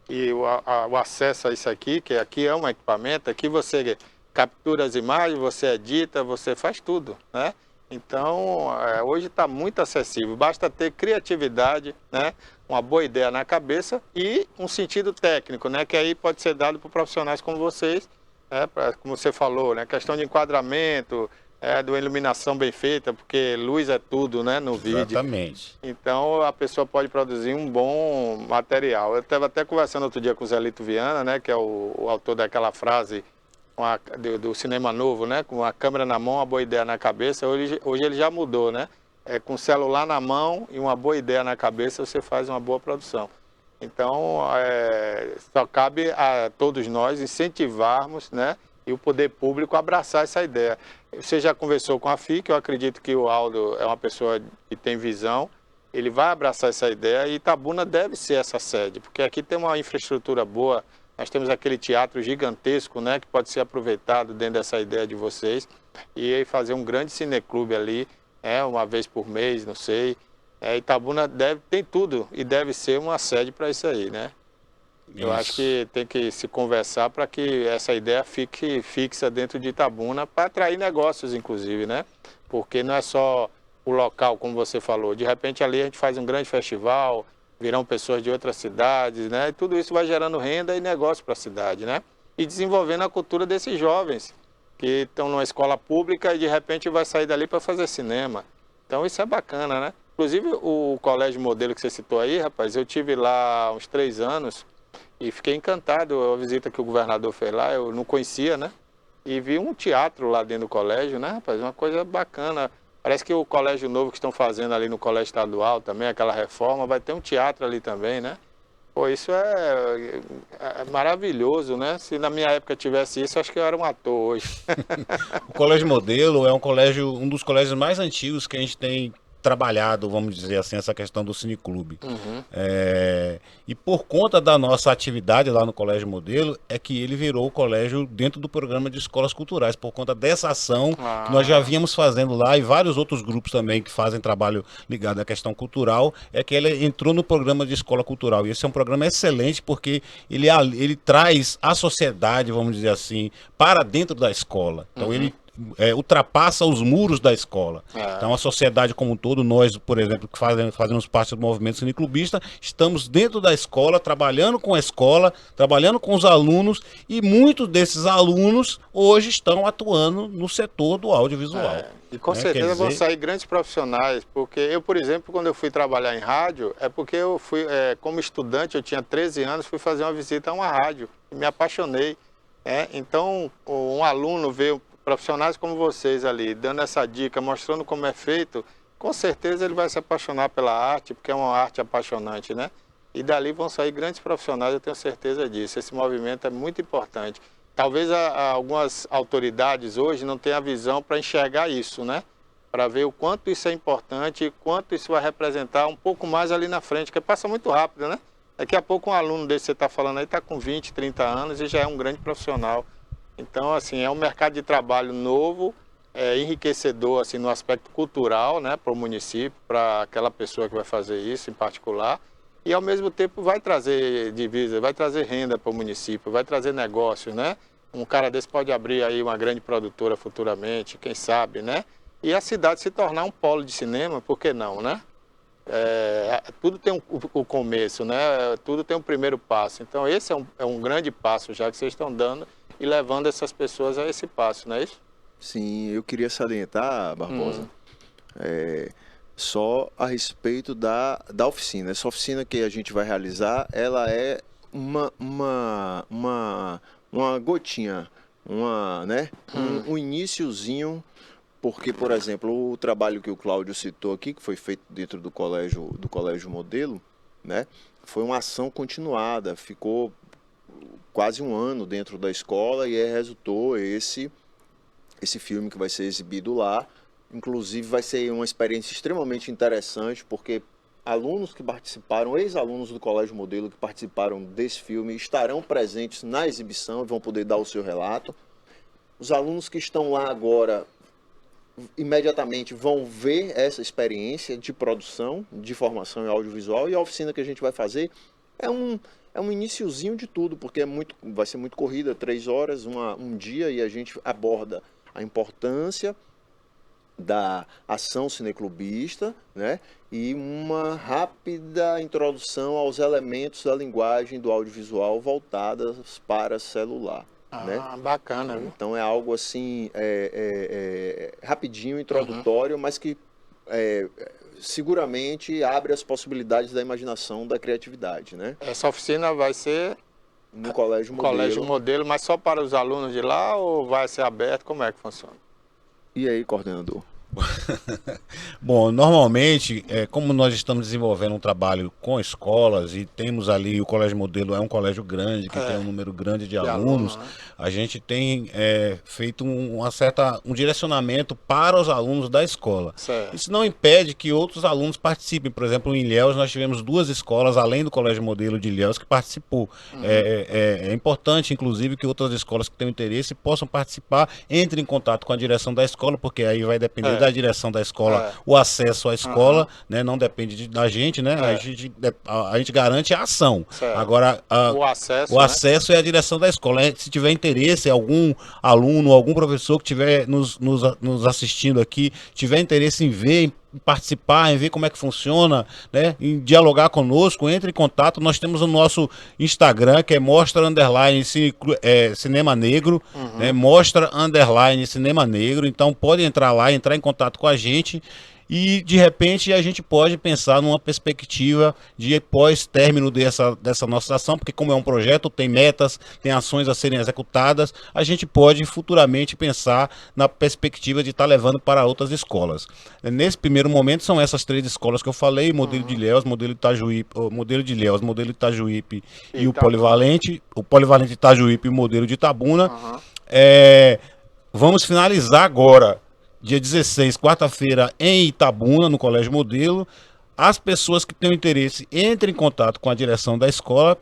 e o acesso a isso aqui, que aqui é um equipamento, aqui você captura as imagens, você edita, você faz tudo, né? Então, hoje está muito acessível, basta ter criatividade, né, uma boa ideia na cabeça e um sentido técnico, né, que aí pode ser dado por profissionais como vocês. Como você falou, né? Questão de enquadramento, de uma iluminação bem feita, porque luz é tudo, né, no vídeo. Exatamente. Então a pessoa pode produzir um bom material. Eu estava até conversando outro dia com o Zé Lito Viana, né, que é o autor daquela frase do cinema novo, né, com a câmera na mão, uma boa ideia na cabeça. Hoje ele já mudou, né? Com o celular na mão e uma boa ideia na cabeça, você faz uma boa produção. Então, só cabe a todos nós incentivarmos, né, e o poder público abraçar essa ideia. Você já conversou com a FIC, eu acredito que o Aldo é uma pessoa que tem visão, ele vai abraçar essa ideia e Itabuna deve ser essa sede, porque aqui tem uma infraestrutura boa, nós temos aquele teatro gigantesco, né, que pode ser aproveitado dentro dessa ideia de vocês, e fazer um grande cineclube ali, uma vez por mês, não sei. Itabuna tem tudo e deve ser uma sede para isso aí, né? Isso. Eu acho que tem que se conversar para que essa ideia fique fixa dentro de Itabuna para atrair negócios, inclusive, né? Porque não é só o local, como você falou. De repente ali a gente faz um grande festival, virão pessoas de outras cidades, né? E tudo isso vai gerando renda e negócio para a cidade, né? E desenvolvendo a cultura desses jovens que estão numa escola pública e de repente vai sair dali para fazer cinema. Então isso é bacana, né? Inclusive o Colégio Modelo que você citou aí, rapaz, eu tive lá há uns 3 anos e fiquei encantado. A visita que o governador fez lá, eu não conhecia, né? E vi um teatro lá dentro do colégio, né, rapaz? Uma coisa bacana. Parece que o colégio novo que estão fazendo ali no colégio estadual também, aquela reforma, vai ter um teatro ali também, né? Pô, isso é maravilhoso, né? Se na minha época tivesse isso, acho que eu era um ator hoje. O Colégio Modelo é um dos colégios mais antigos que a gente tem trabalhado, vamos dizer assim, essa questão do cineclube. E por conta da nossa atividade lá no Colégio Modelo, é que ele virou o colégio dentro do programa de escolas culturais, por conta dessa ação que nós já vínhamos fazendo lá, e vários outros grupos também que fazem trabalho ligado à questão cultural, é que ele entrou no programa de escola cultural. E esse é um programa excelente porque ele traz a sociedade, vamos dizer assim, para dentro da escola. Então ele ultrapassa os muros da escola. É. Então a sociedade como um todo, nós, por exemplo, que fazemos parte do movimento cineclubista, estamos dentro da escola, trabalhando com a escola, trabalhando com os alunos, e muitos desses alunos hoje estão atuando no setor do audiovisual. E com Né? certeza Quer vão dizer- sair grandes profissionais, porque eu, por exemplo, quando eu fui trabalhar em rádio, é porque eu fui, como estudante, eu tinha 13 anos, fui fazer uma visita a uma rádio e me apaixonei. Então, um aluno vê profissionais como vocês ali, dando essa dica, mostrando como é feito, com certeza ele vai se apaixonar pela arte, porque é uma arte apaixonante, né? E dali vão sair grandes profissionais, eu tenho certeza disso. Esse movimento é muito importante. Talvez algumas autoridades hoje não tenham a visão para enxergar isso, né? Para ver o quanto isso é importante e quanto isso vai representar um pouco mais ali na frente, porque passa muito rápido, né? Daqui a pouco um aluno desse que você está falando aí está com 20, 30 anos e já é um grande profissional. Então, assim, é um mercado de trabalho novo, enriquecedor assim, no aspecto cultural, né? Para o município, para aquela pessoa que vai fazer isso em particular. E, ao mesmo tempo, vai trazer divisa, vai trazer renda para o município, vai trazer negócio, né? Um cara desse pode abrir aí uma grande produtora futuramente, quem sabe, né? E a cidade se tornar um polo de cinema, por que não, né? Tudo tem o começo, né? Tudo tem um primeiro passo. Então, esse é um grande passo já que vocês estão dando e levando essas pessoas a esse passo, não é isso? Sim, eu queria salientar, Barbosa, só a respeito da oficina. Essa oficina que a gente vai realizar, ela é uma gotinha, né? Um iniciozinho, porque, por exemplo, o trabalho que o Cláudio citou aqui, que foi feito dentro do colégio Modelo, né? Foi uma ação continuada, ficou quase um ano dentro da escola e aí resultou esse filme que vai ser exibido lá. Inclusive vai ser uma experiência extremamente interessante, porque alunos que participaram, ex-alunos do Colégio Modelo que participaram desse filme, estarão presentes na exibição e vão poder dar o seu relato. Os alunos que estão lá agora, imediatamente vão ver essa experiência de produção, de formação em audiovisual, e a oficina que a gente vai fazer é um iniciozinho de tudo, porque vai ser muito corrida, 3 horas, um dia, e a gente aborda a importância da ação cineclubista, né? E uma rápida introdução aos elementos da linguagem do audiovisual voltadas para celular. Né? Bacana, viu? Então é algo assim, rapidinho, introdutório, mas que seguramente abre as possibilidades da imaginação, da criatividade, né? Essa oficina vai ser no Colégio Modelo. Colégio Modelo, mas só para os alunos de lá ou vai ser aberto? Como é que funciona? E aí, coordenador? Bom, normalmente, como nós estamos desenvolvendo um trabalho com escolas e temos ali, o Colégio Modelo é um colégio grande, que tem um número grande de alunos, né? a gente tem feito um direcionamento para os alunos da escola. Certo. Isso não impede que outros alunos participem. Por exemplo, em Ilhéus nós tivemos 2 escolas, além do Colégio Modelo de Ilhéus, que participou. É importante, inclusive, que outras escolas que tenham interesse possam participar, entrem em contato com a direção da escola, porque aí vai depender da direção da escola o acesso à escola, né? Não depende da gente, né? A gente garante a ação. Certo. Agora, o acesso é a direção da escola. Se tiver interesse, algum aluno, algum professor que estiver nos assistindo aqui, tiver interesse em ver, em participar, em ver como é que funciona, né? Em dialogar conosco, entre em contato. Nós temos o nosso Instagram, que é Cinema Negro, né? Cinema Negro. Então pode entrar lá, entrar em contato com a gente. E, de repente, a gente pode pensar numa perspectiva de pós-término dessa nossa ação, porque como é um projeto, tem metas, tem ações a serem executadas, a gente pode futuramente pensar na perspectiva de estar levando para outras escolas. Nesse primeiro momento, são essas 3 escolas que eu falei, Modelo de Ilhéus, Modelo de Ilhéus, Modelo Itajuípe e o Polivalente Itajuípe e o Modelo de Itabuna. Vamos finalizar agora, dia 16, quarta-feira, em Itabuna, no Colégio Modelo. As pessoas que tenham interesse, entrem em contato com a direção da escola,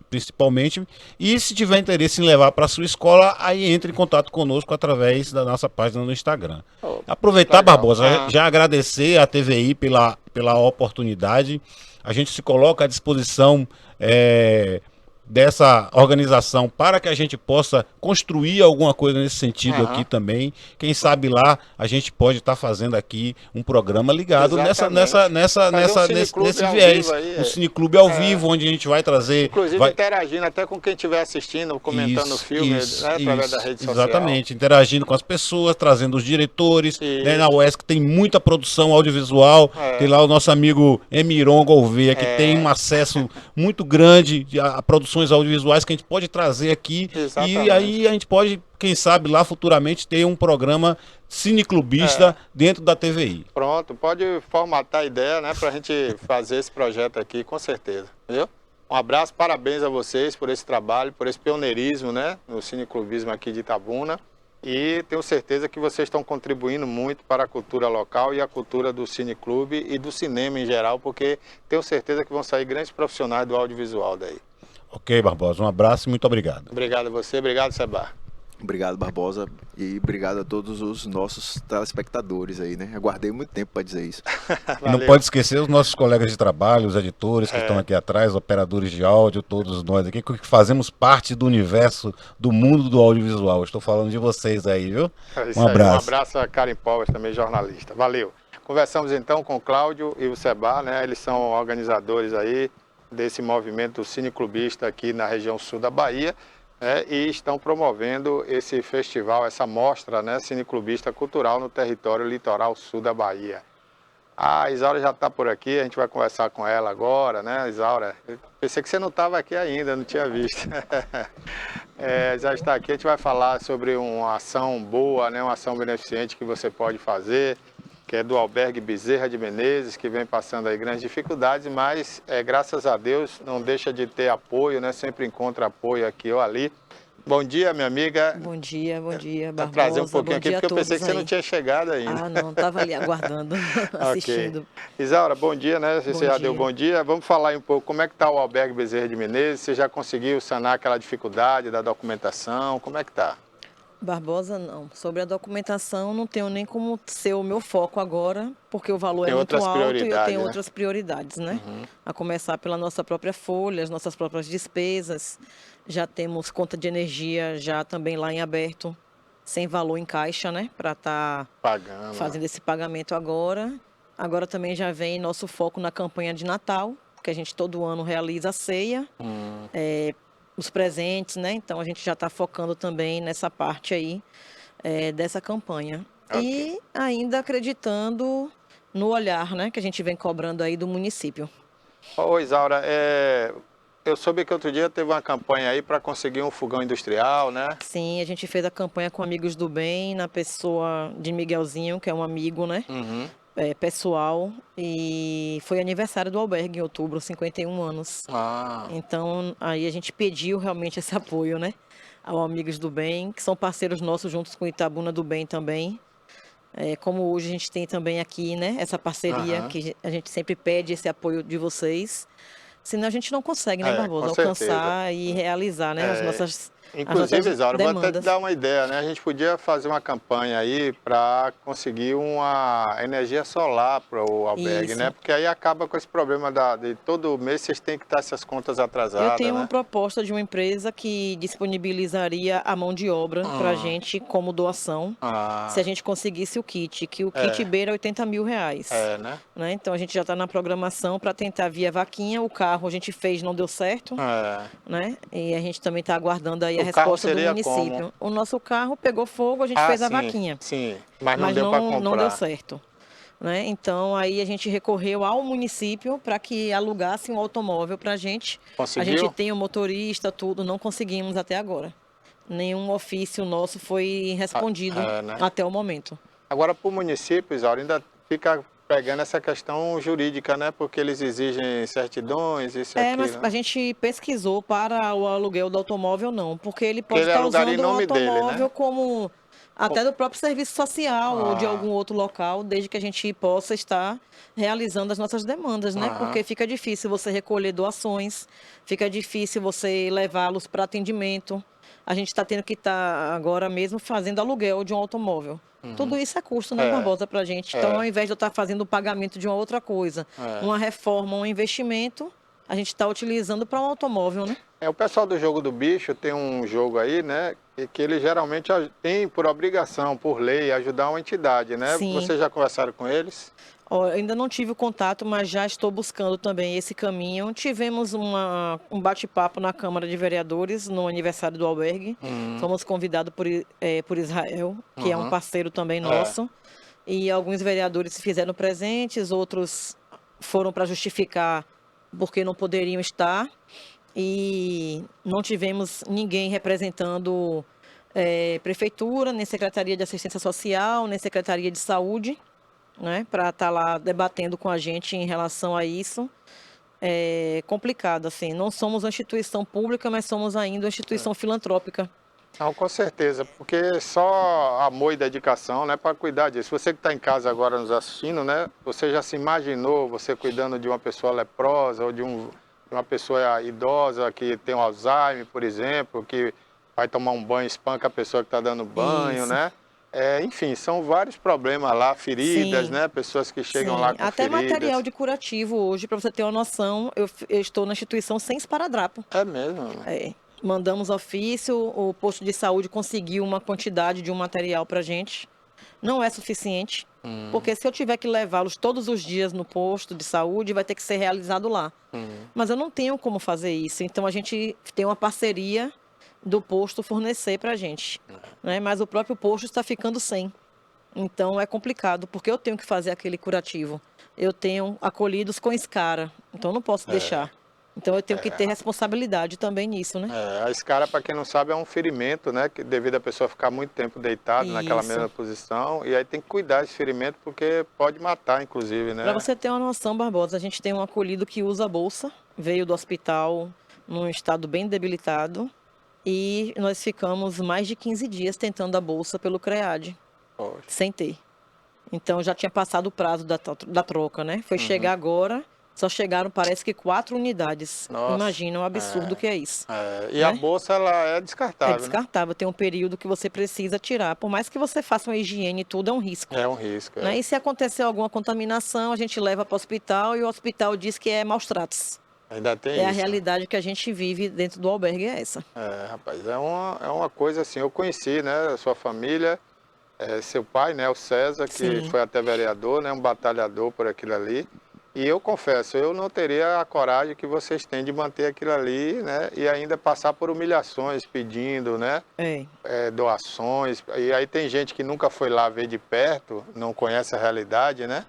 principalmente, e se tiver interesse em levar para a sua escola, aí entre em contato conosco através da nossa página no Instagram. Aproveitar, legal. Barbosa, já agradecer à TVI pela oportunidade. A gente se coloca à disposição dessa organização para que a gente possa construir alguma coisa nesse sentido aqui também. Quem sabe lá a gente pode estar fazendo aqui um programa ligado nesse viés. Um cineclube ao vivo, onde a gente vai trazer... Inclusive interagindo até com quem estiver assistindo, comentando o filme, né, através da rede social. Exatamente, interagindo com as pessoas, trazendo os diretores. Né, na UESC tem muita produção audiovisual. Tem lá o nosso amigo Emiron Gouveia, que tem um acesso muito grande a produções audiovisuais que a gente pode trazer aqui. Exatamente. E aí a gente pode, quem sabe lá futuramente, ter um programa cineclubista dentro da TVI. Pronto, pode formatar a ideia, né, para a gente fazer esse projeto aqui, com certeza. Viu? Um abraço, parabéns a vocês por esse trabalho, por esse pioneirismo, né, no cineclubismo aqui de Itabuna. E tenho certeza que vocês estão contribuindo muito para a cultura local e a cultura do cineclube e do cinema em geral, porque tenho certeza que vão sair grandes profissionais do audiovisual daí. Ok, Barbosa, um abraço e muito obrigado. Obrigado a você, obrigado, Seba. Obrigado, Barbosa, e obrigado a todos os nossos telespectadores aí, né? Aguardei muito tempo para dizer isso. E não pode esquecer os nossos colegas de trabalho, os editores que estão aqui atrás, operadores de áudio, todos nós aqui, que fazemos parte do universo, do mundo do audiovisual. Estou falando de vocês aí, viu? Um abraço. Um abraço a Karen Powers, também jornalista. Valeu. Conversamos então com o Cláudio e o Seba, né? Eles são organizadores aí desse movimento cineclubista aqui na região sul da Bahia, e estão promovendo esse festival, essa mostra, né, cineclubista cultural no território litoral sul da Bahia. A Isaura já está por aqui, a gente vai conversar com ela agora, né, Isaura? Eu pensei que você não estava aqui ainda, não tinha visto. Já está aqui, a gente vai falar sobre uma ação boa, né, uma ação beneficente que você pode fazer, que é do Albergue Bezerra de Menezes, que vem passando aí grandes dificuldades, mas graças a Deus não deixa de ter apoio, né? Sempre encontra apoio aqui ou ali. Bom dia, minha amiga. Bom dia, Barbosa. Trazer um pouquinho aqui, porque eu pensei que você não tinha chegado ainda. Ah, não, estava ali aguardando, assistindo. Isaura, bom dia, né? Você já deu bom dia. Vamos falar aí um pouco como é que está o Albergue Bezerra de Menezes. Você já conseguiu sanar aquela dificuldade da documentação? Como é que está? Barbosa, não. Sobre a documentação, não tenho nem como ser o meu foco agora, porque o valor é muito alto e eu tenho outras prioridades, né? A começar pela nossa própria folha, as nossas próprias despesas. Já temos conta de energia já também lá em aberto, sem valor em caixa, né? Para estar fazendo esse pagamento agora. Agora também já vem nosso foco na campanha de Natal, que a gente todo ano realiza a ceia. Os presentes, né? Então a gente já está focando também nessa parte aí dessa campanha. E ainda acreditando no olhar, né? Que a gente vem cobrando aí do município. Ô, Isaura, eu soube que outro dia teve uma campanha aí para conseguir um fogão industrial, né? Sim, a gente fez a campanha com Amigos do Bem, na pessoa de Miguelzinho, que é um amigo, né? Pessoal, e foi aniversário do albergue em outubro, 51 anos. Então, aí a gente pediu realmente esse apoio, né, ao Amigos do Bem, que são parceiros nossos juntos com Itabuna do Bem também. Como hoje a gente tem também aqui, né, essa parceria, que a gente sempre pede esse apoio de vocês. Senão a gente não consegue, né, Barbosa, alcançar e realizar, né, as nossas Inclusive, Isaura, vou até te dar uma ideia, né? A gente podia fazer uma campanha aí para conseguir uma energia solar para o albergue, né? Porque aí acaba com esse problema de todo mês vocês têm que estar essas contas atrasadas. Eu tenho uma proposta de uma empresa que disponibilizaria a mão de obra para a gente como doação, se a gente conseguisse o kit, que o kit beira R$80 mil. Né? Então a gente já está na programação para tentar via vaquinha. O carro a gente fez, não deu certo, né? E a gente também está aguardando aí a resposta do município. O nosso carro pegou fogo, a gente fez a vaquinha. Sim, mas não deu para comprar. Não deu certo. Né? Então, aí a gente recorreu ao município para que alugasse um automóvel para a gente. Conseguiu? A gente tem o motorista, tudo, não conseguimos até agora. Nenhum ofício nosso foi respondido né? até o momento. Agora, para o município, Isaura, ainda fica pegando essa questão jurídica, né? Porque eles exigem certidões, isso aqui, mas né? a gente pesquisou para o aluguel do automóvel, não. Porque ele pode estar usando o automóvel dele, né? como até do próprio serviço social ou de algum outro local, desde que a gente possa estar realizando as nossas demandas, né? Porque fica difícil você recolher doações, fica difícil você levá-los para atendimento. A gente está tendo que estar agora mesmo fazendo aluguel de um automóvel. Tudo isso é custo, né, Barbosa, para a gente. Então, ao invés de eu estar fazendo o pagamento de uma outra coisa, uma reforma, um investimento, a gente está utilizando para um automóvel, né? O pessoal do Jogo do Bicho tem um jogo aí, né? Que ele geralmente tem por obrigação, por lei, ajudar uma entidade, né? Sim. Vocês já conversaram com eles? Ainda não tive o contato, mas já estou buscando também esse caminho. Tivemos um bate-papo na Câmara de Vereadores no aniversário do albergue. Fomos convidados por Israel, que é um parceiro também nosso. E alguns vereadores se fizeram presentes, outros foram para justificar porque não poderiam estar. E não tivemos ninguém representando prefeitura, nem Secretaria de Assistência Social, nem Secretaria de Saúde, né, para estar lá debatendo com a gente em relação a isso. É complicado, assim. Não somos uma instituição pública, mas somos ainda uma instituição filantrópica. Não, com certeza, porque só amor e dedicação, né, para cuidar disso. Você que está em casa agora nos assistindo, né, você já se imaginou você cuidando de uma pessoa leprosa ou de uma pessoa idosa que tem um Alzheimer, por exemplo, que vai tomar um banho, espanca a pessoa que está dando banho, Isso. né? Enfim, são vários problemas lá, feridas, Sim. né? Pessoas que chegam Sim. lá com Até feridas. material de curativo hoje, para você ter uma noção, eu estou na instituição sem esparadrapo. É mesmo? Mandamos ofício, o posto de saúde conseguiu uma quantidade de um material para a gente. Não é suficiente, porque se eu tiver que levá-los todos os dias no posto de saúde, vai ter que ser realizado lá. Mas eu não tenho como fazer isso, então a gente tem uma parceria do posto fornecer para a gente, né? Mas o próprio posto está ficando sem. Então é complicado, porque eu tenho que fazer aquele curativo. Eu tenho acolhidos com escara, então eu não posso deixar. Então eu tenho que ter responsabilidade também nisso, né? A escara, para quem não sabe, é um ferimento, né? Que devido a pessoa ficar muito tempo deitada naquela Isso. mesma posição. E aí tem que cuidar desse ferimento, porque pode matar, inclusive, né? Para você ter uma noção, Barbosa, a gente tem um acolhido que usa bolsa, veio do hospital num estado bem debilitado. E nós ficamos mais de 15 dias tentando a bolsa pelo CREAD, Poxa. sem ter. Então já tinha passado o prazo da troca, né? Foi chegar agora, só chegaram, parece que 4 unidades. Nossa. Imagina o absurdo que é isso. E a bolsa, ela é descartável, É descartável, tem um período que você precisa tirar. Por mais que você faça uma higiene e tudo, é um risco. né? É um risco. Né? E se acontecer alguma contaminação, a gente leva para o hospital e o hospital diz que é maus tratos. Ainda tem É isso. a realidade que a gente vive dentro do albergue, é essa. Rapaz, é uma coisa assim, eu conheci, né, a sua família, seu pai, né, o César, que Sim. foi até vereador, né, um batalhador por aquilo ali. E eu confesso, eu não teria a coragem que vocês têm de manter aquilo ali, né, e ainda passar por humilhações, pedindo, né, doações. E aí tem gente que nunca foi lá ver de perto, não conhece a realidade, né?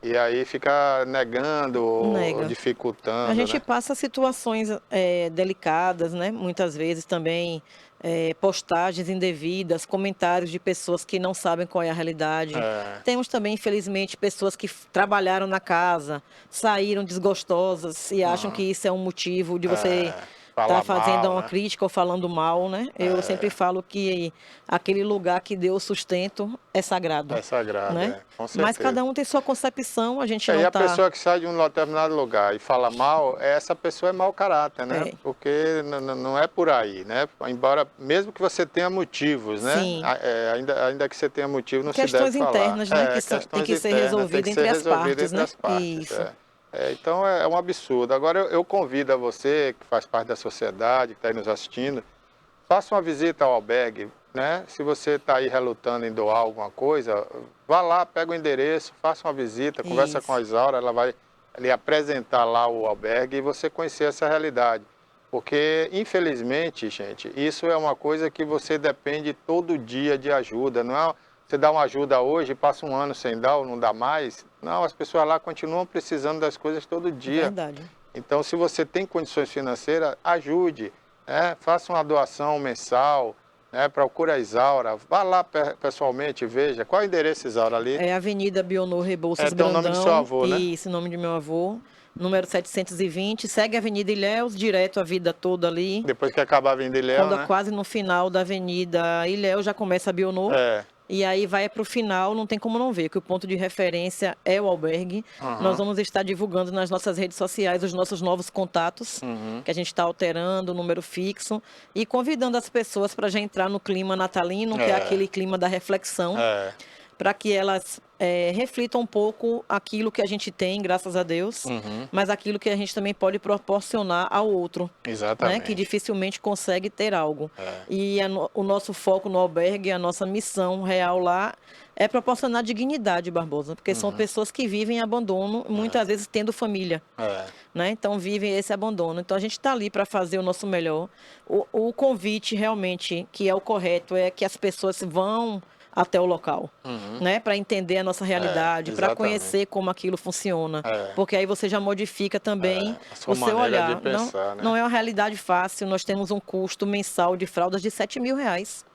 E aí fica negando ou dificultando. A gente né? passa situações delicadas, né? Muitas vezes também postagens indevidas, comentários de pessoas que não sabem qual é a realidade. Temos também, infelizmente, pessoas que trabalharam na casa, saíram desgostosas e acham que isso é um motivo de você estar fazendo mal, uma né? crítica ou falando mal, né? Eu sempre falo que aquele lugar que deu sustento é sagrado. É sagrado, né? com certeza. Mas cada um tem sua concepção, a gente não E a tá... pessoa que sai de um determinado lugar e fala mal, essa pessoa é mau caráter, né? Porque não é por aí, né? Embora, mesmo que você tenha motivos, né? Sim. Ainda que você tenha motivo, não Questões se deve falar. internas, né? Que tem que ser resolvidas entre as partes, né? Isso. Então é um absurdo. Agora eu convido a você, que faz parte da sociedade, que está aí nos assistindo, faça uma visita ao albergue, né? Se você está aí relutando em doar alguma coisa, vá lá, pega o endereço, faça uma visita, conversa com a Isaura, ela vai lhe apresentar lá o albergue e você conhecer essa realidade. Porque, infelizmente, gente, isso é uma coisa que você depende todo dia de ajuda. Não é você dá uma ajuda hoje, passa um ano sem dar ou não dá mais. Não, as pessoas lá continuam precisando das coisas todo dia. Verdade. Então, se você tem condições financeiras, ajude. Faça uma doação mensal, procura a Isaura. Vá lá pessoalmente, veja. Qual é o endereço, Isaura, ali? É Avenida Bionor Rebouças Brandão. É o nome do seu avô, né? Isso, o nome do meu avô. Número 720. Segue a Avenida Ilhéus, direto a vida toda ali. Depois que acabar a Avenida Ilhéus, Quando quase no final da Avenida Ilhéus já começa a Bionor. E aí vai para o final, não tem como não ver, que o ponto de referência é o albergue. Nós vamos estar divulgando nas nossas redes sociais os nossos novos contatos, que a gente está alterando, o número fixo, e convidando as pessoas para já entrar no clima natalino, que é aquele clima da reflexão, para que elas reflita um pouco aquilo que a gente tem, graças a Deus, mas aquilo que a gente também pode proporcionar ao outro. Exatamente. Né, que dificilmente consegue ter algo. E o nosso foco no albergue, a nossa missão real lá, é proporcionar dignidade, Barbosa, porque são pessoas que vivem em abandono, muitas vezes tendo família. Né? Então, vivem esse abandono. Então, a gente está ali para fazer o nosso melhor. O convite, realmente, que é o correto, é que as pessoas vão até o local, né, para entender a nossa realidade, para conhecer como aquilo funciona, porque aí você já modifica também o seu olhar. De pensar, não é uma realidade fácil. Nós temos um custo mensal de fraldas de R$7.000.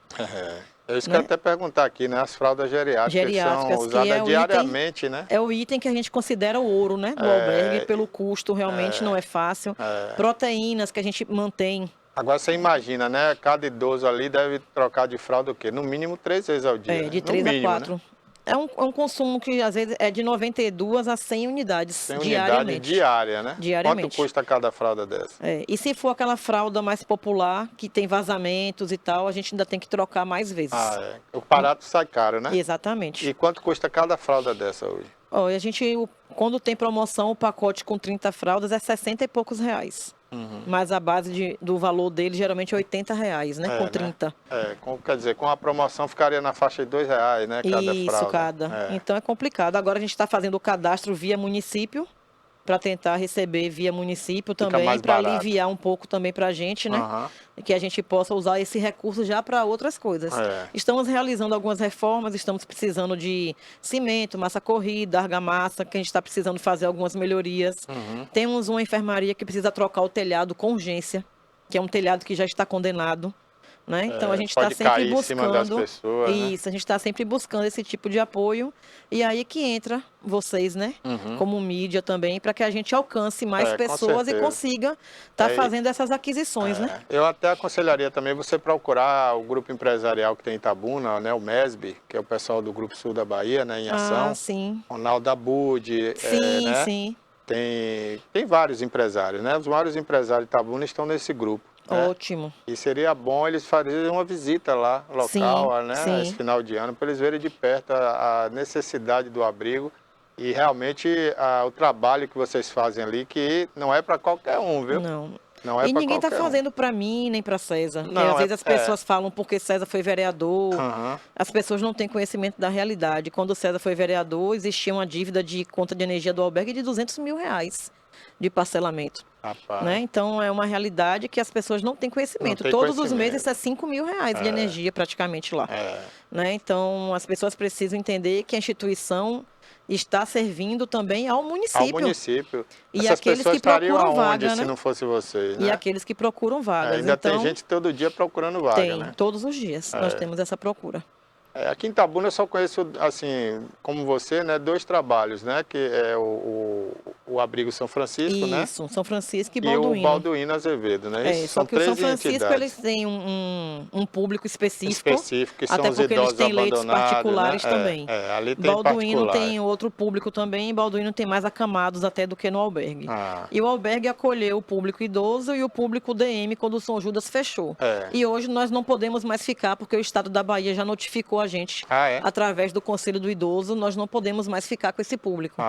É isso que eu até perguntar aqui, né? As fraldas geriátricas são usadas diariamente, né? É o item que a gente considera o ouro, né, do albergue, pelo custo, realmente não é fácil. Proteínas que a gente mantém. Agora você imagina, né? Cada idoso ali deve trocar de fralda o quê? No mínimo 3 vezes ao dia. De 3 a 4. Né? É um consumo que às vezes é de 92 a 100 unidades 100 diariamente. Unidade diária, né? Diariamente. Quanto custa cada fralda dessa? E se for aquela fralda mais popular, que tem vazamentos e tal, a gente ainda tem que trocar mais vezes. O barato sai caro, né? Exatamente. E quanto custa cada fralda dessa hoje? A gente, quando tem promoção, o pacote com 30 fraldas é 60 e poucos reais. Mas a base do valor dele geralmente é R$80, né? Com 30. Quer dizer, com a promoção ficaria na faixa de R$2, né? Cada Isso, fralda. cada. Então é complicado. Agora a gente está fazendo o cadastro via município, para tentar receber via município também, para aliviar um pouco também para a gente, né? Que a gente possa usar esse recurso já para outras coisas. Estamos realizando algumas reformas, estamos precisando de cimento, massa corrida, argamassa, que a gente está precisando fazer algumas melhorias. Temos uma enfermaria que precisa trocar o telhado com urgência, que é um telhado que já está condenado. Né? Então a gente está sempre buscando pessoas, isso, a gente está sempre buscando esse tipo de apoio, e aí que entra vocês, né? Como mídia também, para que a gente alcance mais pessoas e consiga estar fazendo essas aquisições, né? Eu até aconselharia também você procurar o grupo empresarial que tem em Itabuna, né? O MESB, que é o pessoal do Grupo Sul da Bahia, né? Em ação. Sim. Ronaldo Abud, sim, né? Sim. Tem vários empresários, né? Os maiores empresários de Itabuna estão nesse grupo. Ótimo. E seria bom eles fazerem uma visita lá, local, né? Esse final de ano, para eles verem de perto a necessidade do abrigo e realmente o trabalho que vocês fazem ali, que não é para qualquer um, viu? Não é e ninguém está fazendo para mim nem para César. Porque às vezes as pessoas falam porque César foi vereador. As pessoas não têm conhecimento da realidade. Quando César foi vereador, existia uma dívida de conta de energia do albergue de R$200 mil de parcelamento. Né? Então é uma realidade que as pessoas não têm conhecimento. Todos os meses é R$5 mil de energia praticamente lá. Né? Então as pessoas precisam entender que a instituição está servindo também ao município. Ao município. E essas aqueles pessoas que procuram vaga, se né? não fosse vocês, né? E aqueles que procuram vagas. Ainda então, tem gente todo dia procurando vaga, tem, né? todos os dias nós temos essa procura. Aqui em Itabuna eu só conheço, assim, como você, né, 2 trabalhos, né? Que é o Abrigo São Francisco, né? Isso, São Francisco e Balduíno. E o Balduíno Azevedo, né? Só são que o São Francisco, entidades. eles têm um público específico. Que são até os porque idosos eles têm leitos abandonados, particulares né? também. Ali tem Balduíno particular. tem outro público também, e Balduíno tem mais acamados até do que no albergue. E o albergue acolheu o público idoso e o público DM quando o São Judas fechou. E hoje nós não podemos mais ficar, porque o Estado da Bahia já notificou a gente, através do Conselho do Idoso, nós não podemos mais ficar com esse público.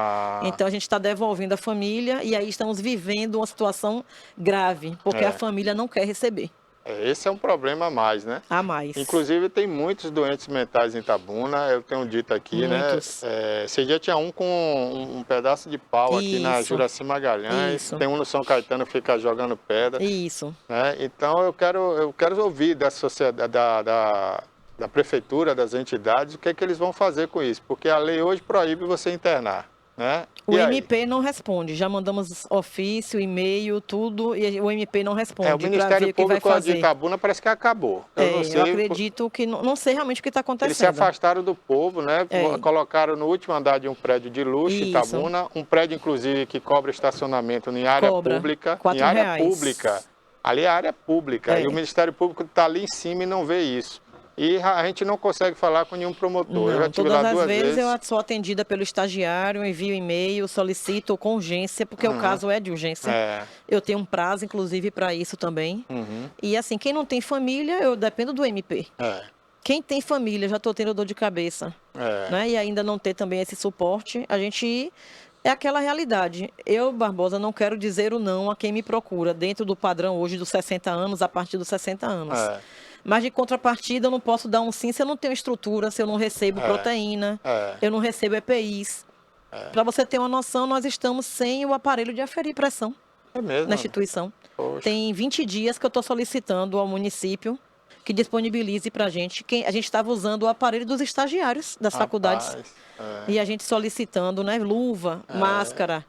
Então a gente está devolvendo a família e aí estamos vivendo uma situação grave, porque a família não quer receber. Esse é um problema a mais, né? A mais. Inclusive tem muitos doentes mentais em Itabuna, eu tenho dito aqui, muitos. né? Esse dia tinha um com um pedaço de pau aqui na Juraci Magalhães, tem um no São Caetano que fica jogando pedra. Né? Então eu quero ouvir da sociedade, da prefeitura, das entidades, o que é que eles vão fazer com isso, porque a lei hoje proíbe você internar. Né? O MP não responde, já mandamos ofício, e-mail, tudo, e o MP não responde. O Ministério Público de Itabuna parece que acabou. Eu acredito que, não sei realmente o que está acontecendo. Eles se afastaram do povo, né? Colocaram no último andar de um prédio de luxo em Itabuna, um prédio inclusive que cobra estacionamento em área pública. R$4. Em área pública. Ali é área pública, e o Ministério Público está ali em cima e não vê isso. E a gente não consegue falar com nenhum promotor. Eu já tive lá 2 vezes. Eu sou atendida pelo estagiário, envio e-mail, solicito com urgência, porque o caso é de urgência. Eu tenho um prazo, inclusive, para isso também. E assim, quem não tem família, eu dependo do MP. Quem tem família, já estou tendo dor de cabeça, né? E ainda não ter também esse suporte, a gente... É aquela realidade. Eu, Barbosa, não quero dizer o não a quem me procura, dentro do padrão hoje dos 60 anos, a partir dos 60 anos. Mas de contrapartida, eu não posso dar um sim se eu não tenho estrutura, se eu não recebo proteína, eu não recebo EPIs. Para você ter uma noção, nós estamos sem o aparelho de aferir pressão na instituição. Poxa. Tem 20 dias que eu estou solicitando ao município que disponibilize para a gente. A gente estava usando o aparelho dos estagiários das faculdades. E a gente solicitando, né, luva, máscara,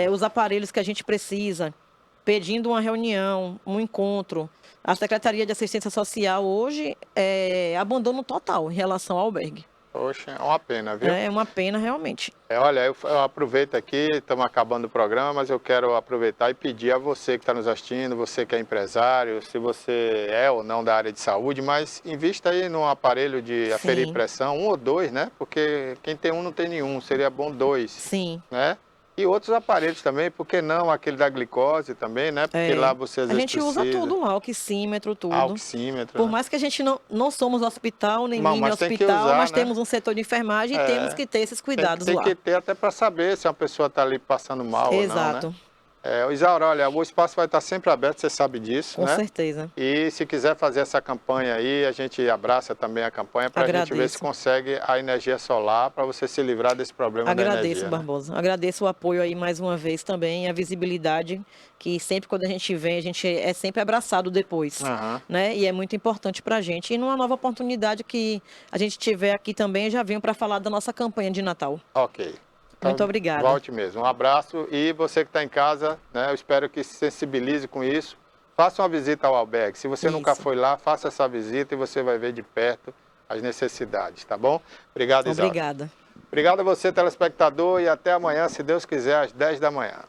os aparelhos que a gente precisa, pedindo uma reunião, um encontro. A Secretaria de Assistência Social hoje é abandono total em relação ao albergue. Poxa, é uma pena, viu? É uma pena, realmente. Olha, eu aproveito aqui, estamos acabando o programa, mas eu quero aproveitar e pedir a você que está nos assistindo, você que é empresário, se você é ou não da área de saúde, mas invista aí num aparelho de aferir pressão, 1 ou 2, né? Porque quem tem 1 não tem nenhum, seria bom 2. Sim. Né? E outros aparelhos também, por que não aquele da glicose também, né? Porque lá você às vezes precisa. A gente usa tudo lá, oxímetro, tudo. Oxímetro. Por mais que a gente não somos hospital, nem mini hospital, usar, mas né? temos um setor de enfermagem e temos que ter esses cuidados lá. Tem que ter até para saber se a pessoa está ali passando mal ou não, Exato. né? Isaura, olha, o espaço vai estar sempre aberto, você sabe disso, Com né? certeza. E se quiser fazer essa campanha aí, a gente abraça também a campanha para a gente ver se consegue a energia solar para você se livrar desse problema da energia. Agradeço, Barbosa. Agradeço o apoio aí mais uma vez também, a visibilidade, que sempre quando a gente vem, a gente é sempre abraçado depois, né? E é muito importante para a gente. E numa nova oportunidade que a gente tiver aqui também, já venho para falar da nossa campanha de Natal. Ok. Então, muito obrigada. Volte mesmo. Um abraço e você que está em casa, né, eu espero que se sensibilize com isso. Faça uma visita ao albergue. Se você nunca foi lá, faça essa visita e você vai ver de perto as necessidades, tá bom? Obrigado, Isaura. Obrigada. Obrigado a você, telespectador, e até amanhã, se Deus quiser, às 10 da manhã.